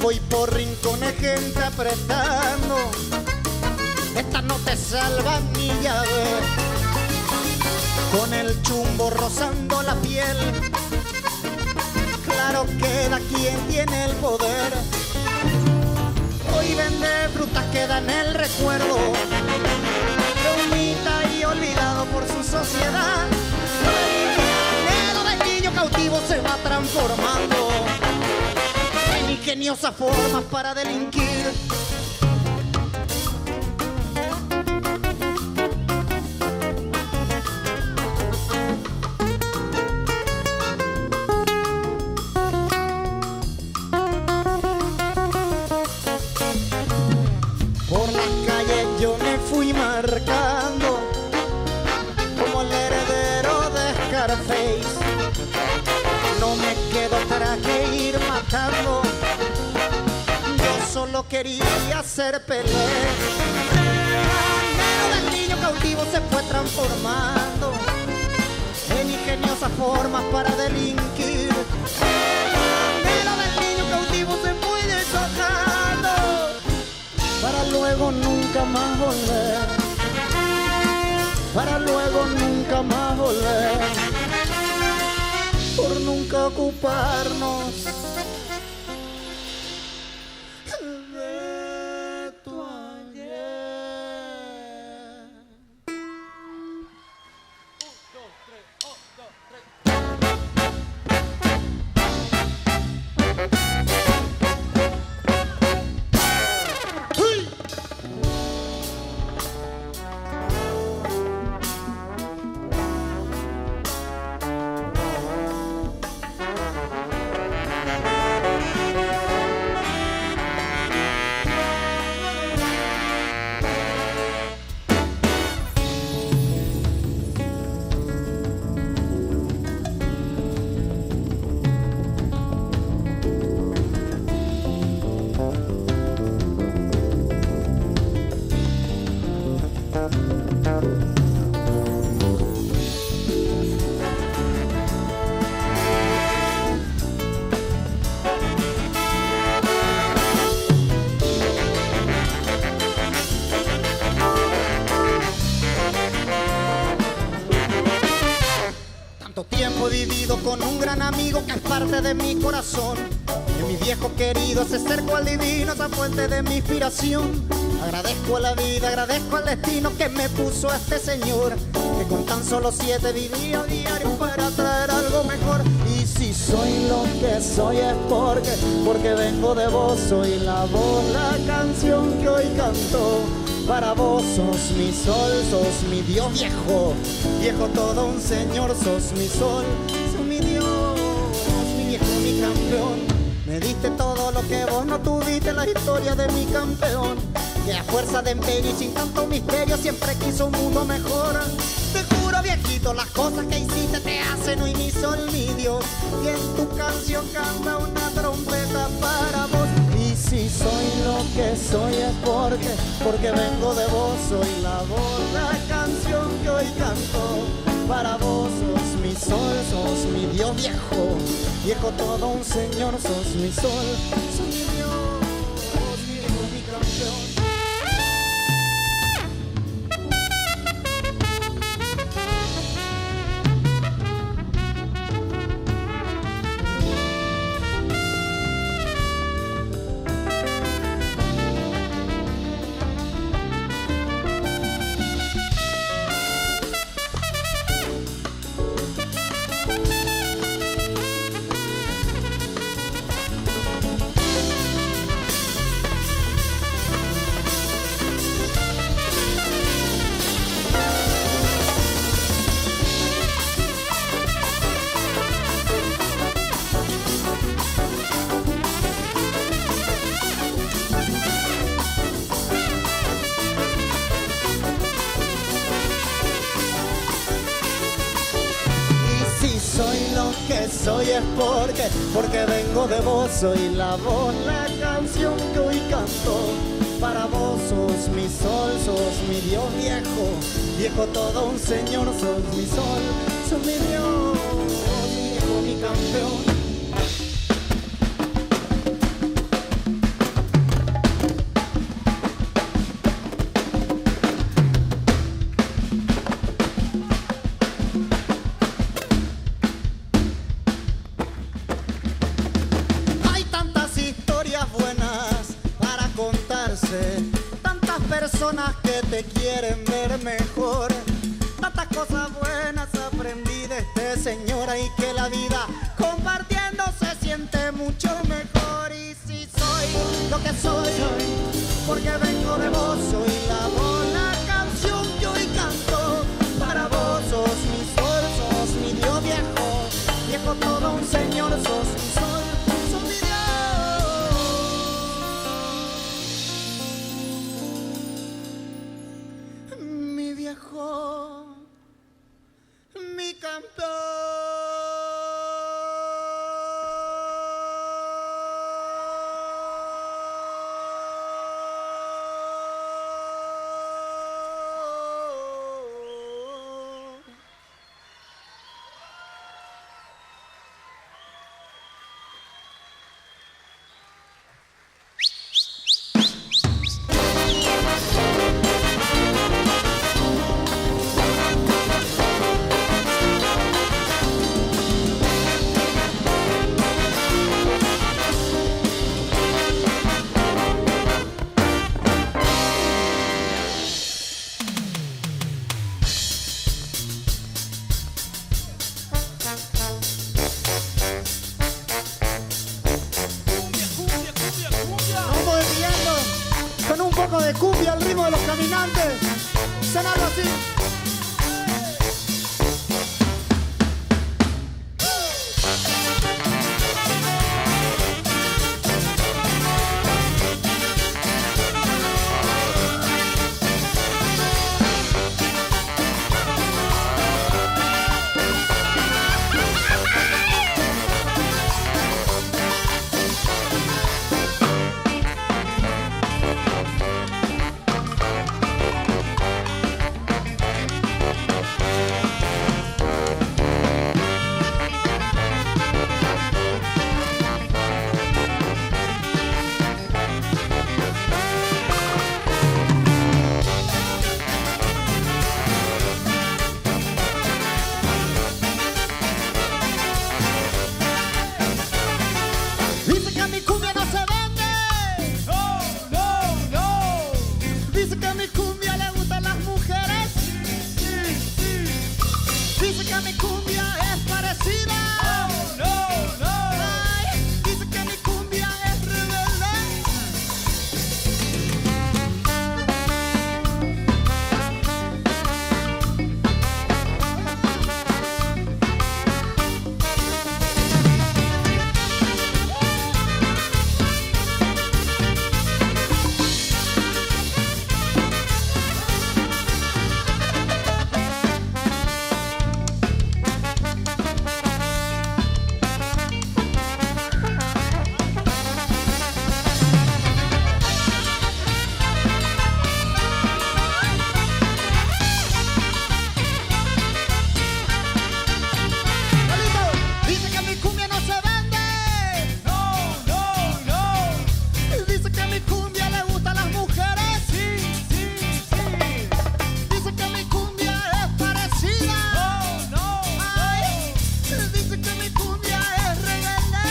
Voy por rincones, gente apretando. Esta no te salva mi llave. Con el chumbo rozando la piel, claro queda quien tiene el poder. Hoy vende frutas que dan el recuerdo, bromita y olvidado por su sociedad. El anhelo del niño cautivo se va transformando en ingeniosas formas para delinquir. Por las calles yo me fui marcando como el heredero de Scarface. No me quedó para que ir matando, yo solo quería hacer pelea. El anhelo del niño cautivo se fue transformando en ingeniosas formas para delinquir. El anhelo del niño cautivo se fue deshojando para luego nunca más volver, para luego nunca más volver, por nunca ocuparnos de tu ayer.
1, 2, 3, 1, 2, 3.
querido con un gran amigo que es parte de mi corazón. De mi viejo querido, ese cerco al divino, esa fuente de mi inspiración. Agradezco a la vida, agradezco al destino que me puso a este señor, que con tan solo 7 vivía diario para traer algo mejor. Y si soy lo que soy es porque vengo de vos, soy la voz, la canción que hoy canto. Para vos sos mi sol, sos mi Dios viejo, viejo todo un señor, sos mi sol, sos mi Dios, mi viejo, mi campeón. Me diste todo lo que vos no tuviste, la historia de mi campeón, que a fuerza de empeño y sin tanto misterio siempre quiso un mundo mejor. Te juro viejito, las cosas que hiciste te hacen hoy mi sol, mi Dios, y en tu canción canta una trompeta para vos. Y si soy lo que soy es porque vengo de vos, soy la voz, la canción que hoy canto. Para vos sos mi sol, sos mi Dios viejo, viejo todo un señor, sos mi sol, sos mi Dios, mi viejo, mi campeón. Soy es porque vengo de vos, soy la voz, la canción que hoy canto. Para vos sos mi sol, sos mi Dios viejo, viejo todo un señor, sos mi sol, sos mi Dios, mi viejo, mi campeón. Tantas personas que te quieren ver mejor, tantas cosas buenas aprendí de este señor, y que la vida compartiendo se siente mucho mejor. Y si soy lo que soy, porque vengo de vos, soy la voz, la canción que hoy canto. Para vos sos mi sol, sos mi Dios viejo, viejo todo un señor, sos mi sol, sos mi Dios. Mi campeón. De cumbia al ritmo de los caminantes, sonando así. que mi cumbia no se vende.
No, no, no.
Dice que mi cumbia le gustan las mujeres. Dice que mi cumbia es parecida.
No, no, no.
Ay, dice que mi cumbia es rebelde. Dice que mi cumbia no se vende.
No, no, no.
Dice que mi cumbia le gusta a las mujeres.
Sí, sí, sí.
Dice que mi cumbia es parecida.
No, no,
Ay, dice que mi cumbia es rebelde.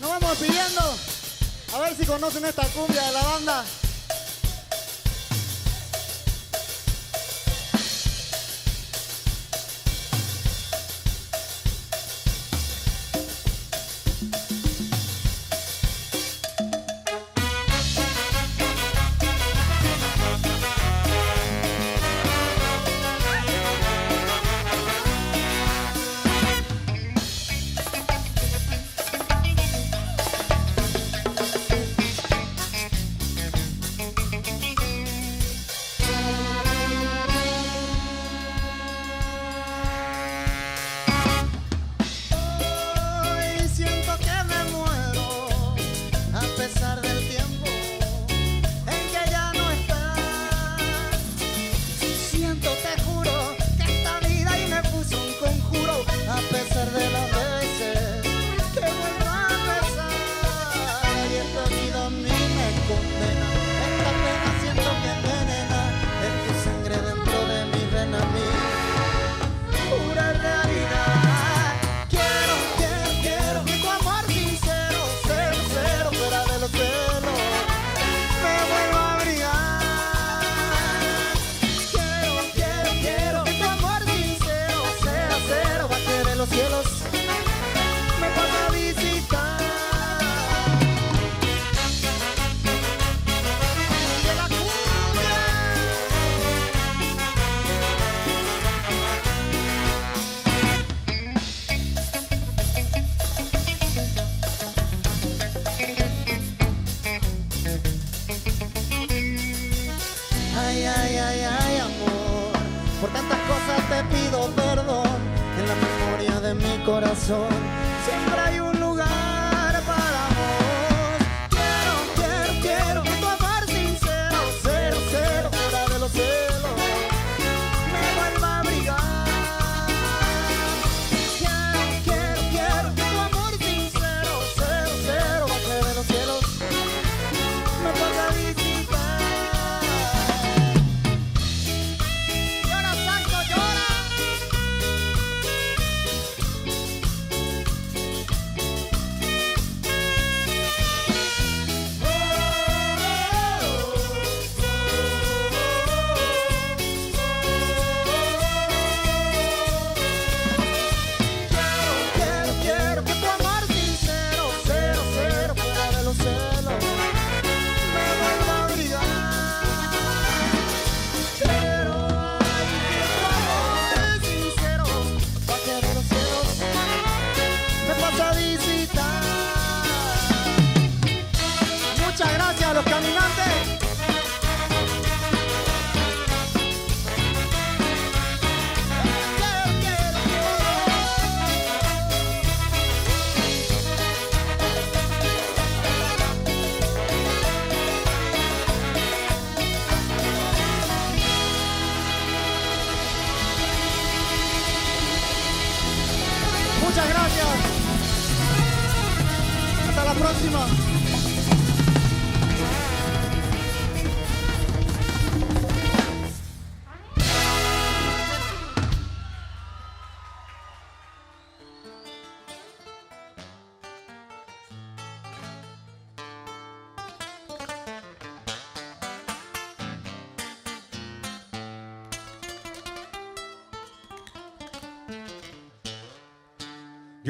Nos vamos pidiendo a ver si conocen esta cumbia de la banda. Hoy siento que me muero a pesar del tiempo en que ya no estás. Siento, te juro, que esta vida y me puso un conjuro a pesar de las veces que vuelvo a empezar. Y esta vida a mí me condena, esta pena siento que envenena, es tu sangre dentro de mi vena, mi pura realidad. Quiero que tu amor sincero, cero, fuera de los celos, me vuelva a brillar. Quiero que tu amor sincero sea cero, baje de los cielos, me pasa a visitar. De la cumbia. Ay, amor, por tantas cosas te pido perdón. En la memoria de mi corazón siempre hay un lugar para vos. Quiero que tu amor sincero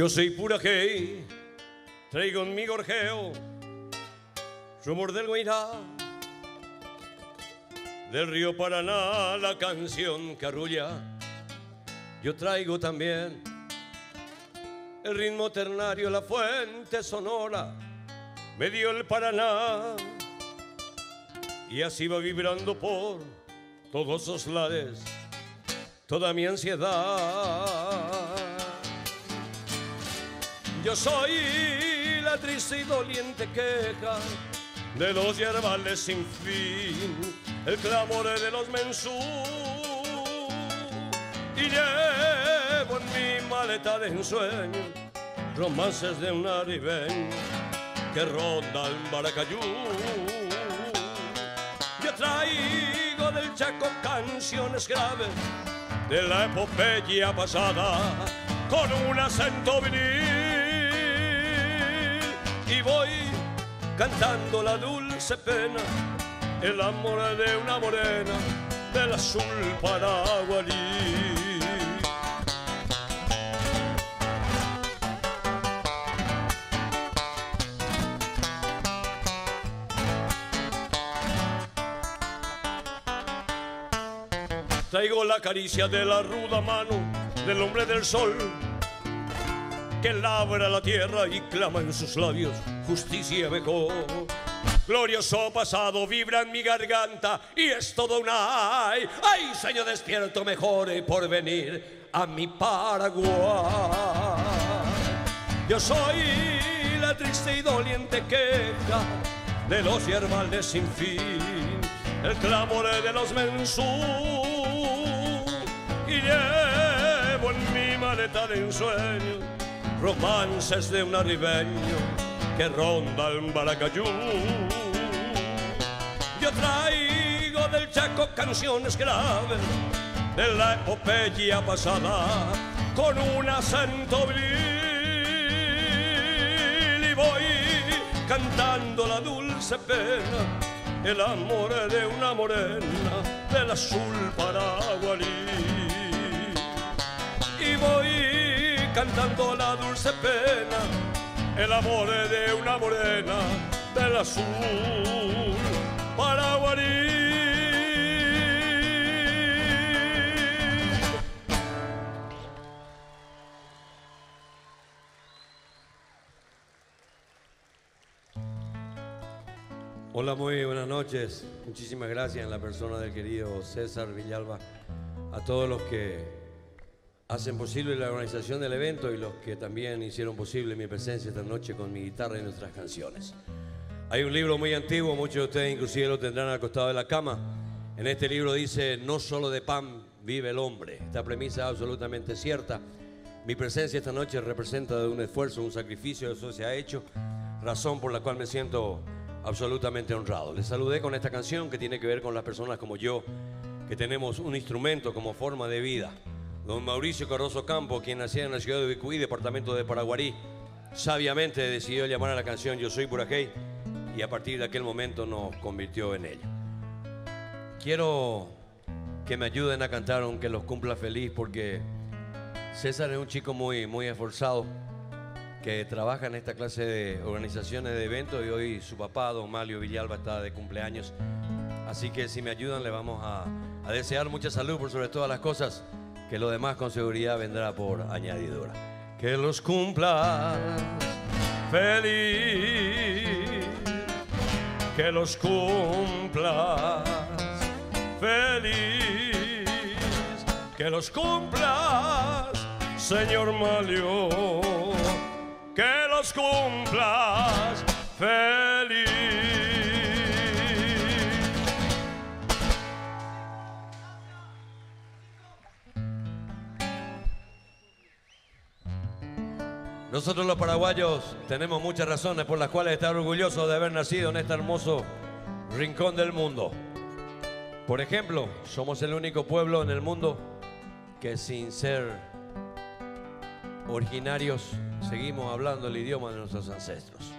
Yo soy pura hey, traigo en mi gorjeo rumor del Guairá, del río Paraná, la canción que arrulla. Yo traigo también el ritmo ternario, la fuente sonora, me dio el Paraná, y así va vibrando por todos los lares toda mi ansiedad. Yo soy la triste y doliente queja de los yerbales sin fin, el clamor de los mensú, y llevo en mi maleta de ensueño romances de un aribeño que ronda el Maracayú. Yo traigo del Chaco canciones graves de la epopeya pasada con un acento viril, y voy cantando la dulce pena, el amor de una morena del azul paraguarí. Traigo la caricia de la ruda mano del hombre del sol, que labra la tierra y clama en sus labios justicia mejor. Glorioso pasado vibra en mi garganta y es todo un ay, ay, sueño despierto mejor por venir a mi Paraguay. Yo soy la triste y doliente queja de los yerbales sin fin, el clamor de los mensú, y llevo en mi maleta de ensueño romances de un arribeño que ronda el Maracayú. Yo traigo del Chaco canciones graves de la epopeya pasada con un acento viril, y voy cantando la dulce pena, el amor de una morena del azul paraguarí, y voy cantando la dulce pena, el amor de una morena del azul paraguarí. Hola, muy buenas noches. Muchísimas gracias en la persona del querido César Villalba, a todos los que hacen posible la organización del evento y los que también hicieron posible mi presencia esta noche con mi guitarra y nuestras canciones. Hay un libro muy antiguo, muchos de ustedes inclusive lo tendrán al costado de la cama. En este libro dice: no solo de pan vive el hombre. Esta premisa es absolutamente cierta. Mi presencia esta noche representa de un esfuerzo, un sacrificio, eso se ha hecho, razón por la cual me siento absolutamente honrado. Les saludé con esta canción que tiene que ver con las personas como yo, que tenemos un instrumento como forma de vida. Don Mauricio Cardoso Campo, quien nacía en la ciudad de Ubicuí, departamento de Paraguarí, sabiamente decidió llamar a la canción Yo Soy Pura Hey, y a partir de aquel momento nos convirtió en ella. Quiero que me ayuden a cantar aunque los cumpla feliz, porque César es un chico muy esforzado que trabaja en esta clase de organizaciones de eventos, y hoy su papá, don Malio Villalba, está de cumpleaños. Así que si me ayudan le vamos a desear mucha salud por sobre todas las cosas, que lo demás con seguridad vendrá por añadidura. Que los cumplas feliz, que los cumplas feliz, que los cumplas, señor Malio, que los cumplas feliz. Nosotros los paraguayos tenemos muchas razones por las cuales estar orgullosos de haber nacido en este hermoso rincón del mundo. Por ejemplo, somos el único pueblo en el mundo que, sin ser originarios, seguimos hablando el idioma de nuestros ancestros.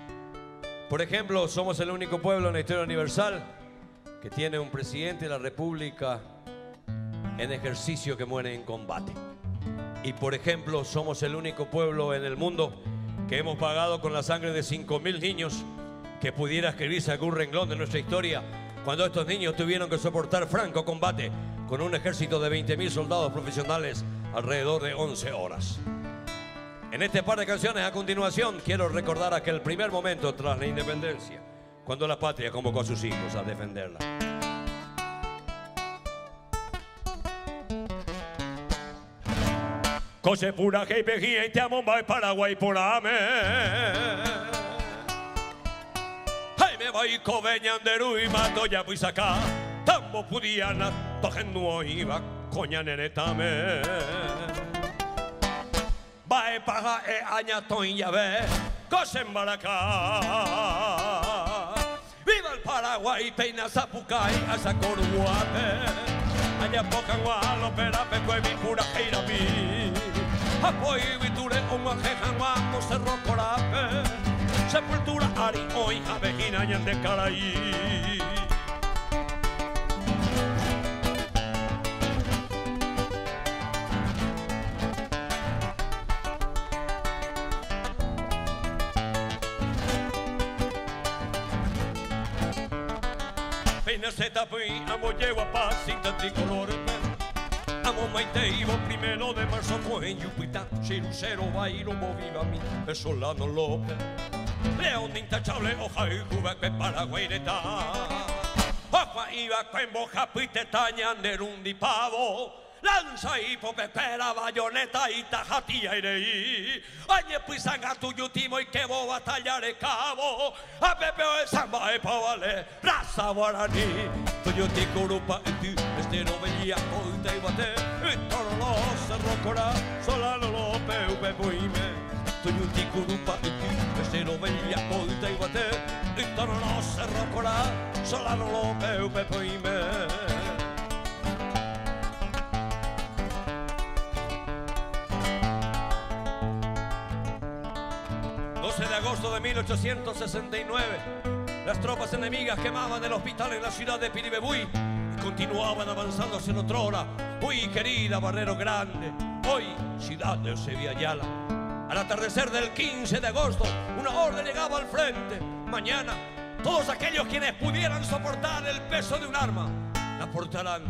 Por ejemplo, somos el único pueblo en la historia universal que tiene un presidente de la República en ejercicio que muere en combate. Y por ejemplo, somos el único pueblo en el mundo que hemos pagado con la sangre de 5.000 niños que pudiera escribirse algún renglón de nuestra historia, cuando estos niños tuvieron que soportar franco combate con un ejército de 20.000 soldados profesionales alrededor de 11 horas. En este par de canciones a continuación quiero recordar aquel primer momento tras la independencia, cuando la patria convocó a sus hijos a defenderla.
Coche pura que pejía y te amo vai Paraguay por ame. Ay me voy coveñanderu y mato ya voy sacar. Tambo pudiana tojendo iba coña neretame. Vai paja e añato y ya ve coche en Baracá. Viva el Paraguay, peina Zapucay, hasta Coruate. Allá poca lo perape cuevi pura heirapi. Apoyo viture uma jejanwa no cerro corape. Sepultura ari hoy abejina yande caray. Peina se tapui amo llevo a paz sin tricolores. Amo maiteivo primero de marzo fue en Yupita. Chirucero bailo moviva mi Solano López. León intachable hoja y juve Paraguayreta. Opa iba con boja pite tañanderundi pavo. Lanza y popepera bayoneta y tajatía irei. Añe pisanga tu yutimo y que bo batallare cabo. A pepe o samba e pavale raza guaraní. Tu yuti curupa y tu estero veía coita y bate. Y toro lo cerro cora solano lo peu puime. Tu yuti curupa y tu estero veía coita y bate. Y toro lo cerro cora solano lo peu puime. 12 de agosto de 1869, las tropas enemigas quemaban el hospital en la ciudad de Piribebuy y continuaban avanzando hacia otrora, muy querida Barrero Grande, hoy ciudad de Eusebio-Ayala. Al atardecer del 15 de agosto, una orden llegaba al frente. Mañana, todos aquellos quienes pudieran soportar el peso de un arma, la portarán.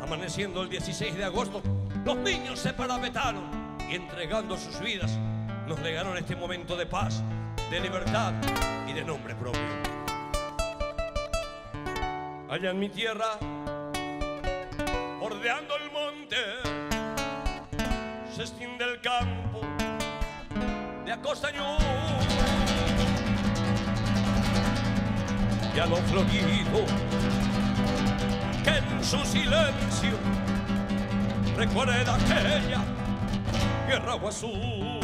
Amaneciendo el 16 de agosto, los niños se parapetaron y entregando sus vidas, nos legaron este momento de paz, de libertad y de nombre propio. Allá en mi tierra, bordeando el monte, se extiende el campo de Acostañú. Y a lo florido, que en su silencio recuerda aquella Guerra Guazú.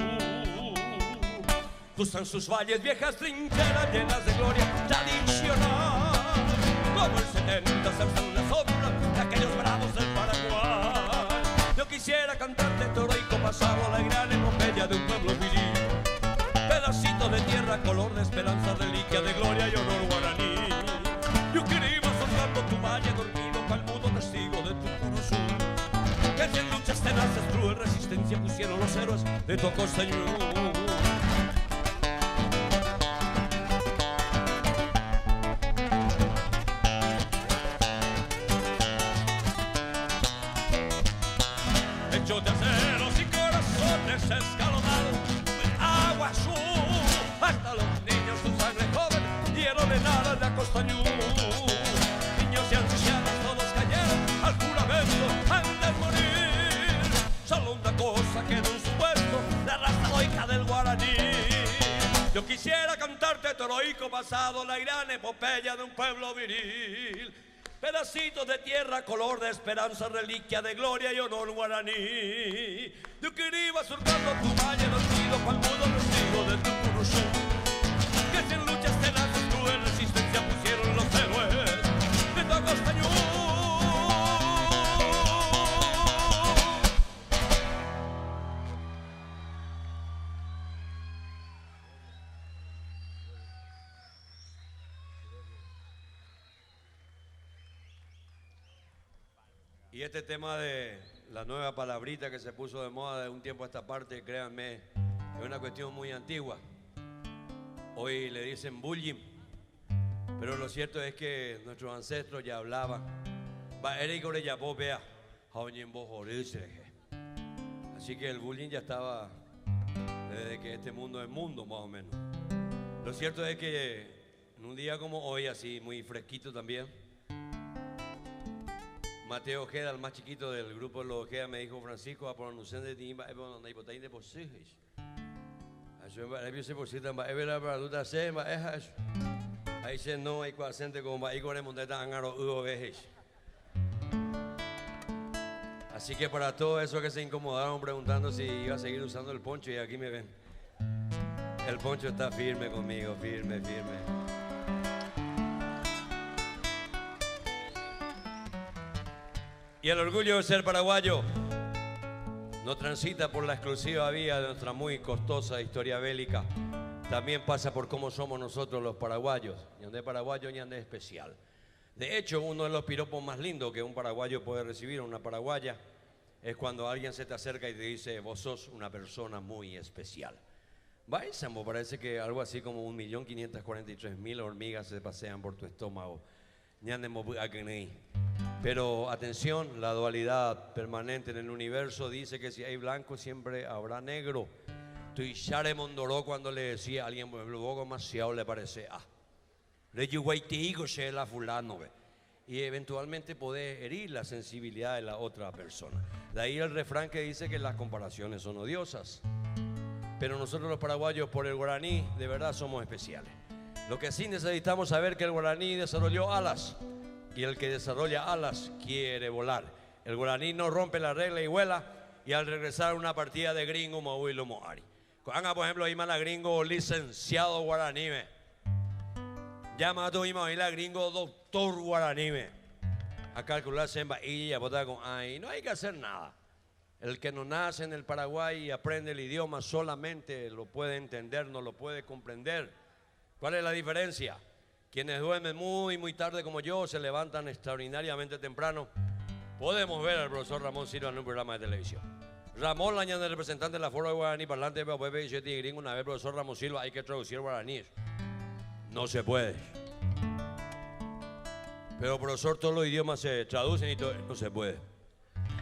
Cruzan sus valles viejas trincheras llenas de gloria tradicional. Como el 70 se alzan las sombras de aquellos bravos del Paraguay. Yo quisiera cantarte heroico pasado, la gran epopeya de un pueblo viril. Pedacito de tierra, color de esperanza, reliquia de gloria y honor guaraní. Yo quería soltando tu valle dormido, palmudo testigo de tu curuzú. Que en luchas tenaces, cruel resistencia pusieron los héroes de tu Acostañú. Hechos de acero y corazones escalonados en agua azul. Hasta los niños su sangre joven dieron en alas de Acostañú. Niños y ancianos todos cayeron al juramento antes de morir. Solo una cosa quedó en su puesto, la raza heroica del guaraní. Yo quisiera cantarte tu heroico pasado, la gran epopeya de un pueblo viril. Pedacitos de tierra, color de esperanza, reliquia de gloria y honor guaraní. Yo quería surcando tu valle dormido, palmudo testigo de tu curuzú. Que sin luchas tenaces, cruel resistencia pusieron los héroes de tu Acostañú.
Y este tema de la nueva palabrita que se puso de moda de un tiempo a esta parte, créanme, es una cuestión muy antigua. Hoy le dicen bullying, pero lo cierto es que nuestros ancestros ya hablaban. Así que el bullying ya estaba desde que este mundo es mundo, más o menos. Lo cierto es que en un día como hoy, así muy fresquito también, Mateo Ojeda, el más chiquito del grupo de los Ojeda, me dijo: Francisco, a pronunciar de ti, ahí se no hay cuacente como ahí corremos de tan aro Así que para todos esos que se incomodaron preguntando si iba a seguir usando el poncho, y aquí me ven. El poncho está firme conmigo, firme, firme. Y el orgullo de ser paraguayo no transita por la exclusiva vía de nuestra muy costosa historia bélica. También pasa por cómo somos nosotros los paraguayos. Ñandé paraguayo, ñandé especial. De hecho, uno de los piropos más lindos que un paraguayo puede recibir, una paraguaya, es cuando alguien se te acerca y te dice: vos sos una persona muy especial. Bálsamo, parece que algo así como 1.543.000 hormigas se pasean por tu estómago. Pero atención, la dualidad permanente en el universo dice que si hay blanco siempre habrá negro. Tuishare Mondoró, cuando le decía a alguien, por ejemplo, vos demasiado le parece la fulano, y eventualmente podés herir la sensibilidad de la otra persona. De ahí el refrán que dice que las comparaciones son odiosas. Pero nosotros los paraguayos, por el guaraní, de verdad somos especiales. Lo que sí necesitamos saber que el guaraní desarrolló alas, y el que desarrolla alas quiere volar. El guaraní no rompe la regla y vuela, y al regresar a una partida de gringo, Mahuilo Mohari. Cuando, por ejemplo, hay la gringo licenciado guaraní, llama a tu la gringo doctor guaraní, a calcularse en bahía y a votar con ay. No hay que hacer nada. El que no nace en el Paraguay y aprende el idioma solamente lo puede entender, no lo puede comprender. ¿Cuál es la diferencia? Quienes duermen muy tarde como yo se levantan extraordinariamente temprano. Podemos ver al profesor Ramón Silva en un programa de televisión. Ramón Lañán, el representante de la Foro de Guaraní, parlante de Pepe y Gringo, una vez, profesor Ramón Silva, hay que traducir guaraní. No se puede. Pero profesor, todos los idiomas se traducen y todo, no se puede.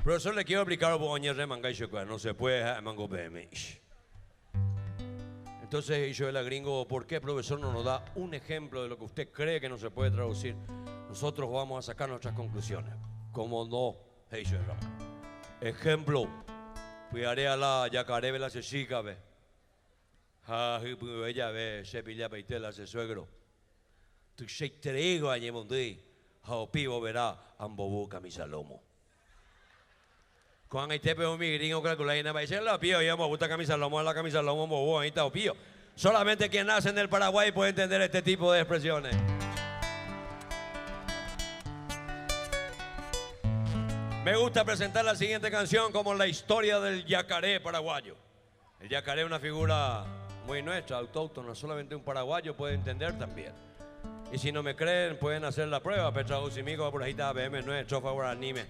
Profesor, le quiero explicar no se puede, mango PM. Entonces yo el gringo, ¿por qué, profesor, no nos da un ejemplo de lo que usted cree que no se puede traducir? Nosotros vamos a sacar nuestras conclusiones. ¿Cómo no? Ejemplo, cuidaré a la yacaré de la chica, ve. Ella ve, se pilla peitela, se suegro. Tu se trego a Yemondi, a pivo verá, ambobu camisa lomo. Cuando hay tepe un gringo calcula y nada más, la pío, y me gusta camisa lomo, la camisa lomo, bobo, ahí está pío. Solamente quien nace en el Paraguay puede entender este tipo de expresiones. Me gusta presentar la siguiente canción como la historia del yacaré paraguayo. El yacaré es una figura muy nuestra, autóctona, solamente un paraguayo puede entender también. Y si no me creen, pueden hacer la prueba. Petraducimigo por ahí está BM, no es trofa guaranime.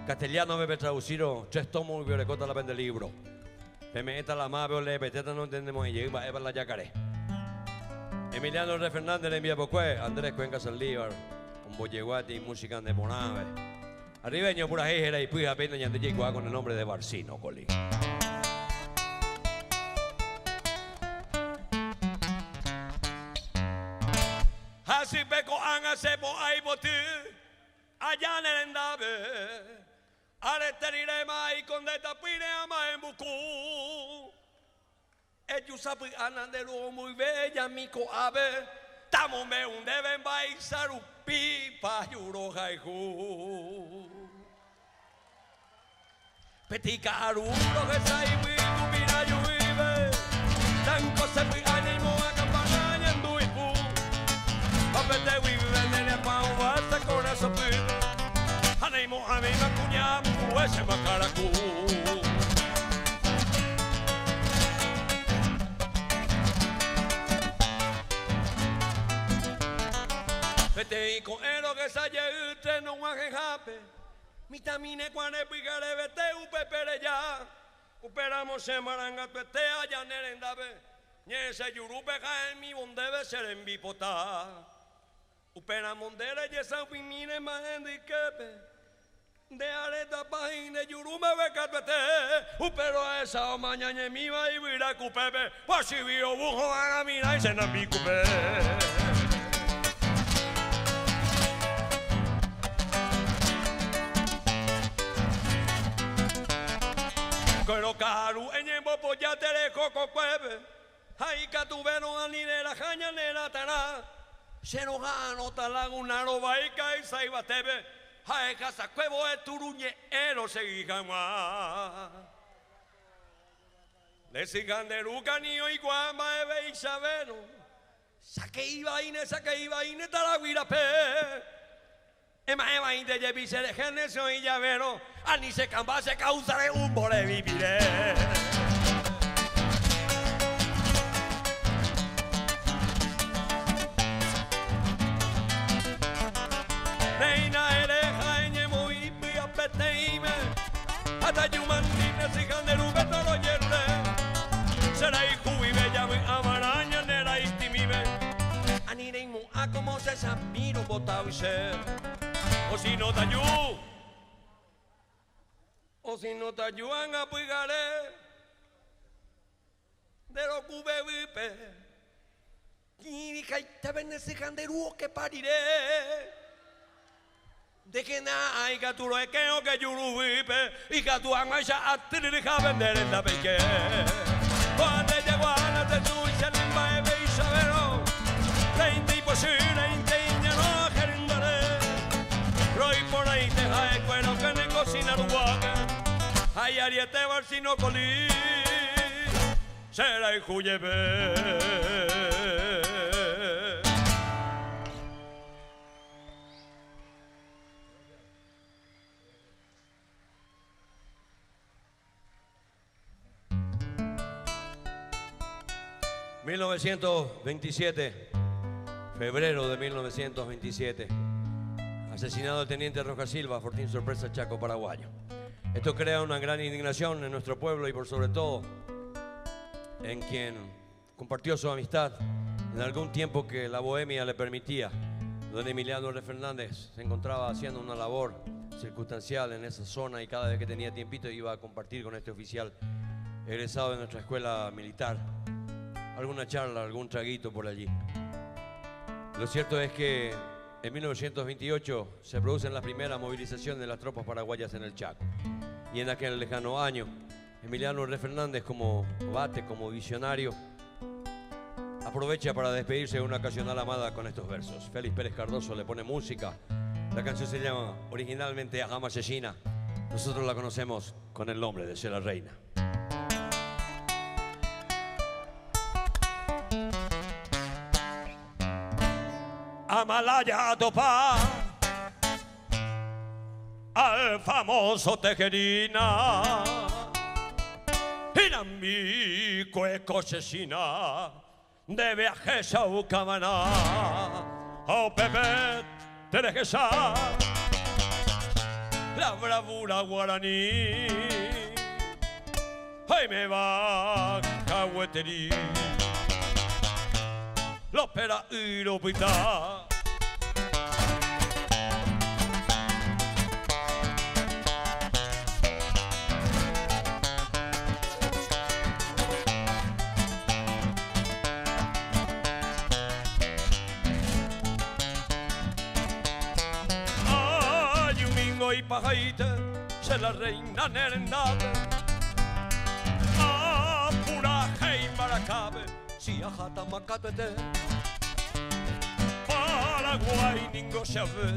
Castellano me traduciro, tres tomos y biorecota la vende libro. Me esta la más le peteta no entendemos y llega a la yacaré. Emiliano R. Fernández le envía Bocue, Andrés Cuenca Saldívar, un boyeguati y música de Monave. Arribeño pura jejera y puya pena y andille con el nombre de Barcino Colín. Así peco anga sepo ay boti allá en el endave. Areterire mai con de tapire ama en buku. Ellos saben anandero muy bella mi coave. Tamo me un deben baisar upi pa yuro jaihu. Petica arulo que sai mi mira yo vive. Tan cosa muy ánimo a campaña en duipu. Papete vive en el pau hasta corazón. Animo a mí me cuñamos. Ese macaracú. Vete y con el que se haya usted no haga jape. Mitamine cuane pigare vete upe pereya. Uperamos se maranga tuete allá nerendabe. Nyese yurupe caen mi bondebe ser en bipota. Upera mondere yesa upimine mahendikepe. De areta página de yurume becatuete. Upero a esa mañana mi va y vira cupepe. Pasi vio bujo a mira y se na mi cupe. Pero caru en yembo polla tere coco cueve. Hay catubero aninera jañanera tara. Xenojano talaguna robaica y saibatebe. Hay casa cuevo de turuñe ero seguijama. Le sigan de Lucanio y Guama ebe Isabelo. Saque iba ine talaguirape. Ema inde llevise de genesio y llavero. Ani se camba se causa de un bore viviré. Reina ereja en yemo y pia peteime. Hasta yumantine si canderu betoro yerle. Será hijo y bella muy amaraña nera y timime. Ani reimu a como se sapiro botao y ser. O si no tayu. O si no tayuan a pigare. De lo cube vipe. Y caite benese canderu que pariré. De que na hay que tú lo que o que yo lo vive y que tú hagas a tirija vender en la peque. Cuando llegó a la de tu y se le va a ver y saberlo. 30 y posible, 20 no gerindare. Roy por ahí te hay cuero que ne cocina ruaga. Hay ariete barcino colí. Será y juyebe. 1927, febrero de 1927, asesinado el teniente Rojas Silva, Fortín Sorpresa, Chaco, paraguayo. Esto crea una gran indignación en nuestro pueblo y por sobre todo en quien compartió su amistad en algún tiempo que la bohemia le permitía. Don Emiliano R. Fernández se encontraba haciendo una labor circunstancial en esa zona y cada vez que tenía tiempito iba a compartir con este oficial egresado de nuestra escuela militar alguna charla, algún traguito por allí. Lo cierto es que en 1928 se produce la primera movilización de las tropas paraguayas en el Chaco. Y en aquel lejano año, Emiliano R. Fernández, como bate, como visionario, aprovecha para despedirse de una ocasional amada con estos versos. Félix Pérez Cardoso le pone música. La canción se llama originalmente Ajama Asesina. Nosotros la conocemos con el nombre de Ser la Reina. Amalaya topa al famoso Tejerina Inambico e cosesina de viajes a Ucamaná o Pepe Terejesa la bravura guaraní hoy me va Cahueterí la ópera y la pita. Ay, un mingo y pajaite, se la reina nerendade. Ah, pura hey maracabe. Si a jata macatete Paraguay ningo sabe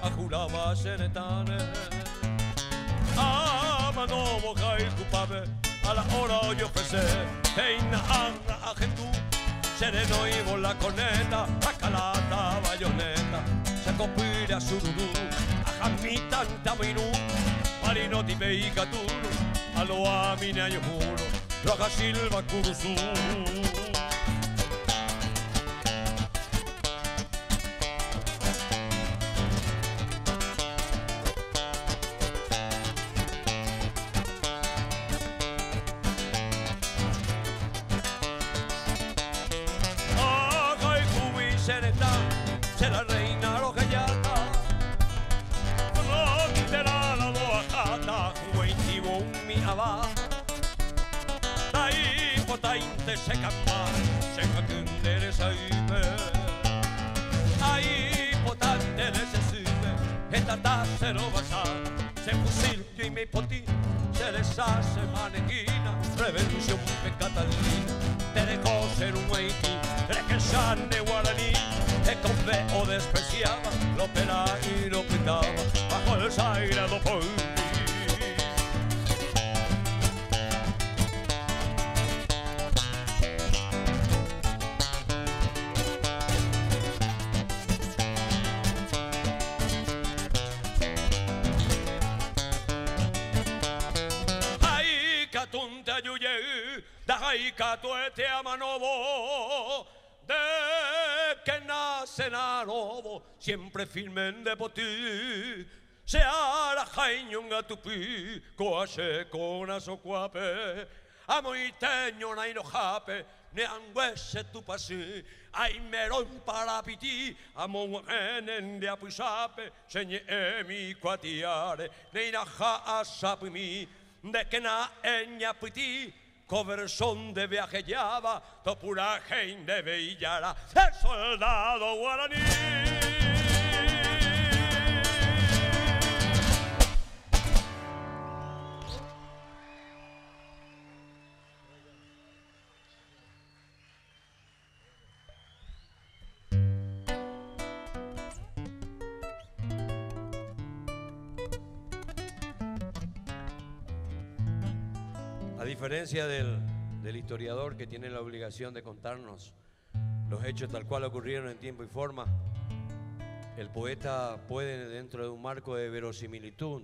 a juraba senetane a mano boca y cupabe a la hora yo que sé heina anna a gentu sereno y bola coneta a calata bayoneta se copira sururu a jamita antaminu marino tipe y caturo a lo amine a yo juro Roja Silva Curuzú.
se camba, se cacundere saipe. Ahí potente necesite, esta taza no basa, se fusil y me poti, se deshace manequina, revolución de Catalina, te dejó ser un haití, eres que sane guaraní, te compré o despreciaba, lo pela y lo pintaba, bajo el sagrado por mí. Dahai katuete amanovo, de que nace narobo, siempre firmen de poti. Se hará jañonga tupi, coache con asocuape, amoiteño na inojape, ne anguese tu pasi, ay meron para piti, amon enen de apuisape, señe mi cuatiare, ne inaja asapimi, de que na eña piti. Coversón de viaje llava, topura gente de Villara, el soldado guaraní.
A diferencia del historiador que tiene la obligación de contarnos los hechos tal cual ocurrieron en tiempo y forma, el poeta puede, dentro de un marco de verosimilitud,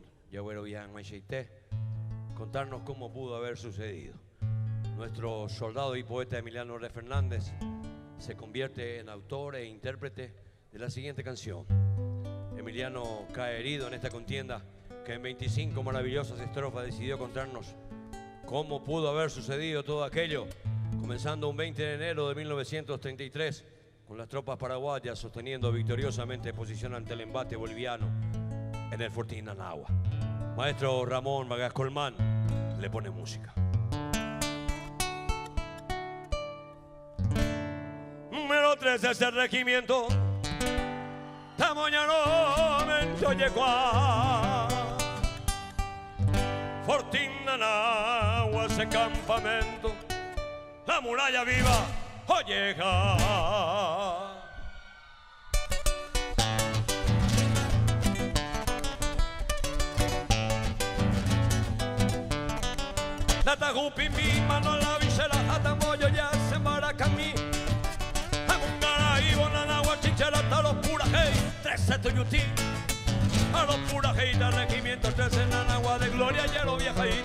contarnos cómo pudo haber sucedido. Nuestro soldado y poeta Emiliano R. Fernández se convierte en autor e intérprete de la siguiente canción. Emiliano cae herido en esta contienda que en 25 maravillosas estrofas decidió contarnos cómo pudo haber sucedido todo aquello, comenzando un 20 de enero de 1933, con las tropas paraguayas sosteniendo victoriosamente posición ante el embate boliviano en el Fortín Nanagua. Maestro Ramón Magas Colmán le pone música.
Número 3 de ese regimiento, Tamoñano Mentoyecua, Fortín Nanagua, ese campamento, la muralla viva, Olleja. La tagupi mi mano la visera, Atamoyo ya se maracamí. Amungara y Bonanagua, Chichera, hasta los purajei, 13 tuyutí. A los purajei de regimiento 13 Nanagua de gloria, hielo vieja y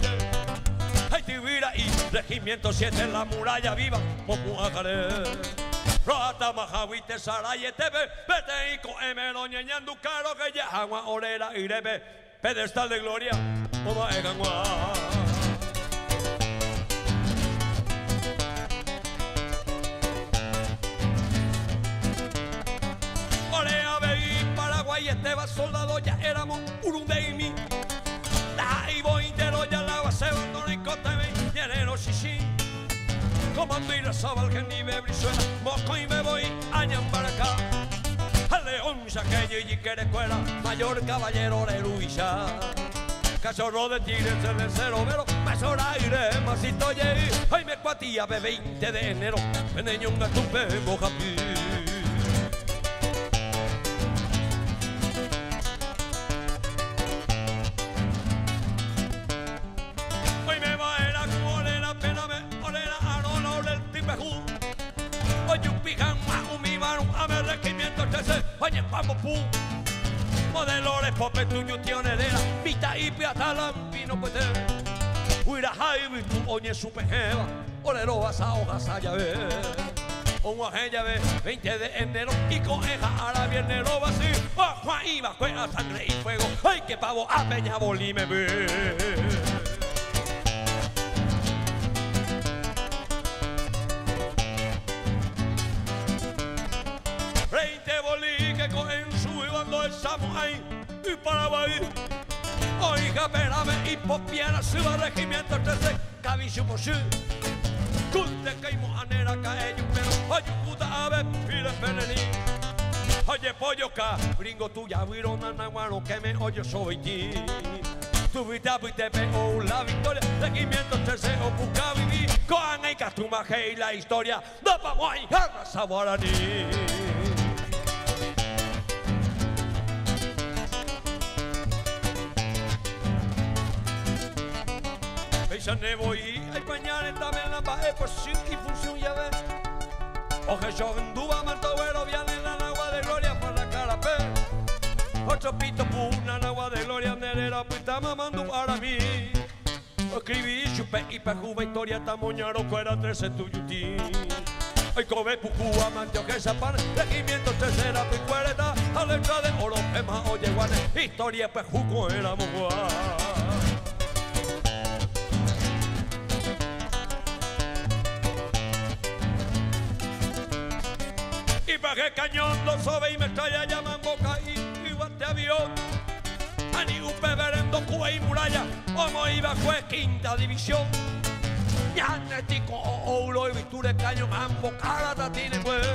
Haitibira y regimiento 7 en la muralla viva, Mopuajaré. Rota Majahuite Saraye Tebe, vete y coemero ñeñandu caro que ya agua orera y rebe, pedestal de gloria, Oma Egangua. Orea Bey, Paraguay, Esteba, soldado, ya éramos Urundeimi. Ahí voy entero, ya la base, abandono y coteme, llenero, xixi. Comando y rezaba que ni me brizuela, mosco y me voy a Ñambaracá. Al león, saqueño y quiere escuela, mayor caballero de Luisa. Cachorro de tigres, el cero, pero más hora aire, masito ye. Hoy me cuatía de 20 de enero, peneño un gatupe, mojapi. Hoy me va a la olera, pena me olera, arola, olel, tipejú. Hoy un pijama, un mi mano, a ver regimiento 13, oye, vamos, pum. Modelores, pope, tuño, tionedera, vita y piatala, vino puete. Huira jaibi, tu oñe su pejeva, olero basa, hojas a llave. Un guaje llave, 20 de enero, y coneja, ahora viernes lo va así. Juan iba, juega sangre y fuego, ay, que pavo, a peña bolí me ve. Y Paraguay, oiga, espérame, y popiera, suba regimiento 13, cabillo por sí.
Kunde caimo anera caello, pero oye puta ave, pide pelení. Oye pollo ca, gringo tuya, virona naguaro, que me oye soy ti. Tu vida te pego la victoria, seguimiento tercero, busca vivir. Coan y Castumaje y la historia, no vamos a ir a Saborani. Se ne voy a bañar también la baje por sí y función ya ves. Oje yo venduba martovero viene en la agua de gloria para la carapé. Ocho pito puna en agua de gloria nerera pita mamando para mí. Escribí chupé y pejuva historia tamoñaro fuera 13 tuyuti. Ay come pucú amante que se pan regimiento tercera picuereta a letra de oro pema oye guane historia pejuco era mugua. Bajé cañón, lo sobe y me estrella llaman boca y guante avión. Ani un peberendo Cuba y muralla, como iba fue quinta división. Ñanetico, ouro y visture cañón, ambo cara tatine pues.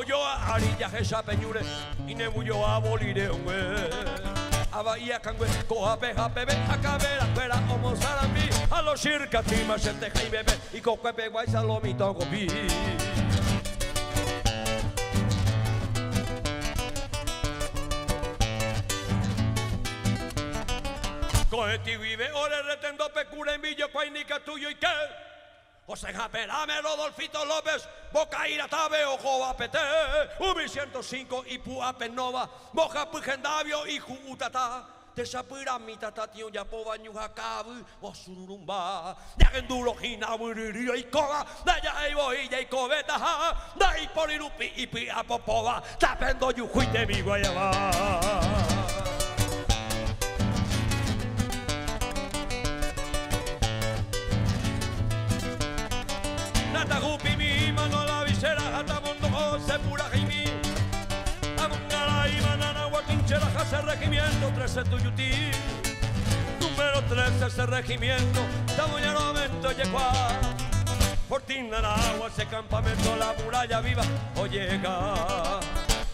Yo a arilla esa peñure y nebullo a bolire a bahía cangüe, coja peja bebé, a cabera, fuera, homo sarambi, a los circa, tima, se teja y bebé, y cocuepe, guay, salomito, gobi. Coheti vive, ore retendo pecura en Villa Cuainica tuyo y qué. José Japerame, Rodolfito López, Bocaíra Tabe, Ojo Apete, Ubi 105 y Puape Nova, Moja Pugendavio y Juutata. Tesapira mitata tío ya pova ñujacabu, Osurumba, Yagenduro Hina, Muririo y Coba, Daya y Boilla y Cobeta, Dai Polirupi y Pia Popova, Tapendo Yujuite mi Guayaba. Natagupi mi mano la visera hasta mundo se pura jimi Amungara y manana guaquinchera jase regimiento 13 tuyuti número 13 ese regimiento tamuñaro mento yecua Fortina en agua ese campamento la muralla viva o llega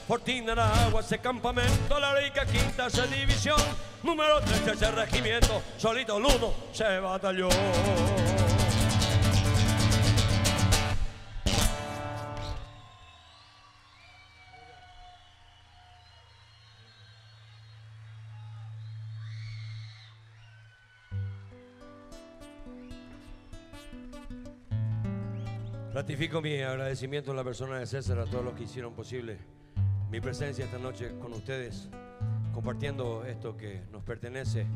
Fortina en agua ese campamento la rica quinta esa división número 13 ese regimiento solito el uno se batalló. Ratifico mi agradecimiento a la persona de César, a todos los que hicieron posible mi presencia esta noche con ustedes, compartiendo esto que nos pertenece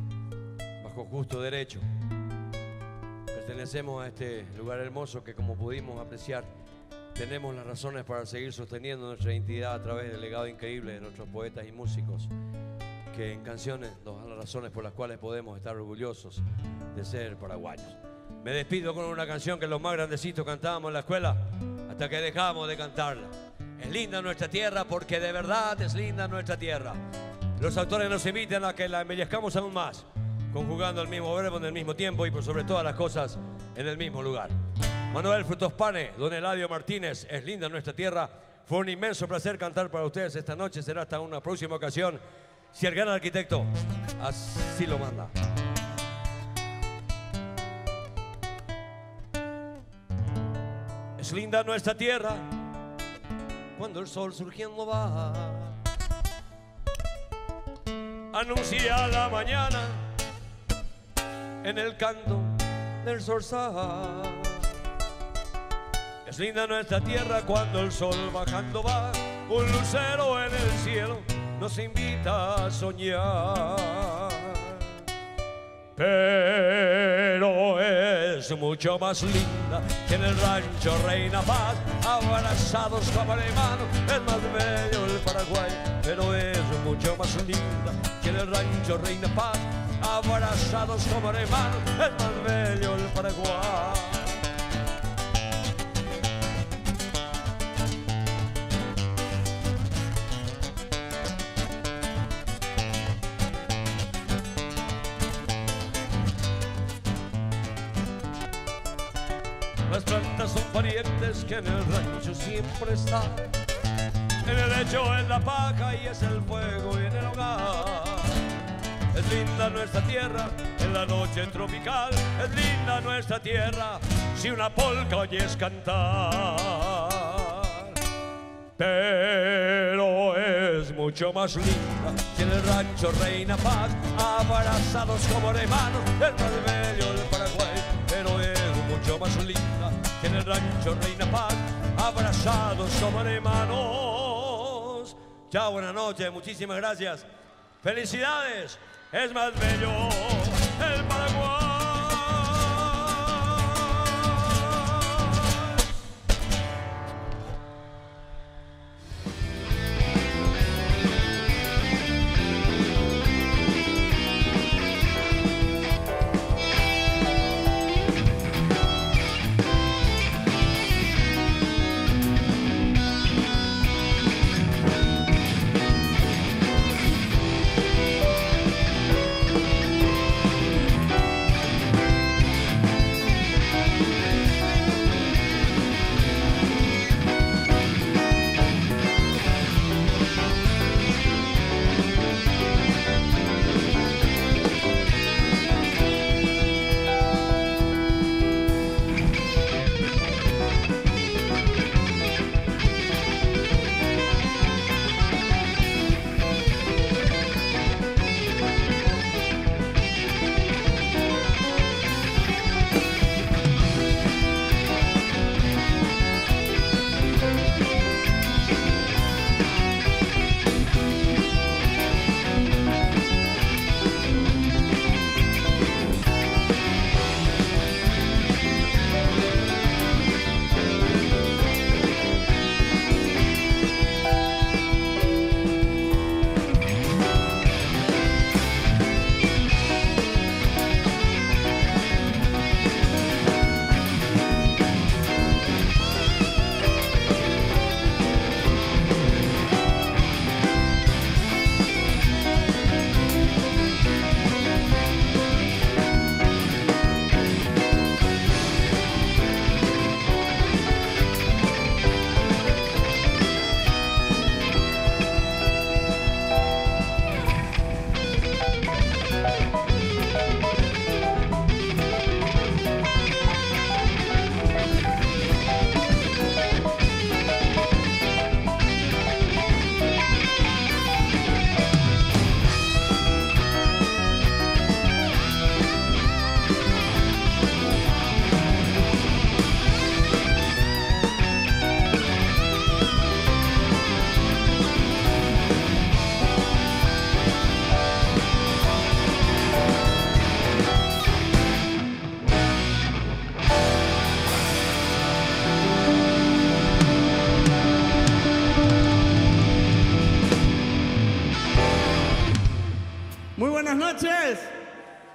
bajo justo derecho. Pertenecemos a este lugar hermoso que, como pudimos apreciar, tenemos las razones para seguir sosteniendo nuestra identidad a través del legado increíble de nuestros poetas y músicos, que en canciones nos dan las razones por las cuales podemos estar orgullosos de ser paraguayos. Me despido con una canción que los más grandecitos cantábamos en la escuela hasta que dejamos de cantarla. Es linda nuestra tierra porque de verdad es linda nuestra tierra. Los autores nos invitan a que la embellezcamos aún más, conjugando el mismo verbo en el mismo tiempo y por sobre todas las cosas en el mismo lugar. Manuel Frutos Pane, don Eladio Martínez, es linda nuestra tierra. Fue un inmenso placer cantar para ustedes esta noche. Será hasta una próxima ocasión, si el gran arquitecto así lo manda. Es linda nuestra tierra cuando el sol surgiendo va, anuncia la mañana en el canto del zorzal. Es linda nuestra tierra cuando el sol bajando va, un lucero en el cielo nos invita a soñar. Pero es mucho más linda que en el rancho Reina Paz, abrazados como hermano, es más bello el Paraguay. Pero es mucho más linda que en el rancho Reina Paz, abrazados como hermano, es más bello el Paraguay.
Las plantas son parientes que en el rancho siempre están. En el lecho, en la paja y es el fuego y en el hogar. Es linda nuestra tierra en la noche tropical. Es linda nuestra tierra si una polca oyes cantar. Pero es mucho más linda si en el rancho reina paz, abrazados como hermanos del más bello del Paraguay. Pero es mucho más linda si en el rancho reina paz, abrazados como hermanos. Chao, buenas noches, muchísimas gracias. Felicidades, es más bello el Paraguay.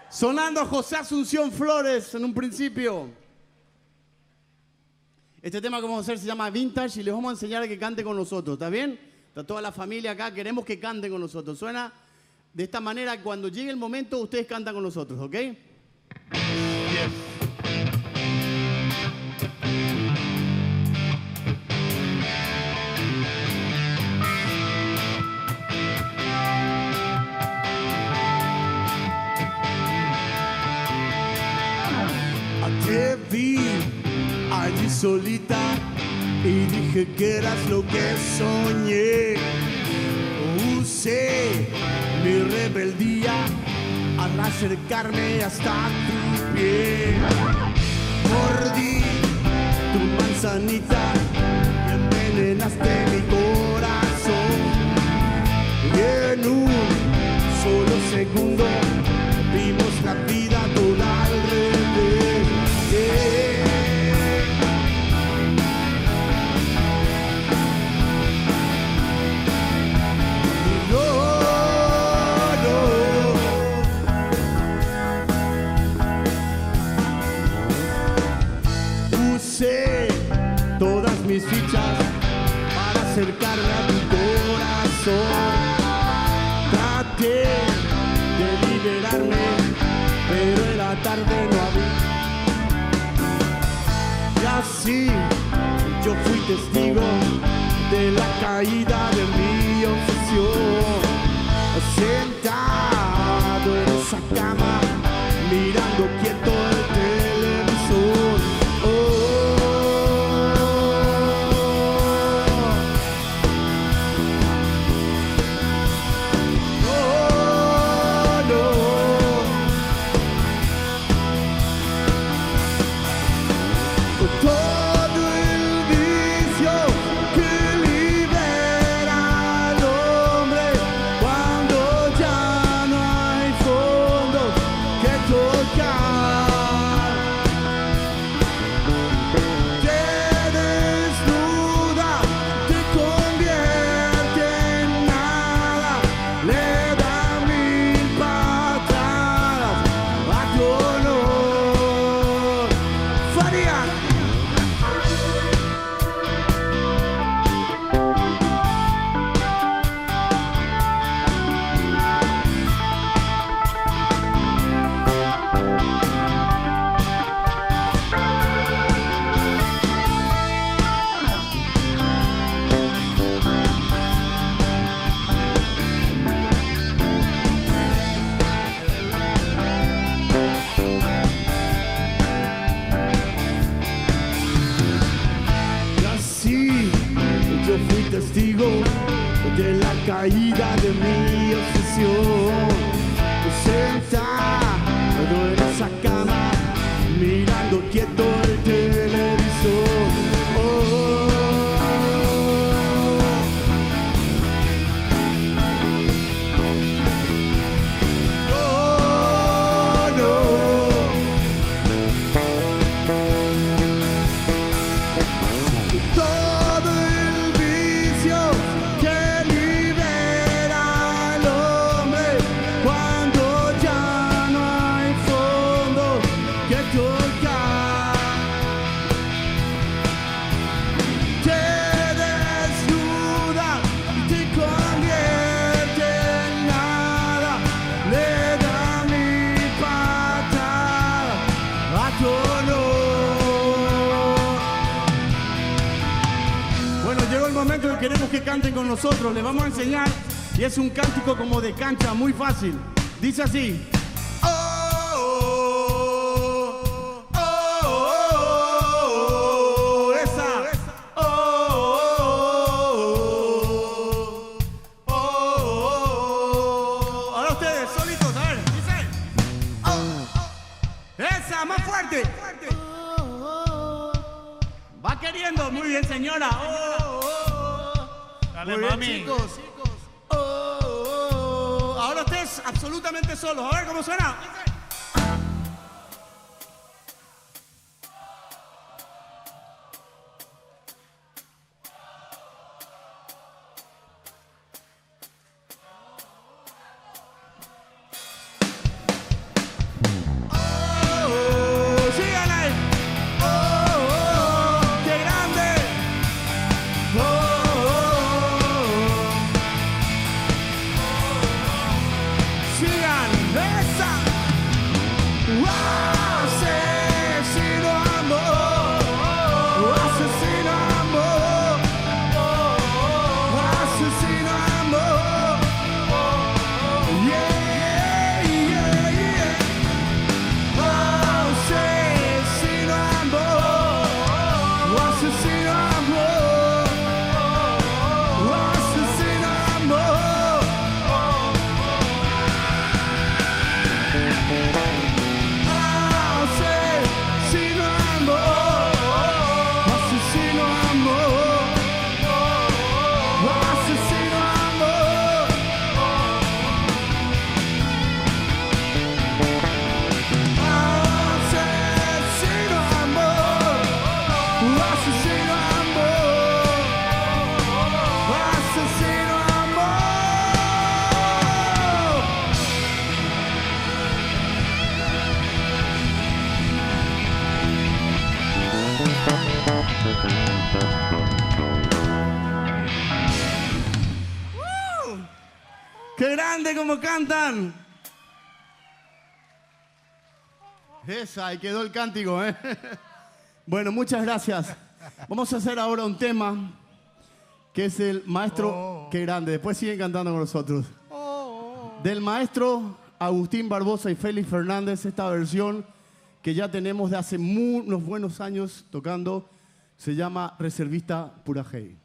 Sonando José Asunción Flores en un principio. Este tema que vamos a hacer se llama Vintage y les vamos a enseñar a que cante con nosotros, ¿está bien? Está toda la familia acá, queremos que canten con nosotros. Suena de esta manera, cuando llegue el momento ustedes cantan con nosotros, ¿ok? Yes.
Te vi allí solita y dije que eras lo que soñé. Usé mi rebeldía al acercarme hasta tu pie. Mordí tu manzanita y envenenaste mi corazón. Y en un solo segundo vimos la vida toda al revés. Usé todas mis fichas para acercarme a tu corazón. Traté de liberarme, pero era tarde, no había. Ya
Así yo fui testigo de la caída de mi obsesión, sentado en esa cama, mirando quieto el televisor. De la caída de mi obsesión, sentado en esa cama, mirando quieto el televisor. Queremos que canten con nosotros, les vamos a enseñar y es un cántico como de cancha, muy fácil. Dice así. Ahora ustedes, solitos, a ver, dice. Esa, más fuerte. Va queriendo, muy bien señora. Dale, muy mami. Bien, chicos. Ahora ustedes absolutamente solos. A ver cómo suena. ¡Qué grande como cantan! Esa, ahí quedó el cántico, ¿eh? Bueno, muchas gracias. Vamos a hacer ahora un tema que es el maestro, qué grande, después siguen cantando con nosotros. Del maestro Agustín Barbosa y Félix Fernández, esta versión que ya tenemos de hace unos buenos años tocando, se llama Reservista Purajey.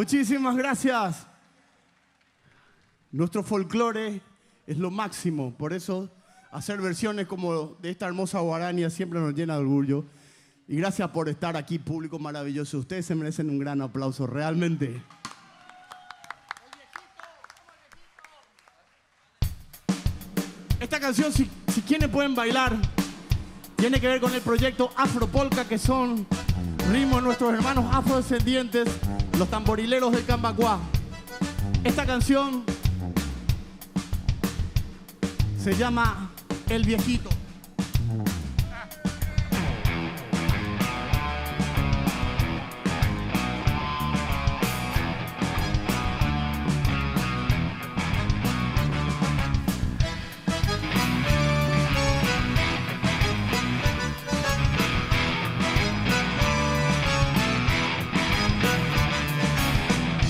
Muchísimas gracias. Nuestro folclore es lo máximo, por eso hacer versiones como de esta hermosa guarania siempre nos llena de orgullo. Y gracias por estar aquí, público maravilloso. Ustedes se merecen un gran aplauso, realmente. Esta canción, si quieren pueden bailar, tiene que ver con el proyecto Afropolka, que son ritmos de nuestros hermanos afrodescendientes, los tamborileros del Cambacuá. Esta canción se llama El Viejito.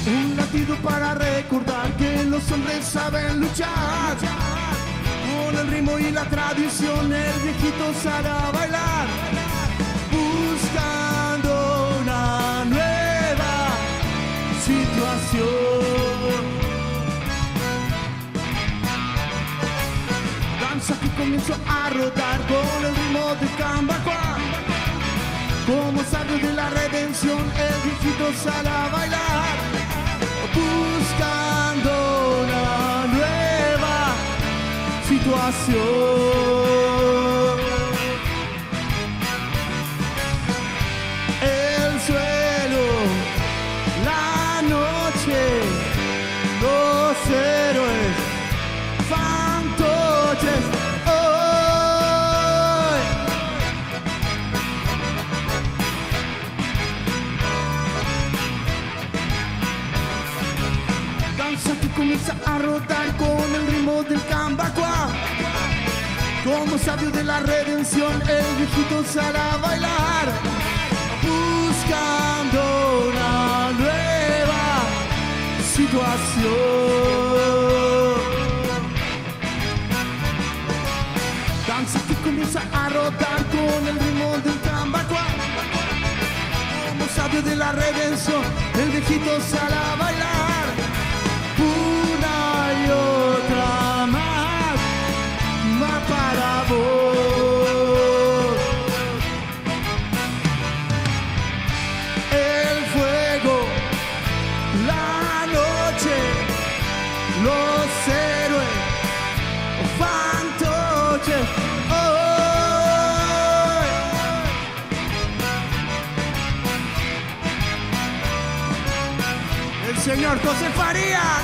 Un latido para recordar que los hombres saben luchar. Con el ritmo y la tradición el viejito sale a bailar, buscando una nueva situación. Danza que comienza a rodar con el ritmo de Cambacuá. Como sabio de la redención el viejito sale a bailar, buscando una nueva situación. El suelo, la noche, los héroes, fantoches. Hoy. Danza que comienza a rodar con el ritmo del Cambacuá. Como sabio de la redención el viejito sale a bailar, buscando una nueva situación. Danza que comienza a rodar con el ritmo del Cambacuá. Como sabio de la redención el viejito sale a bailar, una y otra más, va para vos. El fuego, la noche, los héroes, fantoches. Hoy. El señor José Farías.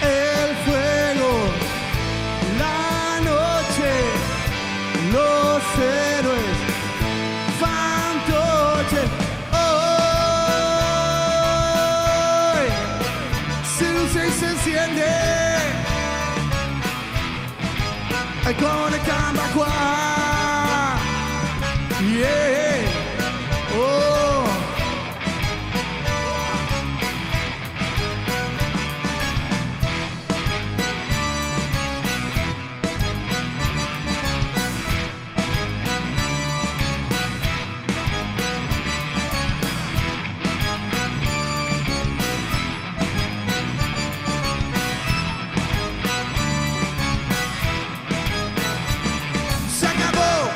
El fuego, la noche, los héroes, fantoches. Hoy se luce y se enciende con el Cambacuá. Yeah. Oh. Se acabó.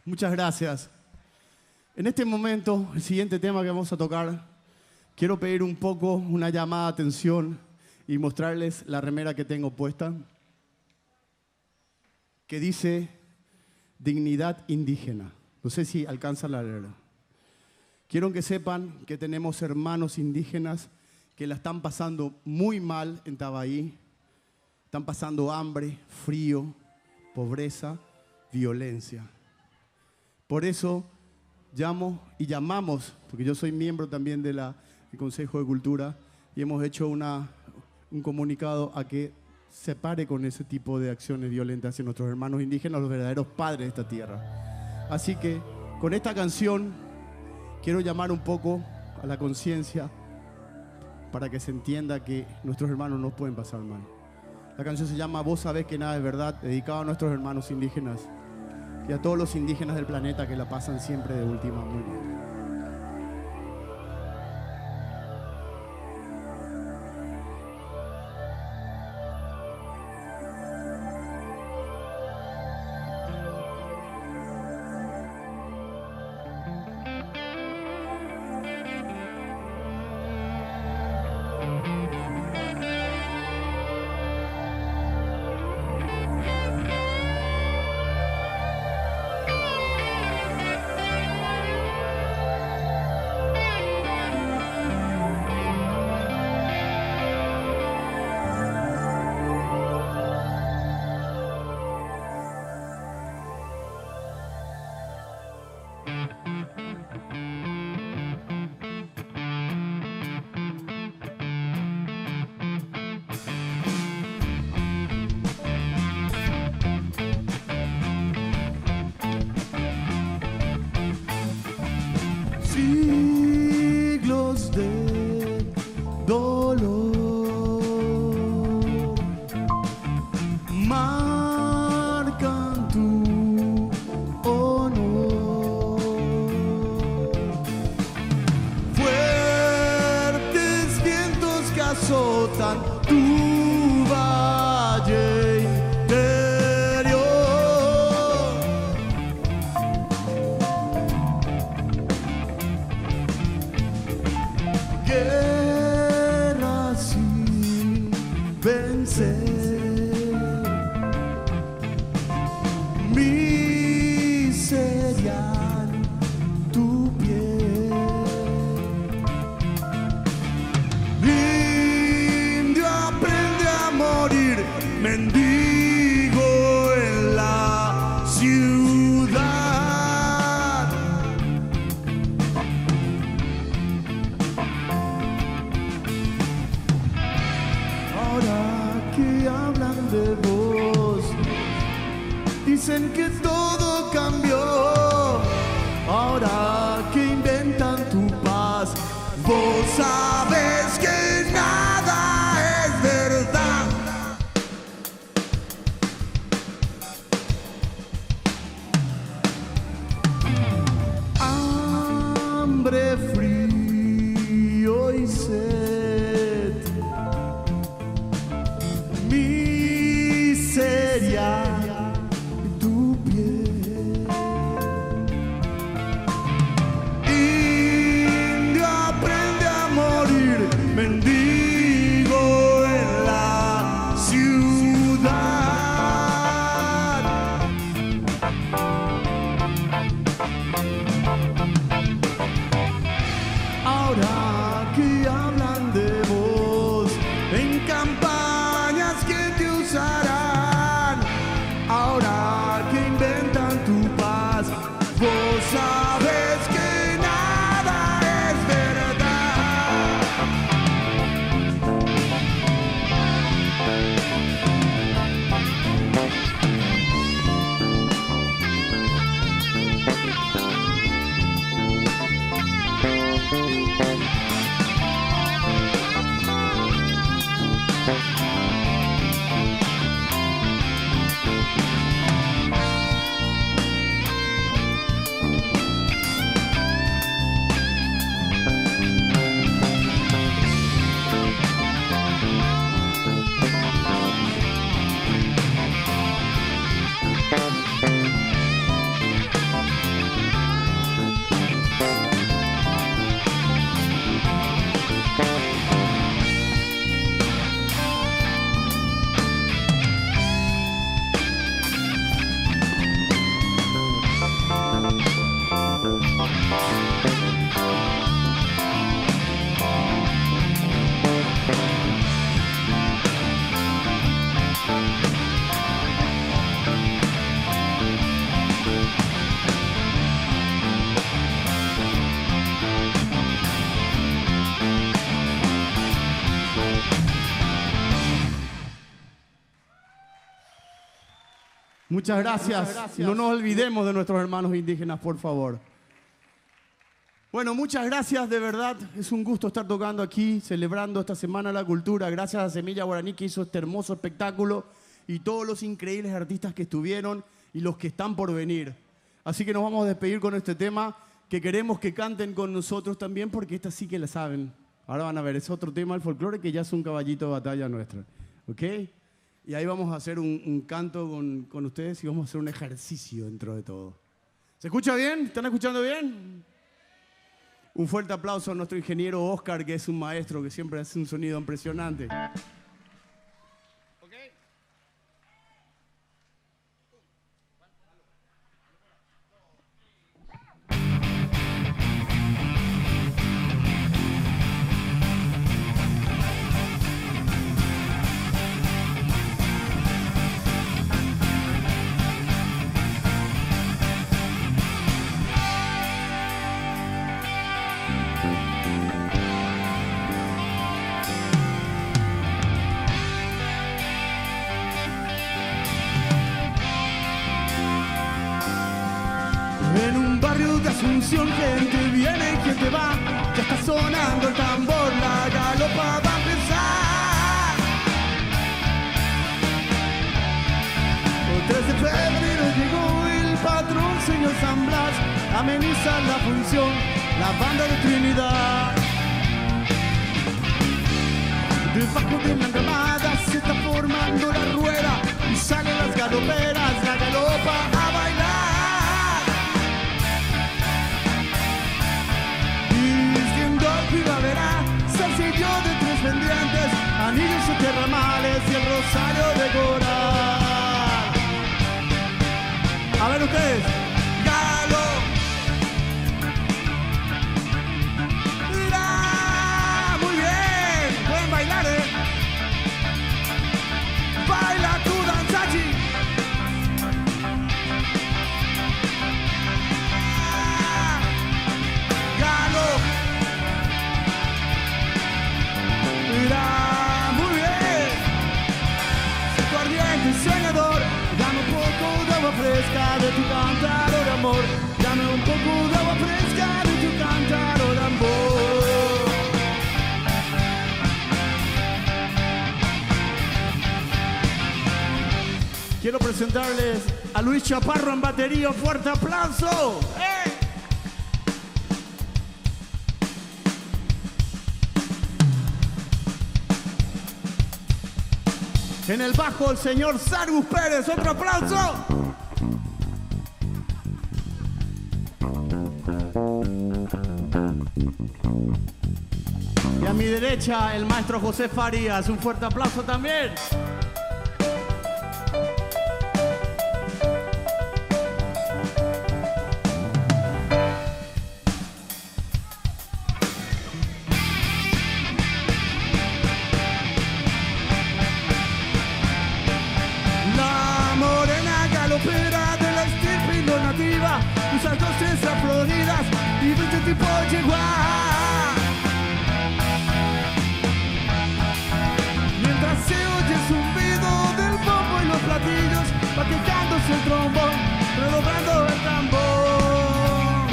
Muchas gracias. En este momento, el siguiente tema que vamos a tocar, quiero pedir un poco una llamada de atención y mostrarles la remera que tengo puesta, que dice Dignidad Indígena. No sé si alcanzan a leer. Quiero que sepan que tenemos hermanos indígenas que la están pasando muy mal en Tabaí. Están pasando hambre, frío, pobreza, violencia. Por eso llamo y llamamos, porque yo soy miembro también del Consejo de Cultura, y hemos hecho un comunicado a que se pare con ese tipo de acciones violentas hacia nuestros hermanos indígenas, los verdaderos padres de esta tierra. Así que con esta canción quiero llamar un poco a la conciencia para que se entienda que nuestros hermanos no pueden pasar mal. La canción se llama Vos sabés que nada es verdad, dedicada a nuestros hermanos indígenas y a todos los indígenas del planeta que la pasan siempre de última muy bien. Siglos de dolor marcan tu honor. Fuertes vientos que azotan tu valle interior. Guerra sin vencer, miseria en tu piel. Indio aprende a morir, mendigo en la ciudad. Ahora que hablan de vos, dicen que todo cambió. Ahora que inventan tu paz, vos sabes que nada es verdad. Hambre, frío y sed, miseria en tu piel. Indio aprende a morir, Muchas gracias. No nos olvidemos de nuestros hermanos indígenas, por favor. Bueno, muchas gracias, de verdad. Es un gusto estar tocando aquí, celebrando esta Semana de la Cultura. Gracias a Semilla Guaraní que hizo este hermoso espectáculo y todos los increíbles artistas que estuvieron y los que están por venir. Así que nos vamos a despedir con este tema que queremos que canten con nosotros también porque esta sí que la saben. Ahora van a ver, es otro tema del folclore que ya es un caballito de batalla nuestra. ¿Ok? Y ahí vamos a hacer un canto con ustedes y vamos a hacer un ejercicio dentro de todo. ¿Se escucha bien? ¿Están escuchando bien? Un fuerte aplauso a nuestro ingeniero Oscar, que es un maestro que siempre hace un sonido impresionante. En un barrio de Asunción, gente viene y gente va. Ya está sonando el tambor, la galopa va a empezar. El 3 de febrero llegó el patrón, señor San Blas. Ameniza la función, la banda de Trinidad. Debajo de la ramada se está formando la rueda y salen las galoperas, la galopa a bailar. Primavera, salsillo de 3 pendientes, anillos y terramales y el rosario de coral. A ver ustedes, galo. ¡La! Muy bien, pueden bailar, Baila tu danzachi. Muy bien, si tu ardiente soñador, dame un poco de agua fresca de tu cántaro de amor, dame un poco de agua fresca de tu cántaro de amor. Quiero presentarles a Luis Chaparro en batería, un fuerte aplauso. En el bajo, el señor Sargus Pérez. ¡Otro aplauso! Y a mi derecha, el maestro José Farías. Un fuerte aplauso también. Usas 2 trenzas floridas y 20 tipos yeguá. Mientras se oye el zumbido del bombo y los platillos, va quejándose el trombón, redoblando el tambor.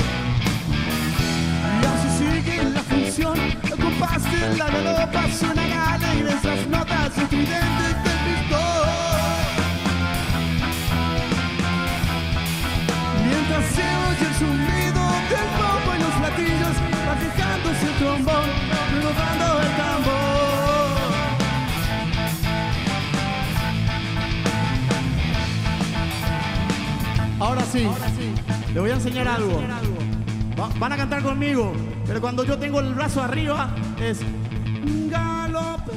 Y así sigue la función, el compás de la galopa suenan alegres las notas estridentes del pistón. Se oye el zumbido del bombo y los platillos, va quejándose el trombón, renovando el tambor. Ahora sí, les voy a enseñar algo. Van a cantar conmigo, pero cuando yo tengo el brazo arriba es galope,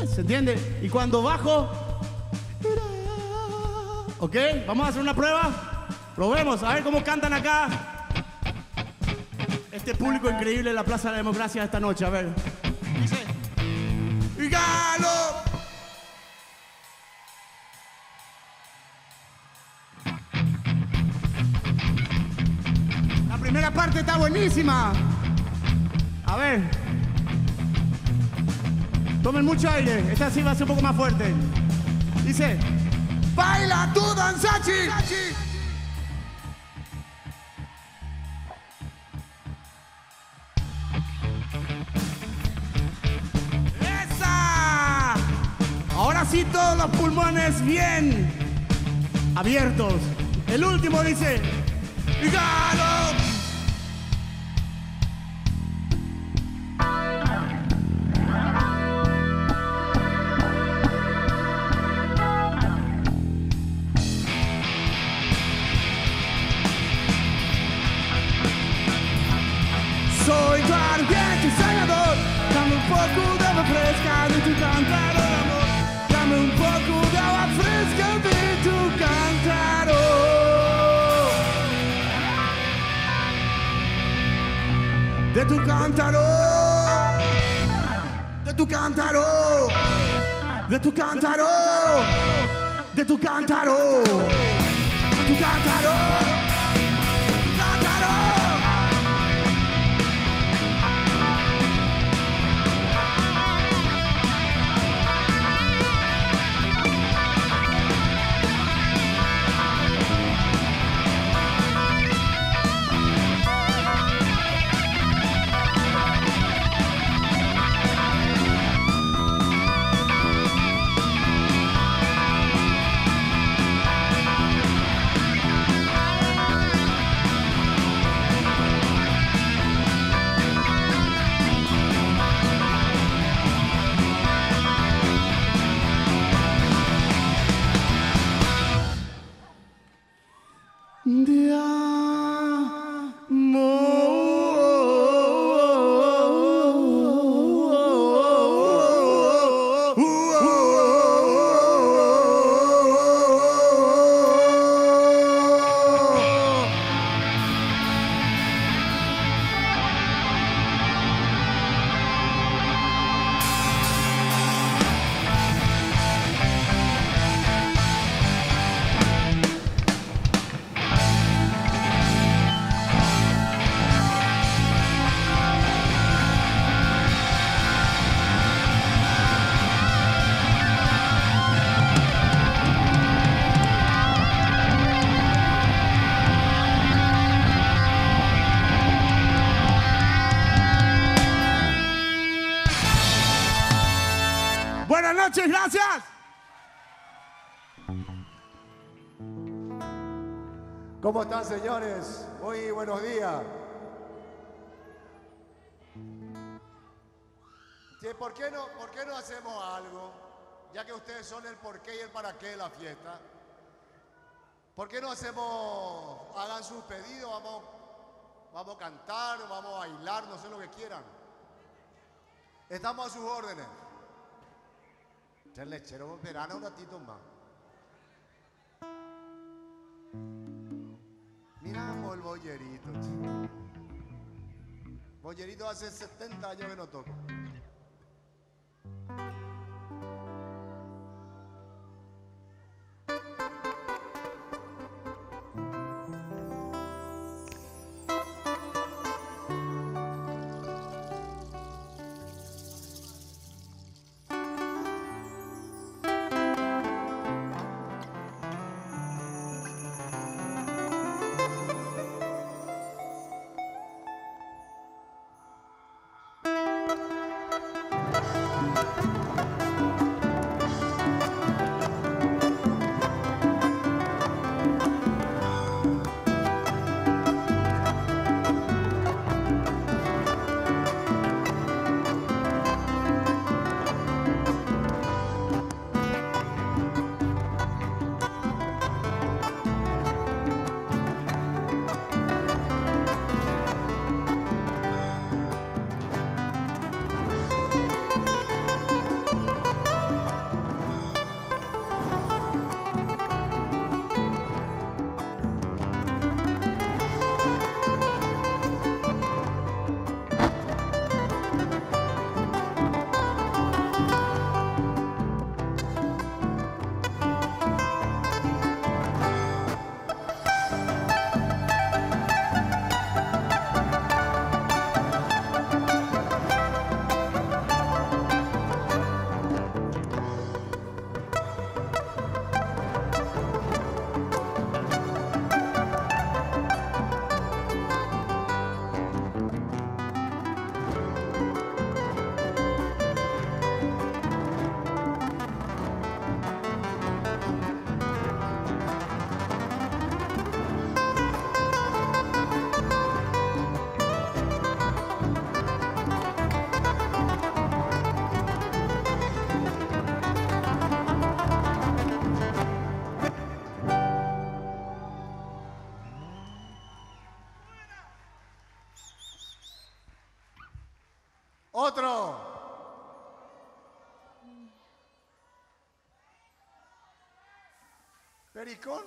¿se entiende? Y cuando bajo, ¿ok? Vamos a hacer una prueba. Probemos, a ver cómo cantan acá este público increíble en la Plaza de la Democracia esta noche. A ver. Dice: ¡Galo! La primera parte está buenísima. A ver. Tomen mucho aire. Esta sí va a ser un poco más fuerte. Dice: Baila tu danzachi. ¡Esa! Ahora sí todos los pulmones bien abiertos. El último dice, ¡Galo! Soy tu ardiente soñador, dame un poco de agua fresca de tu cántaro de amor. Dame un poco de agua fresca de tu cántaro. De tu cántaro. De tu cántaro. De tu cántaro. De tu cántaro. De tu cántaro. Buenas noches, gracias.
¿Cómo están, señores? Muy buenos días. ¿Por qué no hacemos algo? Ya que ustedes son el por qué y el para qué de la fiesta. ¿Por qué no hagan sus pedidos, vamos a cantar, vamos a bailar, no sé lo que quieran? Estamos a sus órdenes. El lechero verano un ratito más. Miramos el bollerito, chico. Bollerito hace 70 años que no toco. ¿Pericón?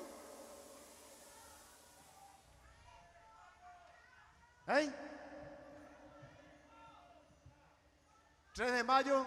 ¿Eh? 3 de mayo.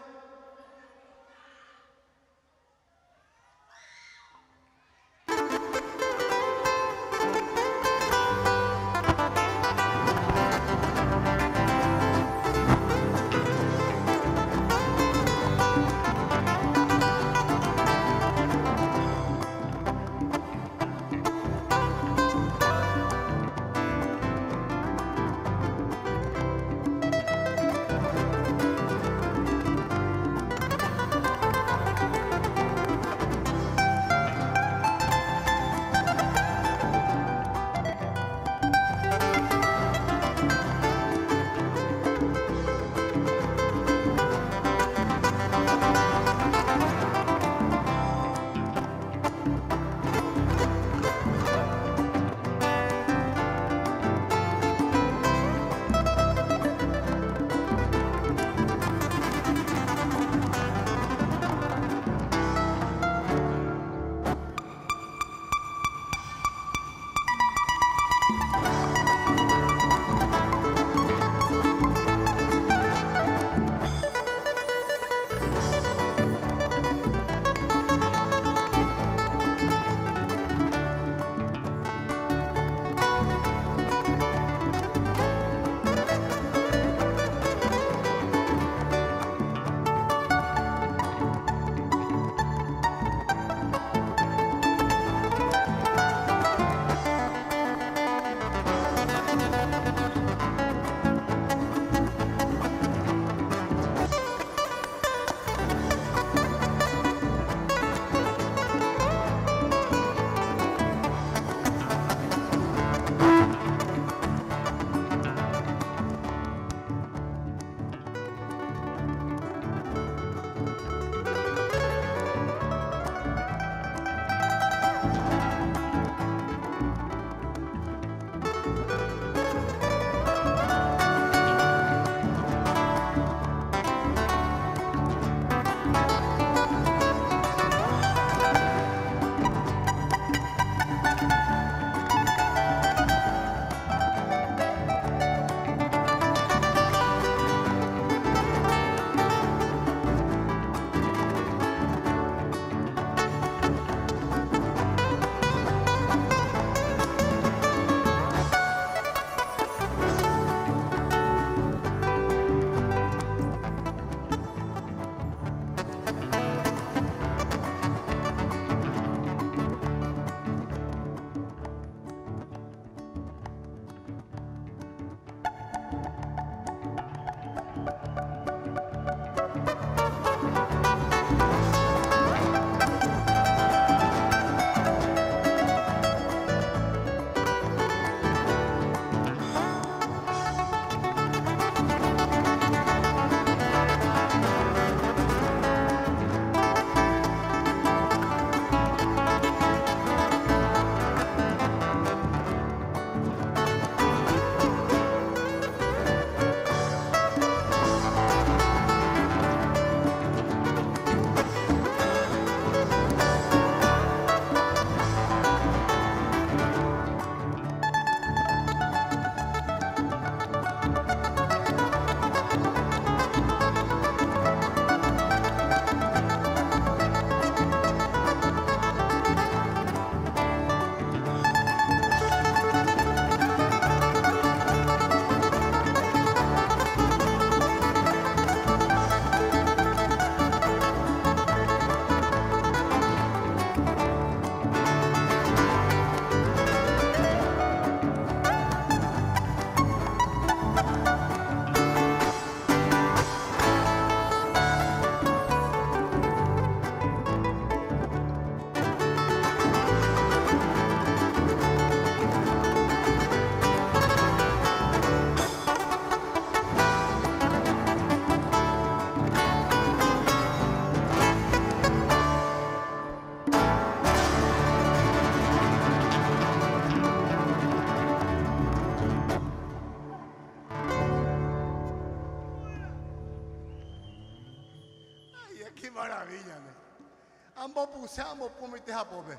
Qué maravilla, ¿no? Ambos pusamos pomite japobe.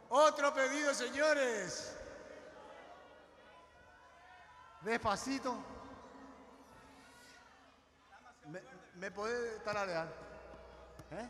Otro pedido, señores. Despacito. ¿Me puede tararear? ¿Eh?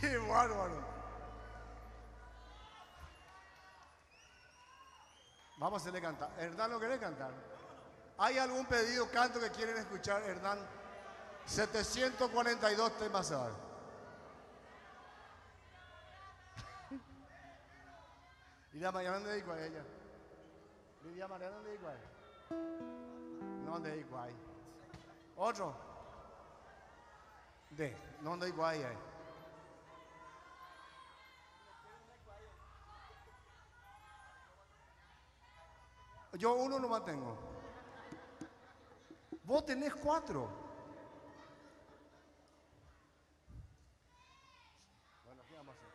¡Qué bárbaro! Vamos a hacerle cantar. Hernán, ¿lo querés cantar? ¿Hay algún pedido, canto que quieren escuchar, Hernán? 742 temas a ver. Lidia Mariana, ¿dónde dedico a ella? Lidia Mariana, ¿dónde dedico a ella? No, ¿dónde dedico a ella? ¿Otro? No, ¿dónde dedico a ella? Yo uno no mantengo. Vos tenés 4. Bueno, ¿qué vamos a hacer?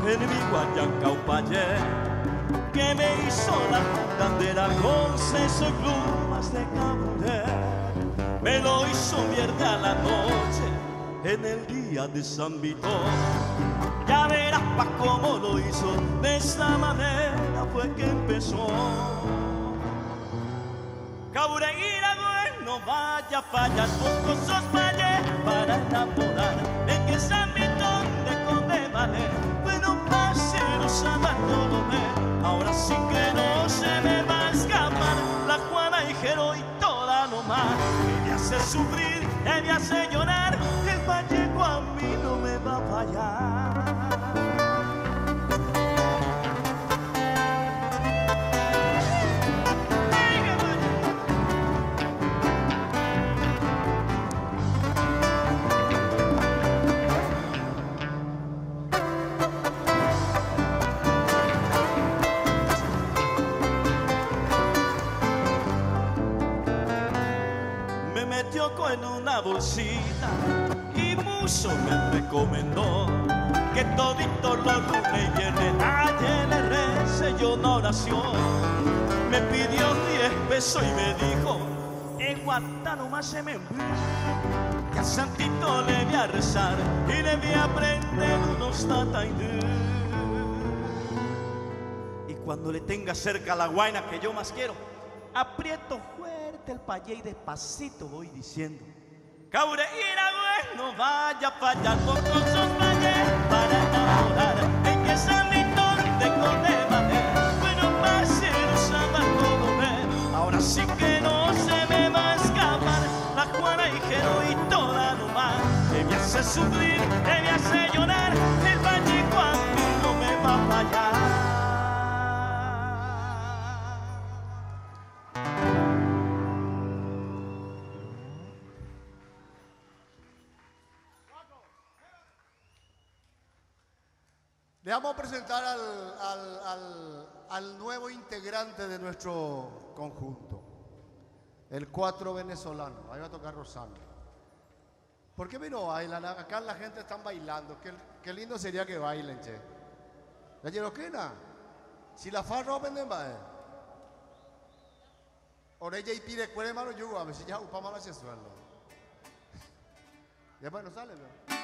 en mi Guayancaupaye, que me hizo la candela con seso y plumas de caburé. Me lo hizo un viernes a la noche en el día de San Vito. Ya verás pa' cómo lo hizo, de esta manera fue que empezó. Cabureguira, no vaya a fallar, pocos sos fallé para enamorar. En que San Vito de Conde Vale, bueno, paseros a Bartolomé. Ahora sí que no se me va a escapar la Juana y Jero y toda nomás. Que me hace sufrir, que me hace llorar, el Vallejo a mí no me va a fallar. En una bolsita y mucho me recomendó que todito los lunes y viernes ayer le recé yo una oración. Me pidió 10 pesos y me dijo, en Guatá nomás se me envió, que a Santito le voy a rezar y le voy a aprender unos tataindú. Y cuando le tenga cerca la guaina que yo más quiero, aprieto fuerte el payé y despacito voy diciendo, Cabureguira, no vaya a fallar, pocos sos fallé para enamorar. En que San Vitón de Conde Vale, bueno, paseros a Bartolomé. Ahora sí que no se me va a escapar la Juana y Jero y toda nomás. Que me hace sufrir, que me hace llorar, el Vallejo a mí no me va a fallar.
Le vamos a presentar al nuevo integrante de nuestro conjunto, el cuatro venezolano. Ahí va a tocar Rosano. ¿Por qué no bailan? Acá la gente está bailando. Qué lindo sería que bailen, che. ¿La yeroquena? Si la farro venden va. Orella y pide cuere mano yugo, a ver si ya upamos la suelo. Ya bueno, sale, ¿no?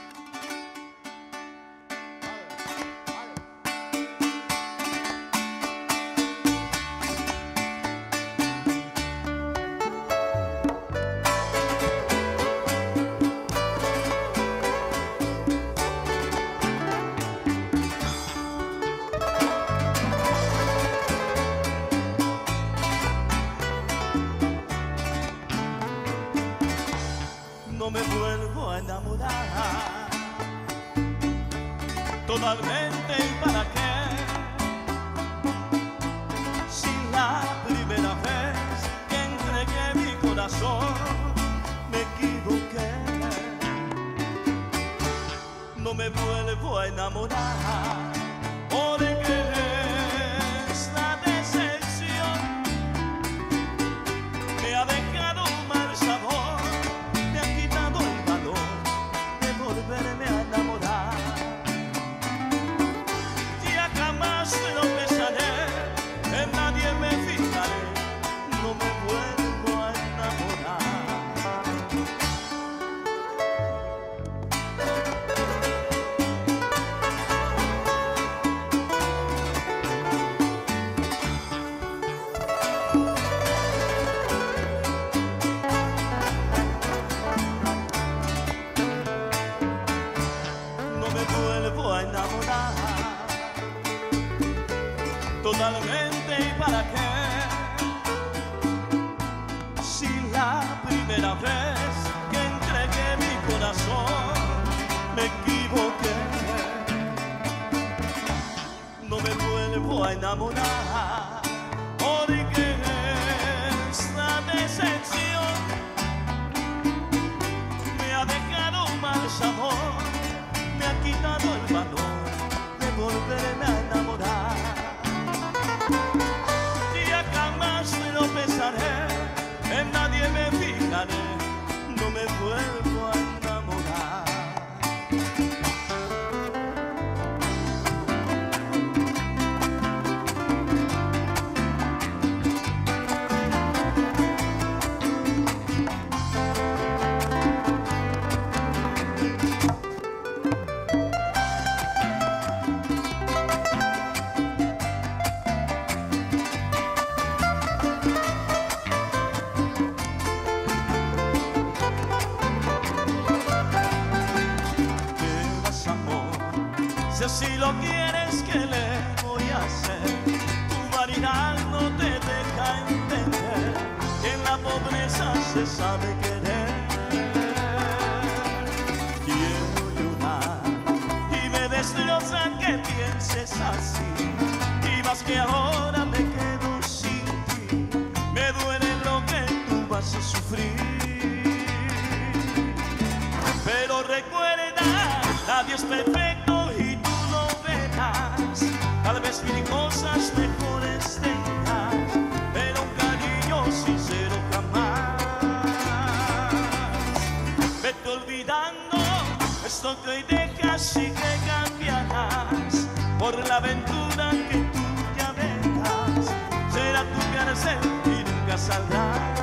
No me vuelvo a enamorar totalmente, ¿y para qué? Si la primera vez que entregué mi corazón me equivoqué. No me vuelvo a enamorar porque esta decepción me ha dejado un mal sabor. Volverme a enamorar, ya jamás me lo pensaré, en nadie me fijaré, no me vuelvo a enamorar. Totalmente, ¿y para qué? Si la primera vez que entregué mi corazón me equivoqué, no me vuelvo a enamorar porque esta decepción me ha dejado un mal sabor, me ha quitado el valor de volverme a enamorar. Ya jamás me lo pensaré, en nadie me fijaré, no me vuelvo a enamorar. pobreza se sabe querer. Quiero llorar y me destroza que pienses así. Y más que ahora me quedo sin ti, me duele lo que tú vas a sufrir. Pero recuerda, nadie es perfecto y tú lo verás. Tal vez mil cosas mejores tengas, pero un cariño sincero jamás. Vete olvidando esto que hoy dejas y que cambiarás por la aventura que tú ya verás. Será tu cárcel y nunca saldrás.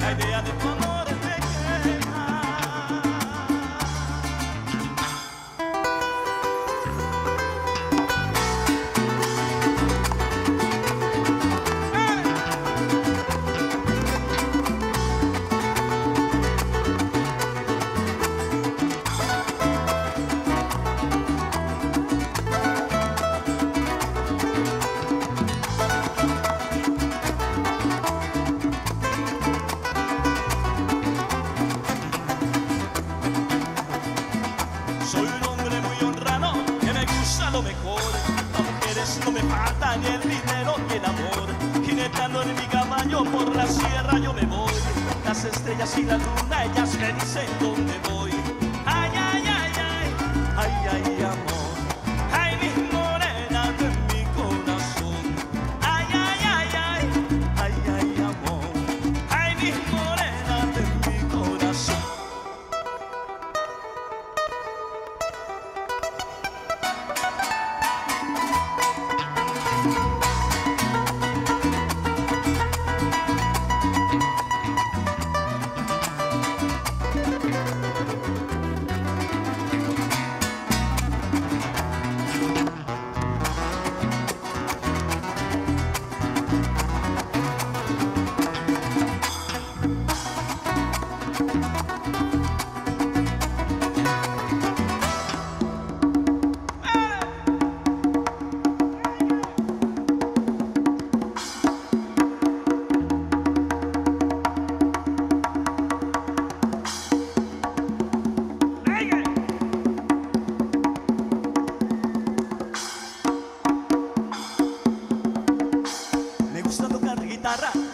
La idea de tu amor me quema.
lo mejor. Las mujeres no me faltan, ni el dinero ni el amor. Jinetando en mi caballo por la sierra yo me voy. Las estrellas y la luna, ellas me dicen dónde voy. Ay, ay, ay, ay, ay, ay, amor. Ay, mi morena de mi corazón. Ay, ay, ay, ay, ay, ay, amor. Ay, mi morena de mi corazón.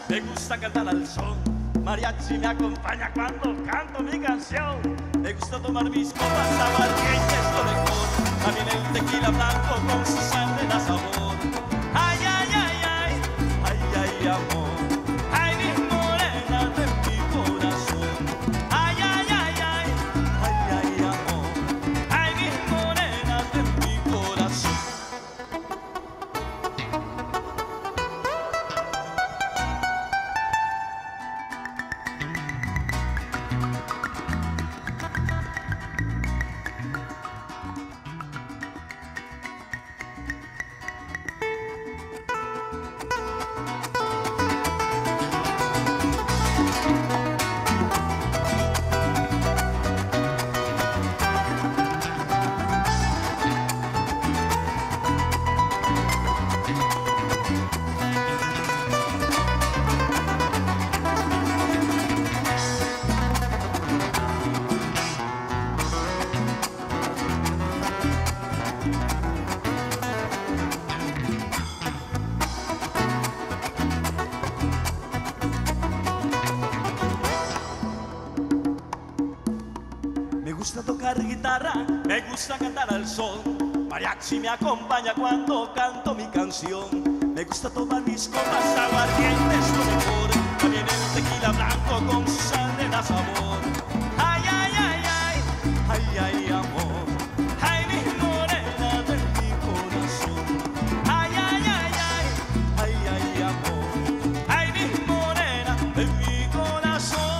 Me gusta cantar al son, mariachi me acompaña cuando canto mi canción. Me gusta tomar mis copas, aguardiente es lo mejor. También el tequila blanco con su sal le da sabor. Ay, ay, ay, ay, ay, ay, amor. Ay, mi morena de mi corazón. Ay, ay, ay, ay, ay, ay, amor. Ay, mi morena de mi corazón. Me gusta tocar guitarra, me gusta cantar al son. Mariachi me acompaña cuando canto mi canción. Me gusta tomar mis copas, aguardiente es lo mejor. También el tequila blanco con su sal le da sabor. Ay, ay, ay, ay, ay, ay, amor. Ay, mi morena de mi corazón. Ay, ay, ay, ay, ay, ay, amor. Ay, mi morena de mi corazón.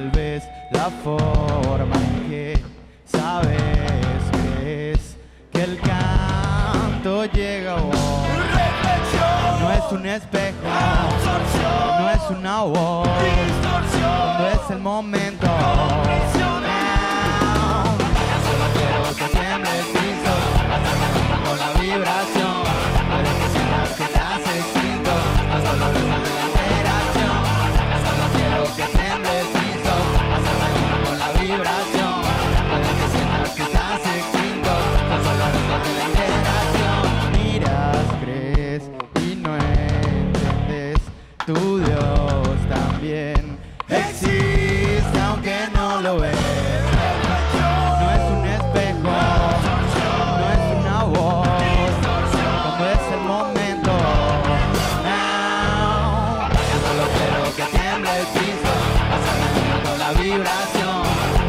tal vez la forma en que sabes que es que el canto llega a vos. No es un espejo, no es una voz, no es el momento. Solo quiero que tiemble el piso, con la vibración. Puede que sientas que estás extinto, los dolores de la interacción. Solo quiero que tiemble el piso, con la vibración. Puede que sientas que estás extinto, los dolores de la interacción. Miras, crees y no entiendes, tu Dios también existe aunque no lo ves. No es un espejo, no es una voz, cuando es el momento. Yo solo quiero que tiemble el piso, pasando con la vibración.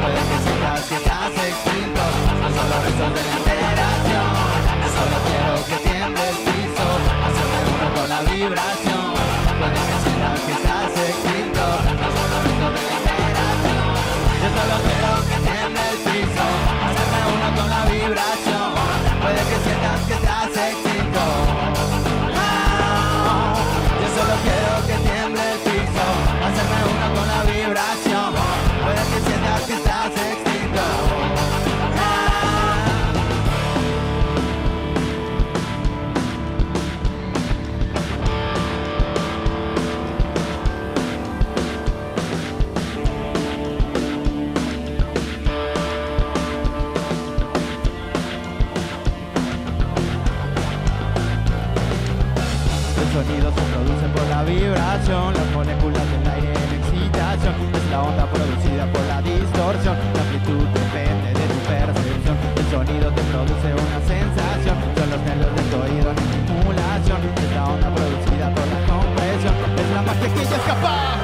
Puede que sientas que estás extinto, no solo restos de la interacción. Yo solo quiero que tiemble el piso, hacerme uno con la vibración. Puede que sientas que estás extinto, no solo restos de la interacción. Yo solo quiero que tiemble el piso, hacerme uno con la vibración. Puede que sientas que estás extinto. Yo solo quiero que tiemble el piso, hacerme uno con la vibración. Puede que sientas que estás extinto. El sonido se produce por la vibración, las moléculas del aire en excitación. Es la onda producida por la distorsión, la amplitud depende de tu percepción. El sonido te produce una sensación, son los nervios de tu oído en estimulación. Es la onda producida por la compresión, es la más pequeña escapar.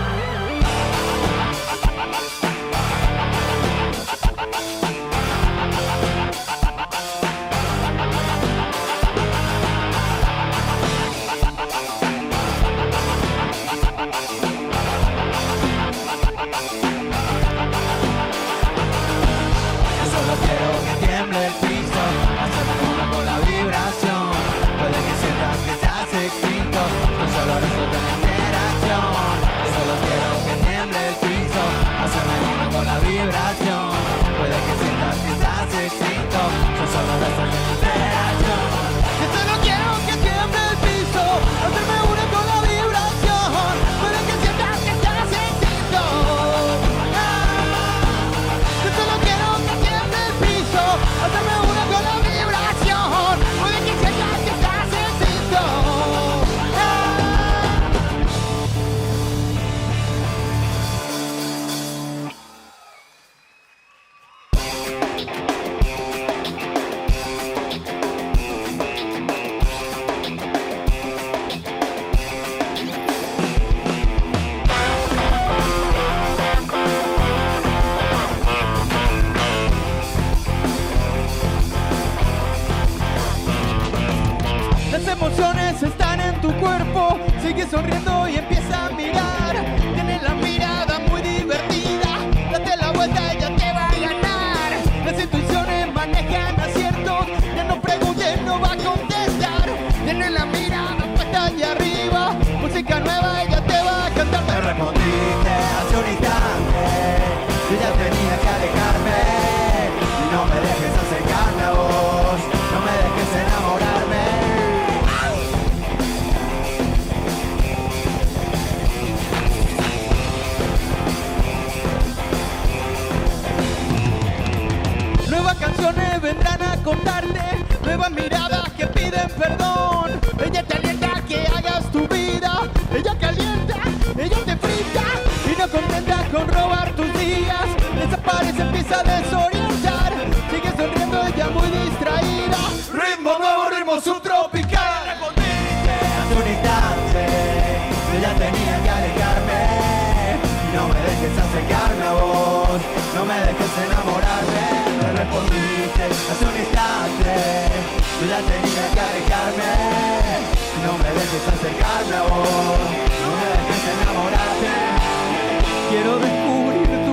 Sigue sonriendo y empieza a mirar. Tiene la mirada muy divertida. Date la vuelta, ella te va a ganar. Las intuiciones manejan aciertos. Ya no preguntes, no va a contestar. Tiene la mirada puesta allá arriba. Música nueva, ella te va a cantar. Me respondiste hace un instante. Yo ya tenía que alejarme. No me dejes acercarme a vos. No me dejes enamorarme. Canciones vendrán a contarte nuevas miradas que piden perdón. Ella te alienta a que hagas tu vida. Ella calienta, ella te frita. Y no contenta con robar tus días, desaparece, empieza a desorientar. Sigue sonriendo, ella muy distraída. Ritmo nuevo, ritmo subtropical. Respondiste hace un instante. Yo ya tenía que alejarme. No me dejes acercarme a vos. No me dejes enamorarme. Me respondiste hace un instante. Yo ya tenía que alejarme. No me dejes acercarme a vos. No me dejes enamorarte. Quiero descubrir tu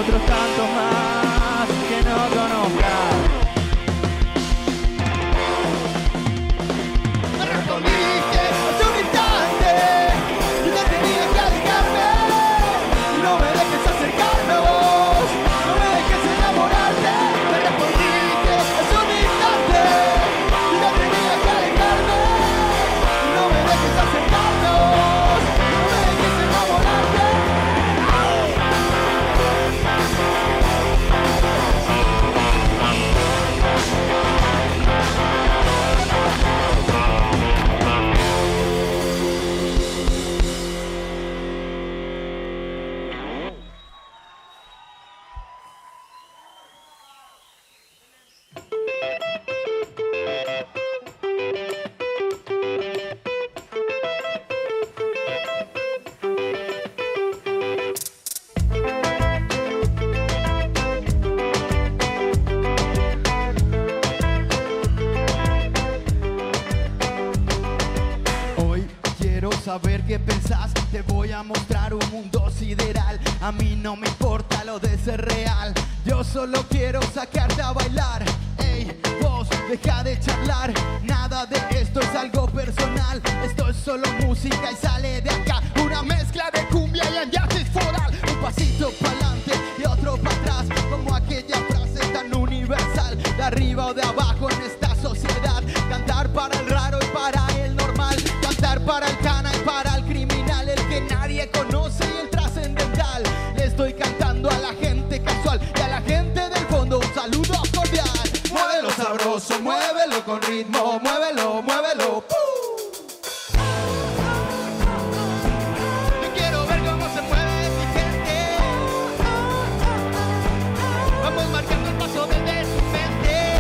otros tantos más que no conozcas.
Me respondiste hace un instante y te tenía que alejarme. No me dejes acercarme a vos, no me dejes enamorarte. Me respondiste hace un instante y te tenía que alejarme. No me dejes acercarme a vos, no me dejes enamorarte.
Hoy quiero saber qué pensás, te voy a mostrar un mundo sideral. A mí no me importa lo de ser real, yo solo quiero sacarte a bailar. Ey, vos, deja de charlar, nada de esto es algo personal. Esto es solo música y sale de acá una mezcla de cumbia y anyates foral. Un pasito pa'lante y otro para atrás, como aquella frase tan universal. De arriba o de abajo en esta sociedad, cantar para el raro y para el normal, cantar para el cana y para el criminal, el que nadie conoce y el trascendental. Le estoy cantando a la gente casual y a la gente del fondo un saludo cordial. Muévelo sabroso, muévelo con ritmo, muévelo, muévelo. Yo quiero ver cómo se mueve mi gente. Vamos marcando el paso desde su mente.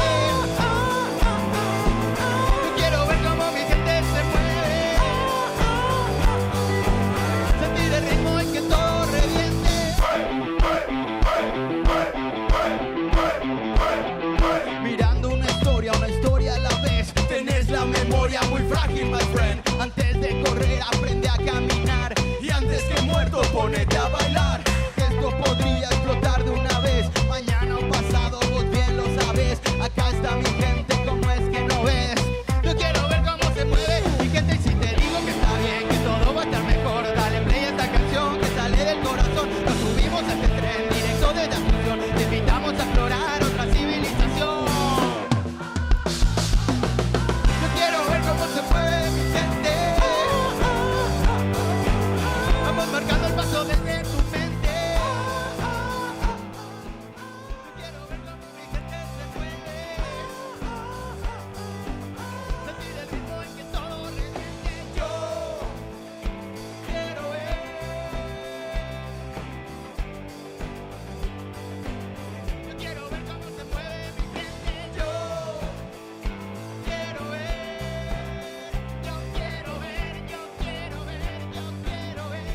Yo quiero ver cómo mi gente se mueve. Sentir el ritmo y que todo reviente. Mirando una historia a la vez. Tenés la memoria muy frágil, my friend. Antes de correr aprende a caminar, y antes que muerto ponete a bailar. Esto podría explotar de una vez, mañana o pasado, vos bien lo sabes. Acá está mi gente, ¿cómo es que no ves? Yo quiero ver cómo se mueve mi gente, y si te digo que está bien, que todo va a estar mejor, dale play a esta canción que sale del corazón. Nos subimos a este tren directo de la fusión, te invitamos a explorar otra civilización. Yo quiero ver cómo se mueve mi gente. Vamos marcando el paso desde tu mente. Yo quiero ver cómo mi gente se mueve. Sentir el ritmo en que todo reviente. Yo quiero ver. Yo quiero ver cómo se mueve mi gente. Yo quiero ver. Yo quiero ver. Yo quiero ver. Yo quiero ver.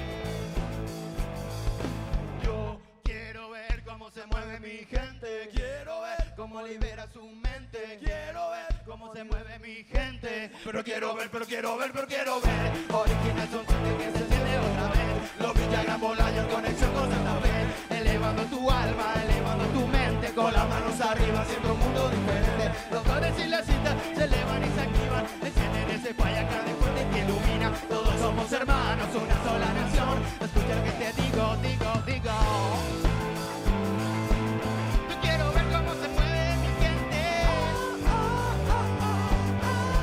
Yo quiero ver cómo se mueve mi gente. Quiero ver cómo libera su mente. Quiero ver cómo se mueve mi gente. Pero quiero ver, pero quiero ver, pero quiero ver. Original son que se enciende otra vez. Los Villagrán Bolaños en conexión con Santa Fe. Elevando tu alma, elevando tu mente. Con las manos arriba haciendo un mundo diferente. Los dones y las citas se elevan y se activan. Encienden ese payacá de fuerte que ilumina. Todos somos hermanos, una sola nación. Escucha lo que te digo, digo, digo. Yo quiero ver cómo se mueve mi gente.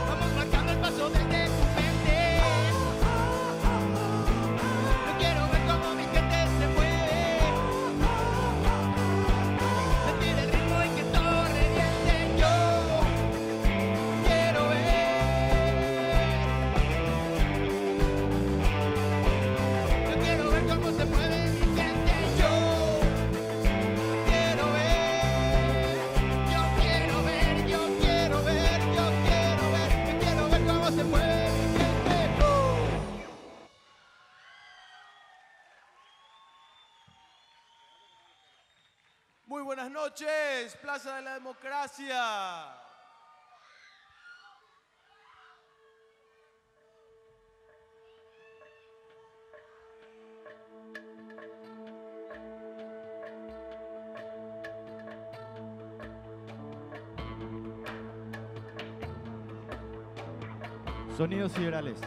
Vamos marcando el paso desde tu mente. Yo quiero ver cómo mi gente se mueve. Sentir el ritmo y que todo reviente. Yo quiero ver. Yo quiero ver cómo se mueve mi gente. Yo quiero ver. Yo quiero ver. Yo quiero ver. Yo quiero ver. Yo quiero ver cómo se mueve mi gente.
Muy buenas noches, Plaza de la Democracia.
Sonidos siderales.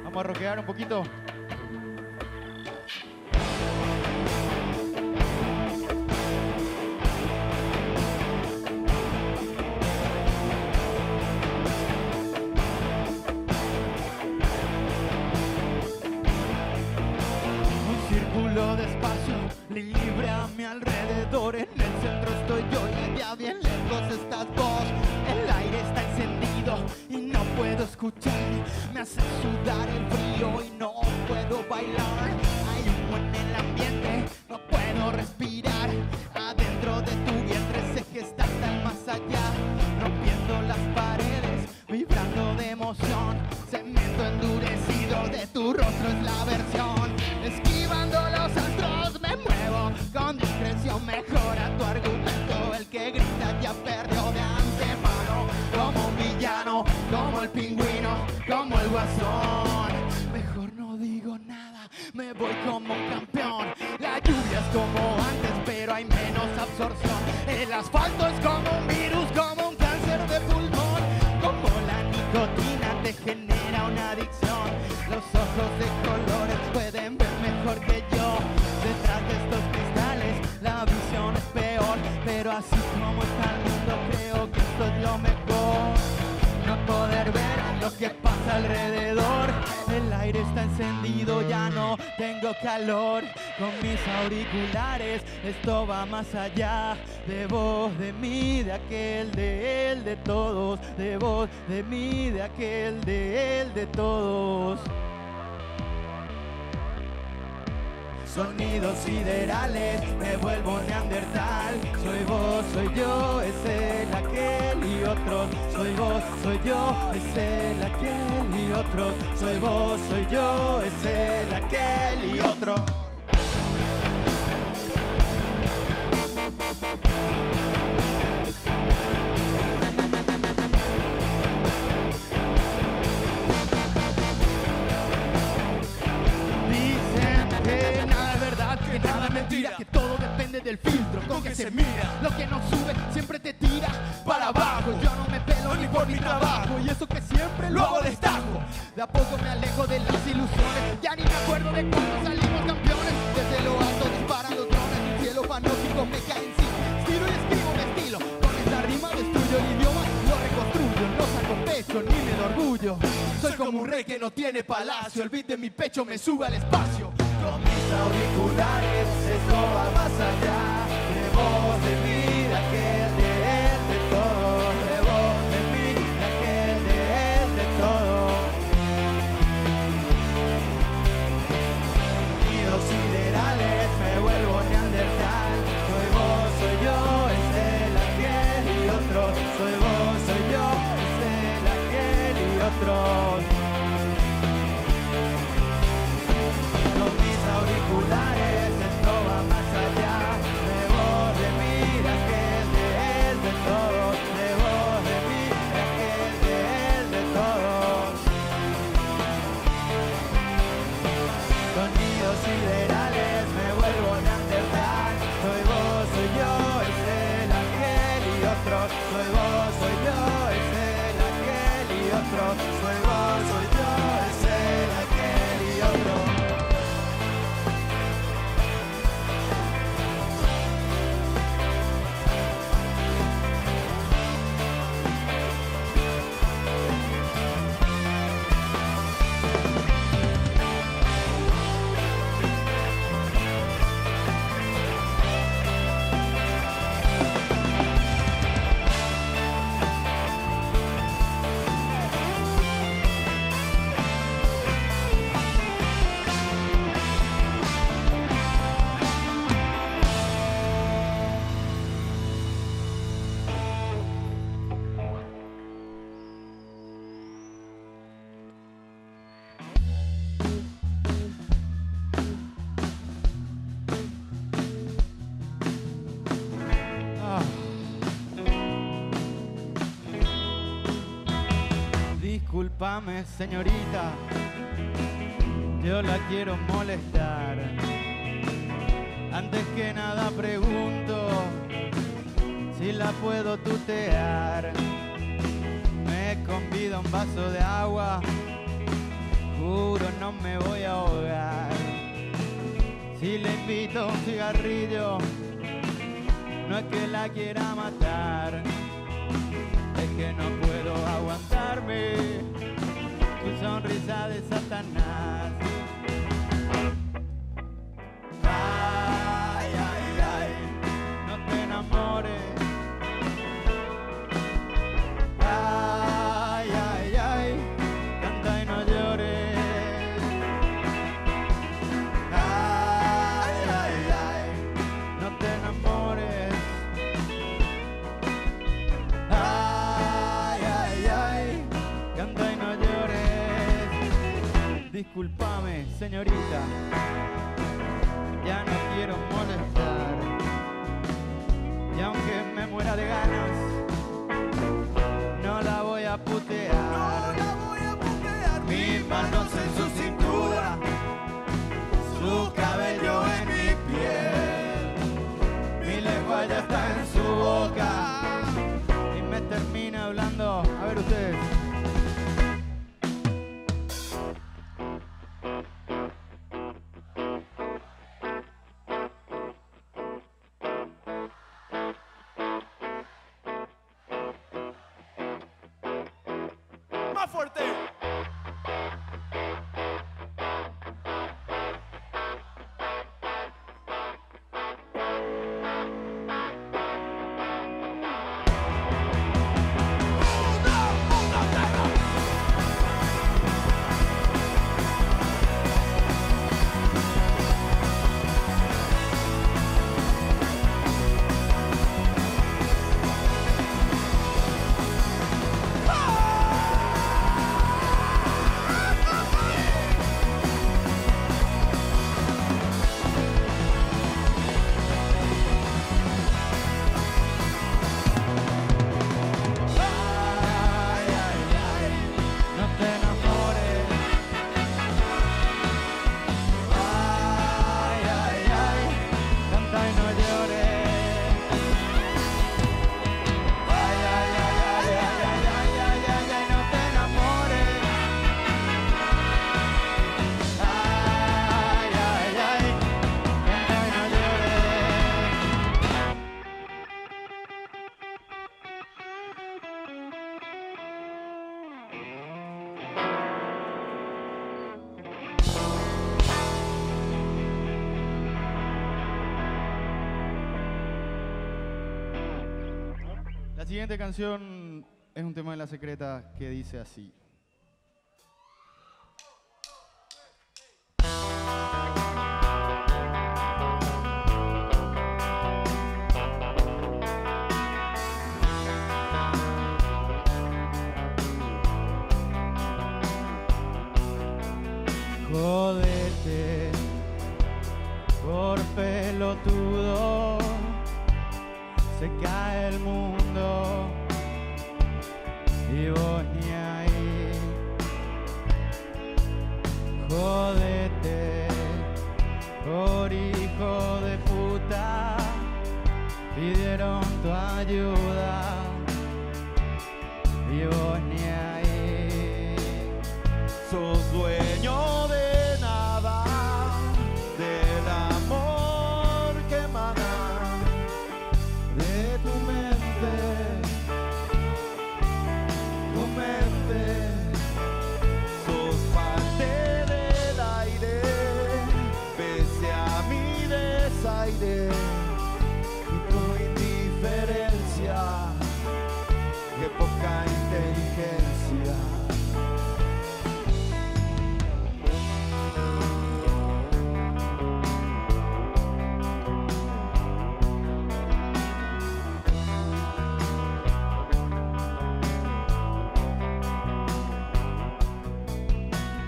Vamos a rockear un poquito.
De espacio libre a mi alrededor. En el centro estoy yo y ya bien lejos estás vos. El aire está encendido y no puedo escuchar. Me hace sudar el frío y no puedo bailar. Hay humo en el ambiente, no puedo respirar. Adentro de tu vientre sé que estás al más allá, rompiendo las paredes, vibrando de emoción. Cemento endurecido de tu rostro es la versión. Esquivando los astros me muevo con discreción. Mejora tu argumento, el que grita ya perdió de antemano. Como un villano, como el pingüino, como el guasón. Mejor no digo nada, me voy como un campeón. La lluvia es como antes, pero hay menos absorción. El asfalto es como un virus, como un cáncer de pulmón. Como la nicotina te genera una adicción. Los ojos de colores pueden ver mejor que yo. Detrás de estos cristales la visión es peor, pero así como está el mundo creo que esto es lo mejor. No poder ver lo que pasa alrededor. El aire está encendido, ya no tengo calor. Con mis auriculares esto va más allá. De vos, de mí, de aquel, de él, de todos. De vos, de mí, de aquel, de él, de todos. Sonidos siderales, me vuelvo neandertal. Soy vos, soy yo, es él, aquel y otros. Soy vos, soy yo, es él, aquel y otros. Soy vos, soy yo, es él, aquel y otro. Que nada es mentira, que todo depende del filtro con que se mira. Lo que no sube siempre te tira para abajo. Yo no me pelo ni por mi trabajo, y eso que siempre lo hago destaco. De a poco me alejo de las ilusiones, ya ni me acuerdo de cuando salimos campeones. Desde lo alto disparan los drones, el cielo panóptico me cae encima. Estiro y escribo mi estilo, con esta rima destruyo el idioma, lo reconstruyo. No saco pecho ni me da orgullo. Soy como un rey que no tiene palacio, el beat de mi pecho me sube al espacio. Con mis auriculares esto va más allá. De vos, de mí, de aquel, de él, de todo. De vos, de mí, de aquel, de él, de todo. Sonidos siderales, me vuelvo neandertal. Soy vos, soy yo, es él, aquel y otro. Soy vos, soy yo, es él, aquel y otro. Auriculares, esto va más allá. De vos, de mí, de aquel, de él, de todos. De vos, de mí, de aquel, de él, de todos. Sonidos siderales, me vuelvo neandertal. Soy vos, soy yo, es él, aquel y otro. Soy vos, soy yo, es él, aquel y otro. Soy vos, soy yo, es él, aquel y otro. Discúlpame, señorita, yo la quiero molestar. Antes que nada pregunto, si la puedo tutear. Me convida un vaso de agua, juro no me voy a ahogar. Si le invito un cigarrillo, no es que la quiera matar, es que no puedo aguantarme tu sonrisa de Satanás. Ay, ay, ay, no te enamores. Ay, ay, ay, canta y no llores. Ay, ay, ay, no te enamores. Ay, ay, ay, canta y no llores. Discúlpame, señorita, ya no quiero molestar. Y aunque me muera de ganas, no la voy a putear. Mis manos en su cintura, su cabello en mi piel, mi lengua ya está en su boca y me termina hablando. A ver ustedes.
Más fuerte.
La siguiente canción es un tema de La Secreta que dice así. Jódete por pelotudo, se cae el mundo y vos ni ahí. Jódete por hijo de puta, pidieron tu ayuda y vos ni ahí.
Sos dueño de nada, del amor que emana de tu mente, sos parte del aire, pese a mi desaire y tu indiferencia, qué poca inteligencia.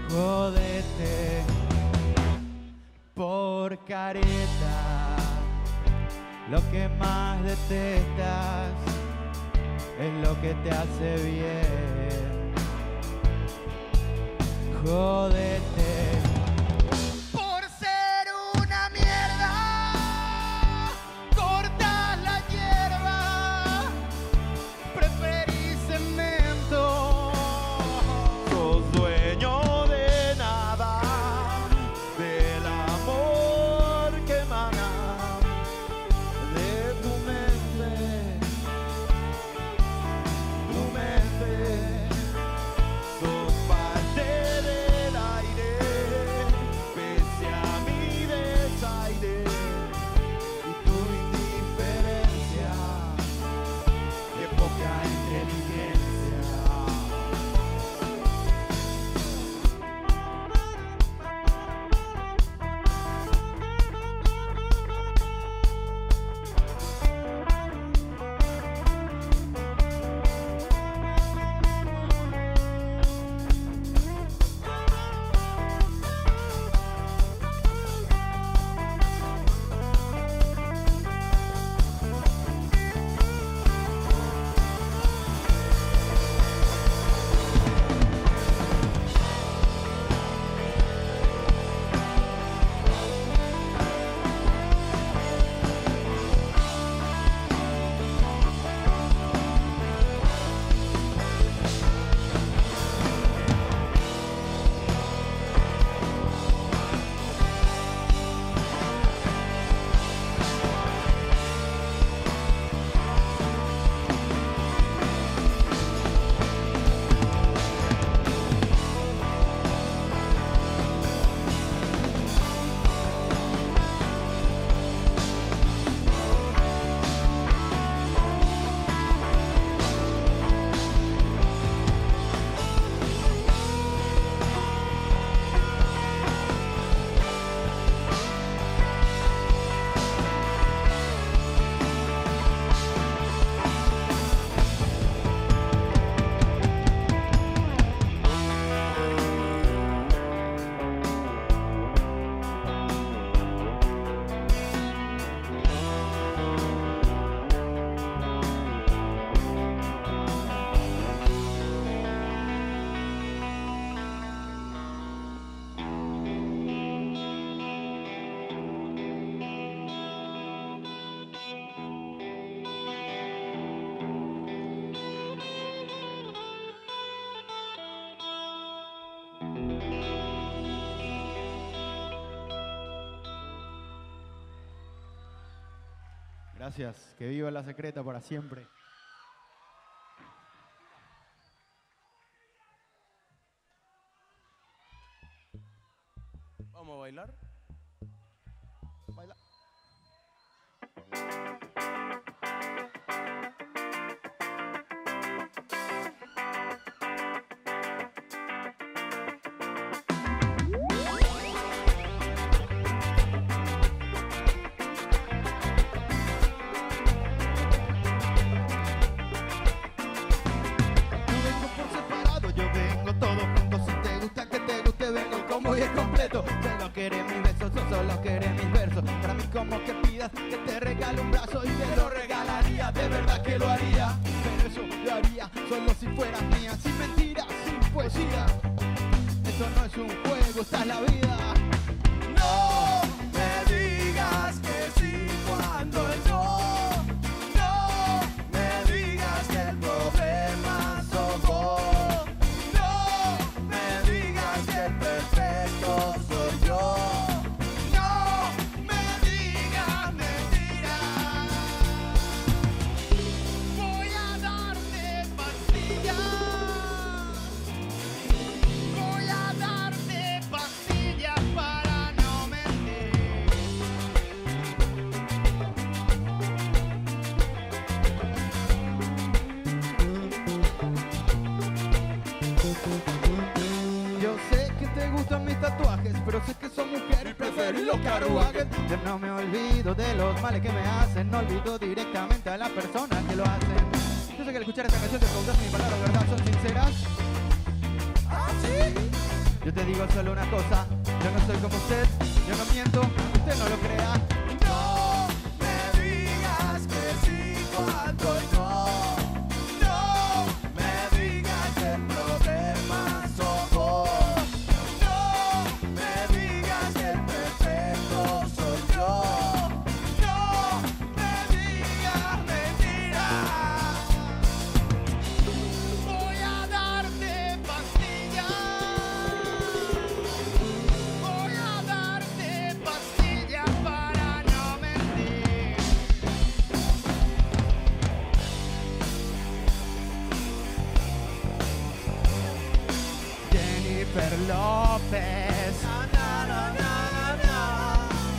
Jódete por careta, lo que más detestas es lo que te hace bien. Jódete
Por ser una mierda, cortas la hierba
Gracias. Que viva la secreta para siempre.
¿Vamos a bailar?
Baila.
Solo querés mis besos, solo querés mis versos. Para mí como que pidas que te regale un brazo y te lo regalaría, de verdad que lo haría. Pero eso lo haría solo si fueras mía, sin mentiras, sin poesía. Eso no es un juego, esta es la vida.
No me digas que sí cuando no. No me digas que el problema sos vos. No me digas que el perfecto soy yo. No me digas mentiras. Voy a darte pastillas. Voy a darte pastillas para no mentir.
Yo sé que te gustan mis tatuajes, pero sé que son mujeres y preferís los carruajes. Yo no me olvido de los males que me hacen, no olvido directamente a las personas que lo hacen. Yo sé que al escuchar esta canción te preguntas si mis palabras, ¿verdad? ¿Son sinceras? ¿Ah, sí? Yo te digo solo una cosa, yo no soy como usted, yo no miento, usted no lo crea.
No me digas que sí cuando no. No me digas que el problema sos vos. No me digas que el perfecto soy yo. No me digas mentiras. Voy a darte pastillas. Voy a darte pastillas para no mentir.
Jennifer López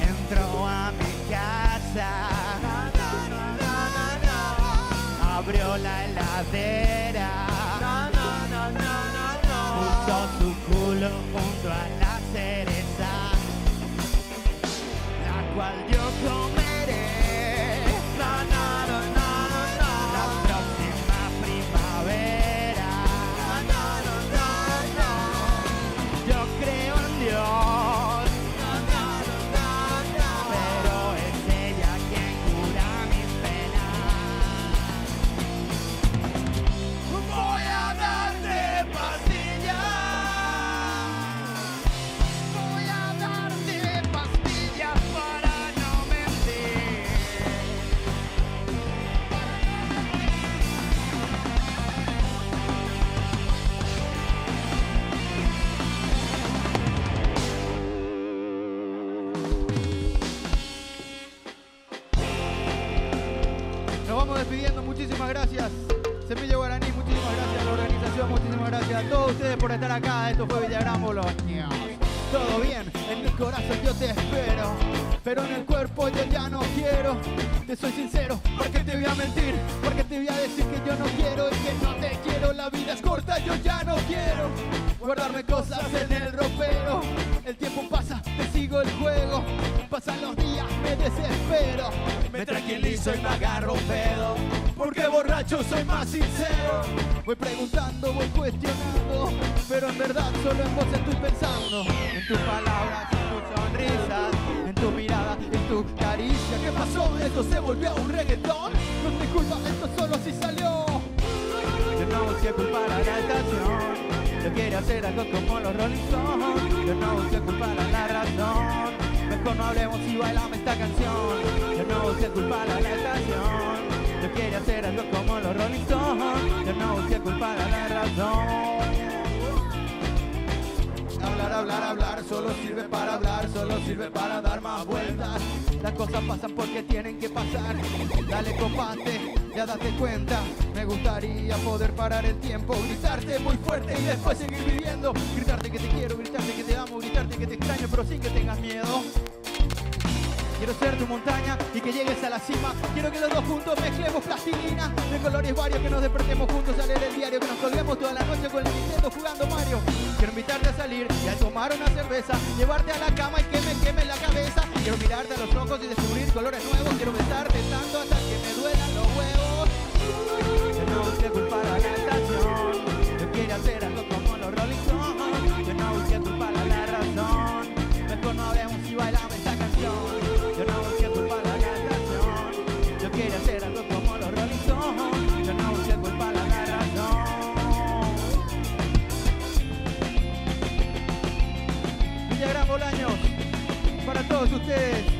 entró a mi casa, abrió la heladera, puso su culo junto a la cereza, la cual yo comeré la próxima primavera. Yo creo en Dios, pero es ella quien cura mis penas.
Voy a darte pastillas. Voy a darte pastillas para no mentir.
Nos vamos despidiendo, muchísimas gracias. Semilla Guaraní, muchísimas gracias a la organización, muchísimas gracias a todos ustedes por estar acá. Esto fue Villagrán Boloña. Todo bien, en mi corazón yo te espero, pero en el cuerpo yo ya no quiero. Te soy sincero, porque te voy a mentir, porque te voy a decir que yo no quiero y que no te quiero. La vida es corta, yo ya no quiero guardarme cosas en el ropero. El tiempo pasa, te sigo el juego. Pasan los días, me desespero. Me tranquilizo y me agarro un pedo, porque borracho soy más sincero. Voy preguntando, voy cuestionando, pero en verdad solo en vos estoy pensando. En tus palabras, en tus sonrisas, en tu mirada, en tu caricia. ¿Qué pasó? ¿Esto se volvió un reggaetón? No es mi culpa, esto solo así salió. Yo no busqué culpar a la estación, yo quiero hacer algo como los Rolling Stones. Yo no busqué culpar a la razón, mejor no hablemos y bailame esta canción. Yo no busqué culpar a la estación, yo quiero hacer algo como los Rolling Stones. Yo no busqué culpar a la razón. Hablar, hablar, hablar, solo sirve para hablar, solo sirve para dar más vueltas. Las cosas pasan porque tienen que pasar. Dale compate, ya date cuenta. Me gustaría poder parar el tiempo, gritarte muy fuerte y después seguir viviendo. Gritarte que te quiero, gritarte que te amo, gritarte que te extraño, pero sin que tengas miedo. Quiero ser tu montaña y que llegues a la cima. Quiero que los dos juntos mezclemos plastilina de colores varios, que nos despertemos juntos a leer el diario, que nos colguemos toda la noche con el Nintendo jugando Mario. Quiero invitarte a salir y a tomar una cerveza, llevarte a la cama y que me queme la cabeza. Quiero mirarte a los ojos y descubrir colores nuevos. Quiero besarte tanto hasta que me duelan los huevos. Yo no busqué culpar a la estación, yo quiero hacer algo como los Rolling Stones. Yo no busqué culpar a la razón, mejor no hablemos y bailamos esta canción. Yo no busqué culpar a la canción, yo quiero hacer algo como los Rolling Stones. Yo no busqué culpar a la razón. Villagrán Bolaños, para todos ustedes.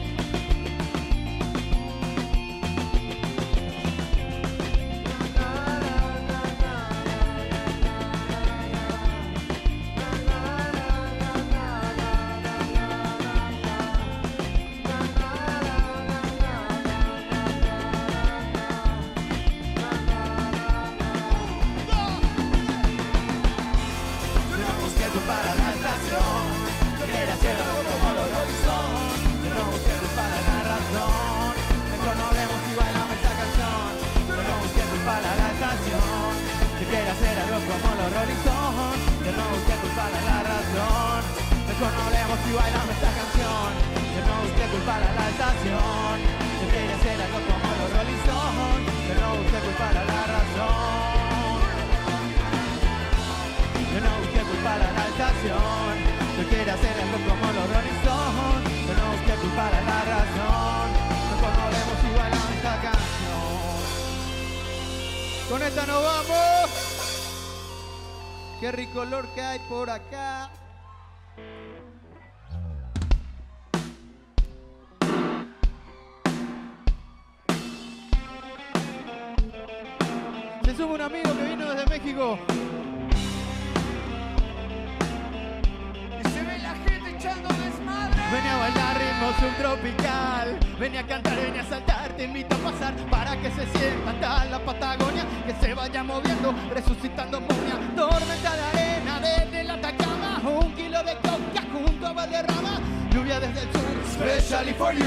Con esta nos vamos. Qué rico olor que hay por acá. Se sube un amigo que vino desde México.
Y se ve la gente echando desmadre.
Venía a bailar ritmo subtropical, venía a cantar, venía a saltar, te invito a pasar para que se sienta hasta la Patagonia, que se vaya moviendo, resucitando momia, tormenta de arena desde la Atacama, 1 kilo de coca junto a Valderrama, lluvia desde el sur, especially for you,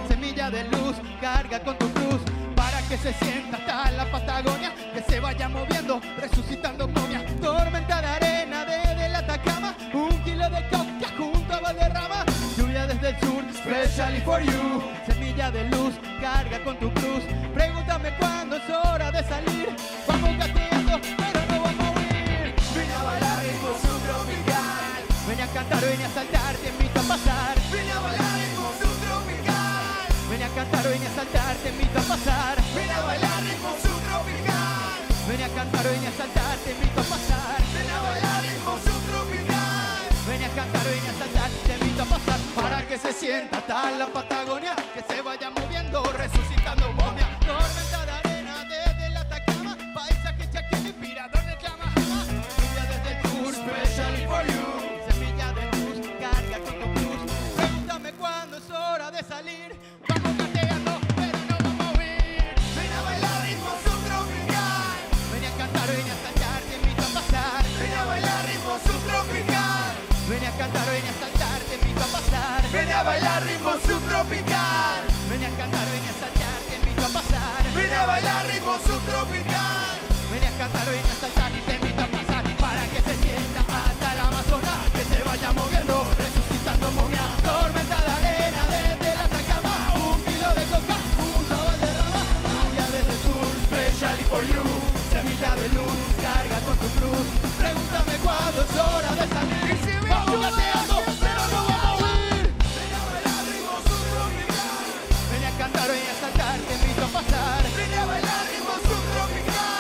semilla de luz, carga con tu cruz, para que se sienta hasta la Patagonia, que se vaya moviendo, resucitando momia, tormenta de arena desde la Atacama, 1 kilo de coca junto a Valderrama, lluvia desde el sur, especially for you, semilla de luz, carga con tu cruz, pregúntame cuándo es hora de salir, vamos gateando, pero no vamos a huir, vine a bailar ritmo subtropical, vine a cantar, vine a saltar, te invito a pasar, vine a bailar ritmo subtropical, vine a cantar, vine a saltar, te invito a pasar, vine a bailar ritmo subtropical, vine a cantar, vine a saltar, te invito a pasar, vine a bailar ritmo subtropical, vine a cantar, vine a saltar, te invito a pasar, para que se sienta hasta la Patagonia, que se vaya moviendo, resucitando momia, tormenta de arena desde la Atacama, paisaje chaquín inspirador de Yamaha, lluvia desde el sur, especially for you, semilla de luz, carga con tu cruz, pregúntame cuándo es hora de salir, vamos gateando, pero no vamos a huir, ven a bailar ritmo subtropical, ven a cantar, ven a saltar, te invito a pasar, ven a bailar ritmo subtropical, ven a cantar, ven a saltar, te invito a pasar, ven a bailar ritmo subtropical, ven a cantar, ven a saltar, te invito a pasar, ven a bailar ritmo subtropical, ven a cantar, ven a saltar y te invito a pasar, para que se sienta hasta el Amazonas, que se vaya moviendo, resucitando momia, tormenta de arena desde la Atacama, 1 kilo de coca, junto a Valderrama, lluvia desde el sur, especially for you, semilla de luz, carga con tu cruz, pregúntame cuándo es hora de salir, vamos gateando, pero no vamos a huir, ven a bailar ritmo subtropical, ven a cantar, ven a saltar, te invito a pasar, ven a bailar ritmo subtropical,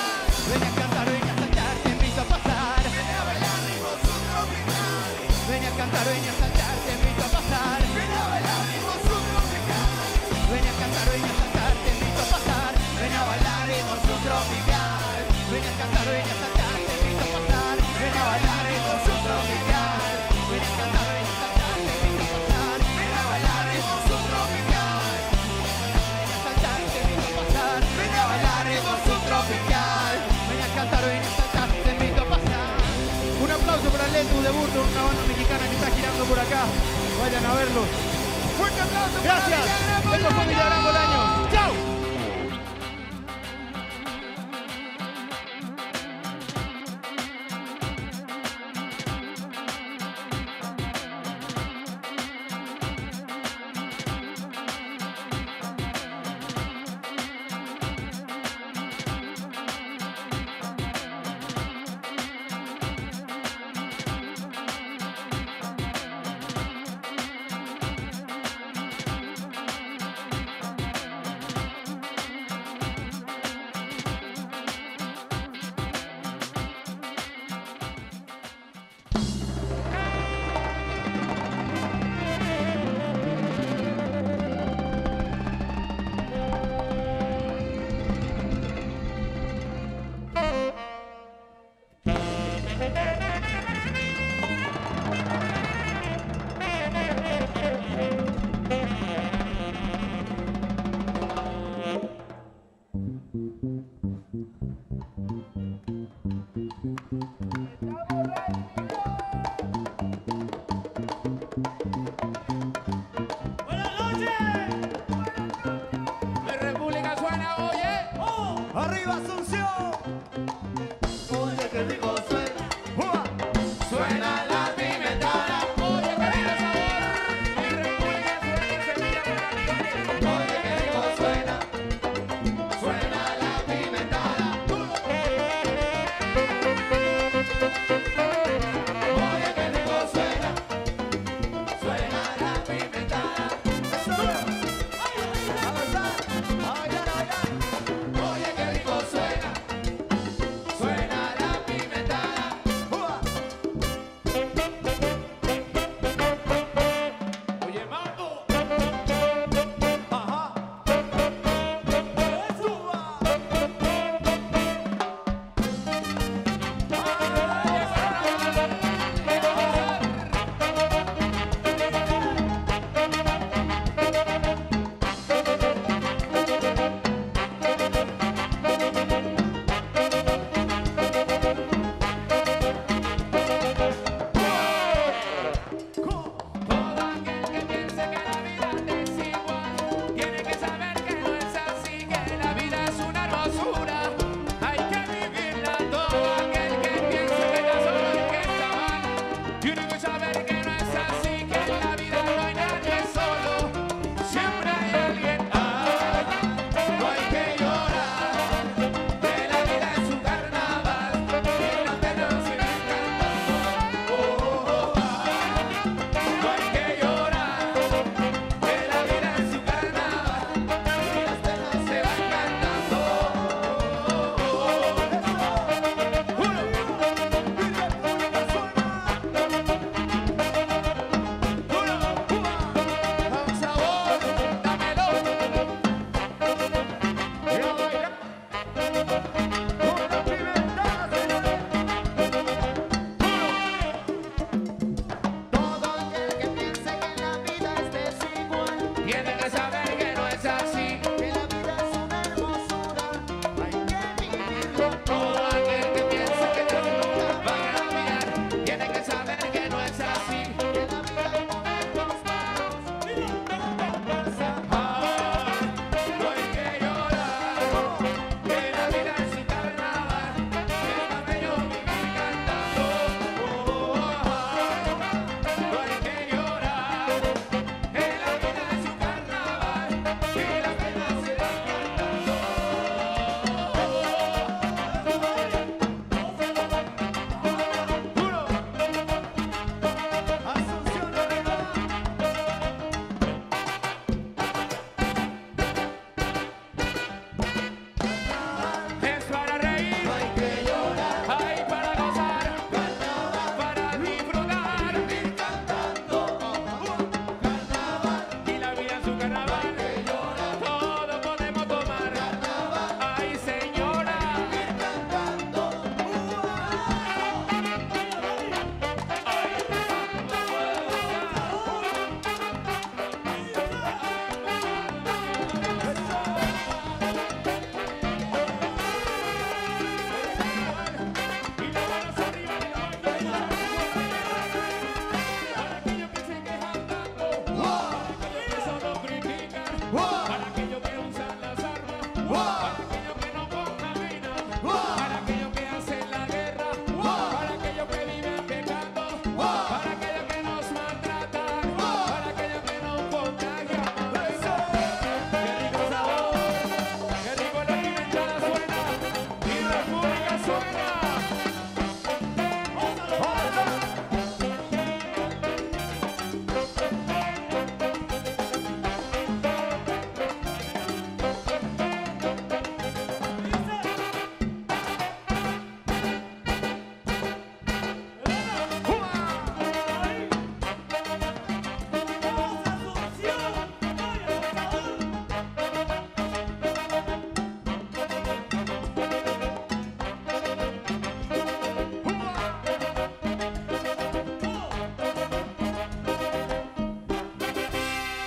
ven a cantar, ven a saltar, te invito a pasar, ven a bailar ritmo subtropical, ven a cantar, ven a saltar, te invito a pasar, ven a bailar ritmo subtropical, ven a cantar, ven a saltar, te invito a pasar, ven a bailar ritmo subtropical, ven a cantar, ven a saltar, te invito a pasar, ven a bailar ritmo subtropical, ven a cantar, ven a saltar, te invito a pasar, ven a bailar ritmo subtropical,
Vayan a verlos.
Fuerte aplauso.
Gracias. Esto fue Villagrán Bolaños. ¡Chao!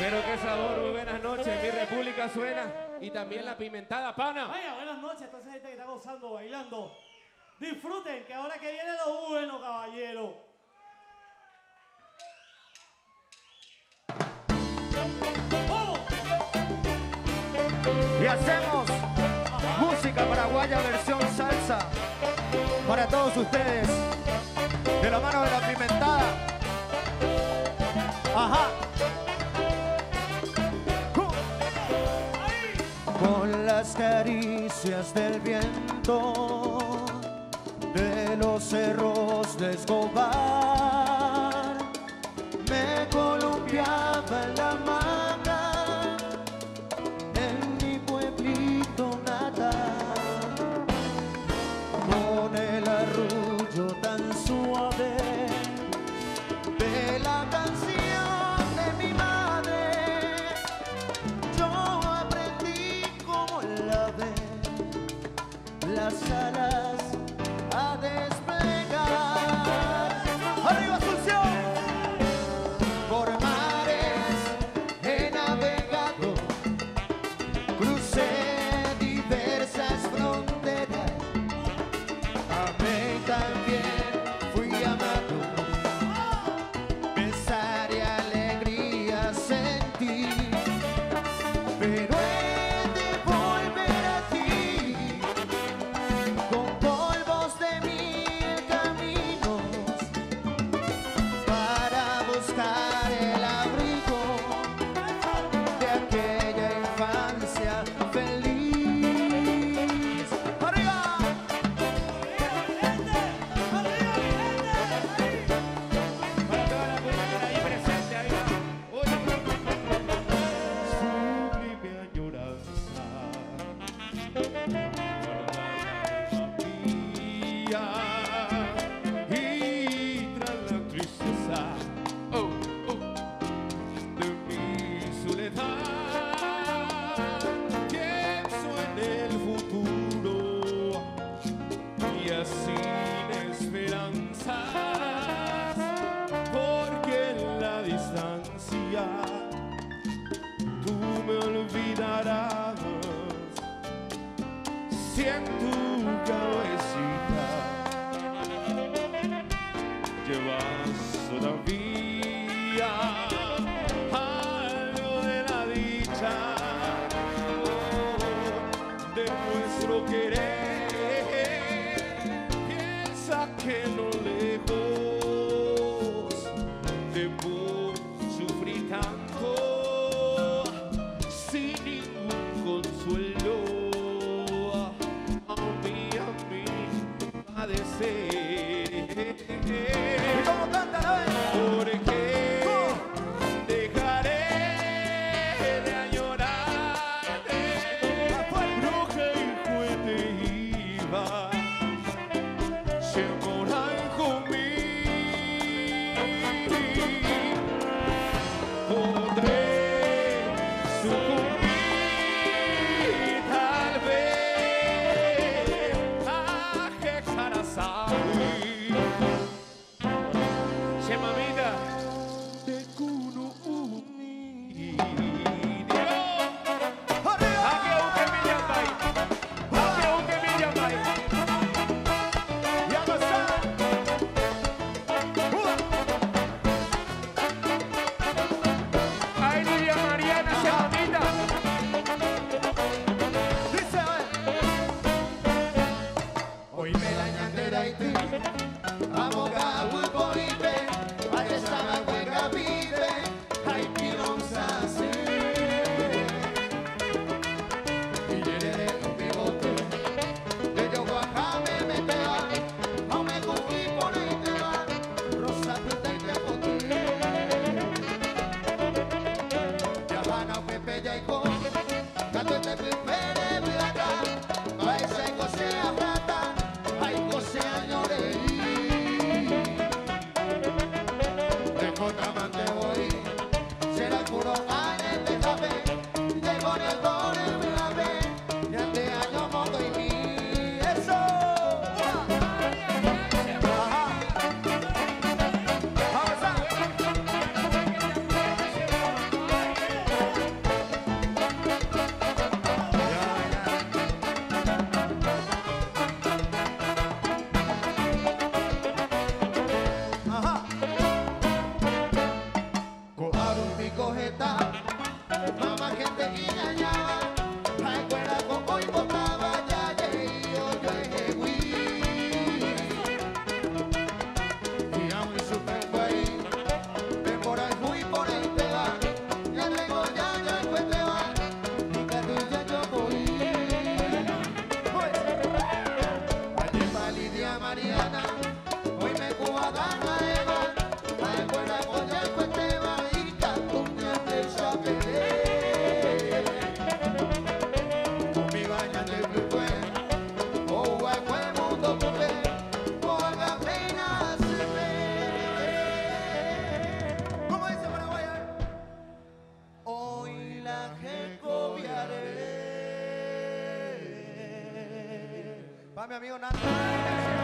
Pero qué sabor, muy buenas noches. Mi República suena y también la pimentada, pana.
Vaya, buenas noches a toda esa gente que está gozando, bailando. Disfruten, que ahora que viene lo bueno, caballero.
Y hacemos música paraguaya versión salsa para todos ustedes, de la mano de la pimentada. Ajá.
Con las caricias del viento de los cerros de Escobar, me columpiaba en la manga en mi pueblito natal, con el arrullo tan suave de la canción de mi madre. Yo aprendí como el ave las alas a desplegar. ¡Arriba, Asunción! Por mares he navegado, crucé diversas fronteras, amé y también fui amado, pesar y alegría sentí, pero he de volver a ti, con polvos de mil caminos, para buscar el abrigo de aquella infancia feliz. ¡Arriba!
Sublime añoranza mía, y tras la tristeza de mi soledad, pienso en el futuro y así sin esperanzas, porque en la distancia tú me olvidarás. Si en tu cabecita llevas todavía algo de la dicha de nuestro querer, piensa que no lejos debo sufrir tanto sin ningún consuelo. A mí padecer. ¿Y cómo canta la vez? Porque dejaré de añorarte, bruja y juguete iba, se moran conmigo, podré sucumbir tal vez a que Sarasai. Se mamita de Kuno Uni. Aquí un que me llama, aquí un que me llama. Ya no está. Ay, Lidia Mariana, se mamita. Dice,
Hoy me la ñandera y ti, aboga, pulpo y pe, para esta la hueca vive,
Va mi amigo Nando.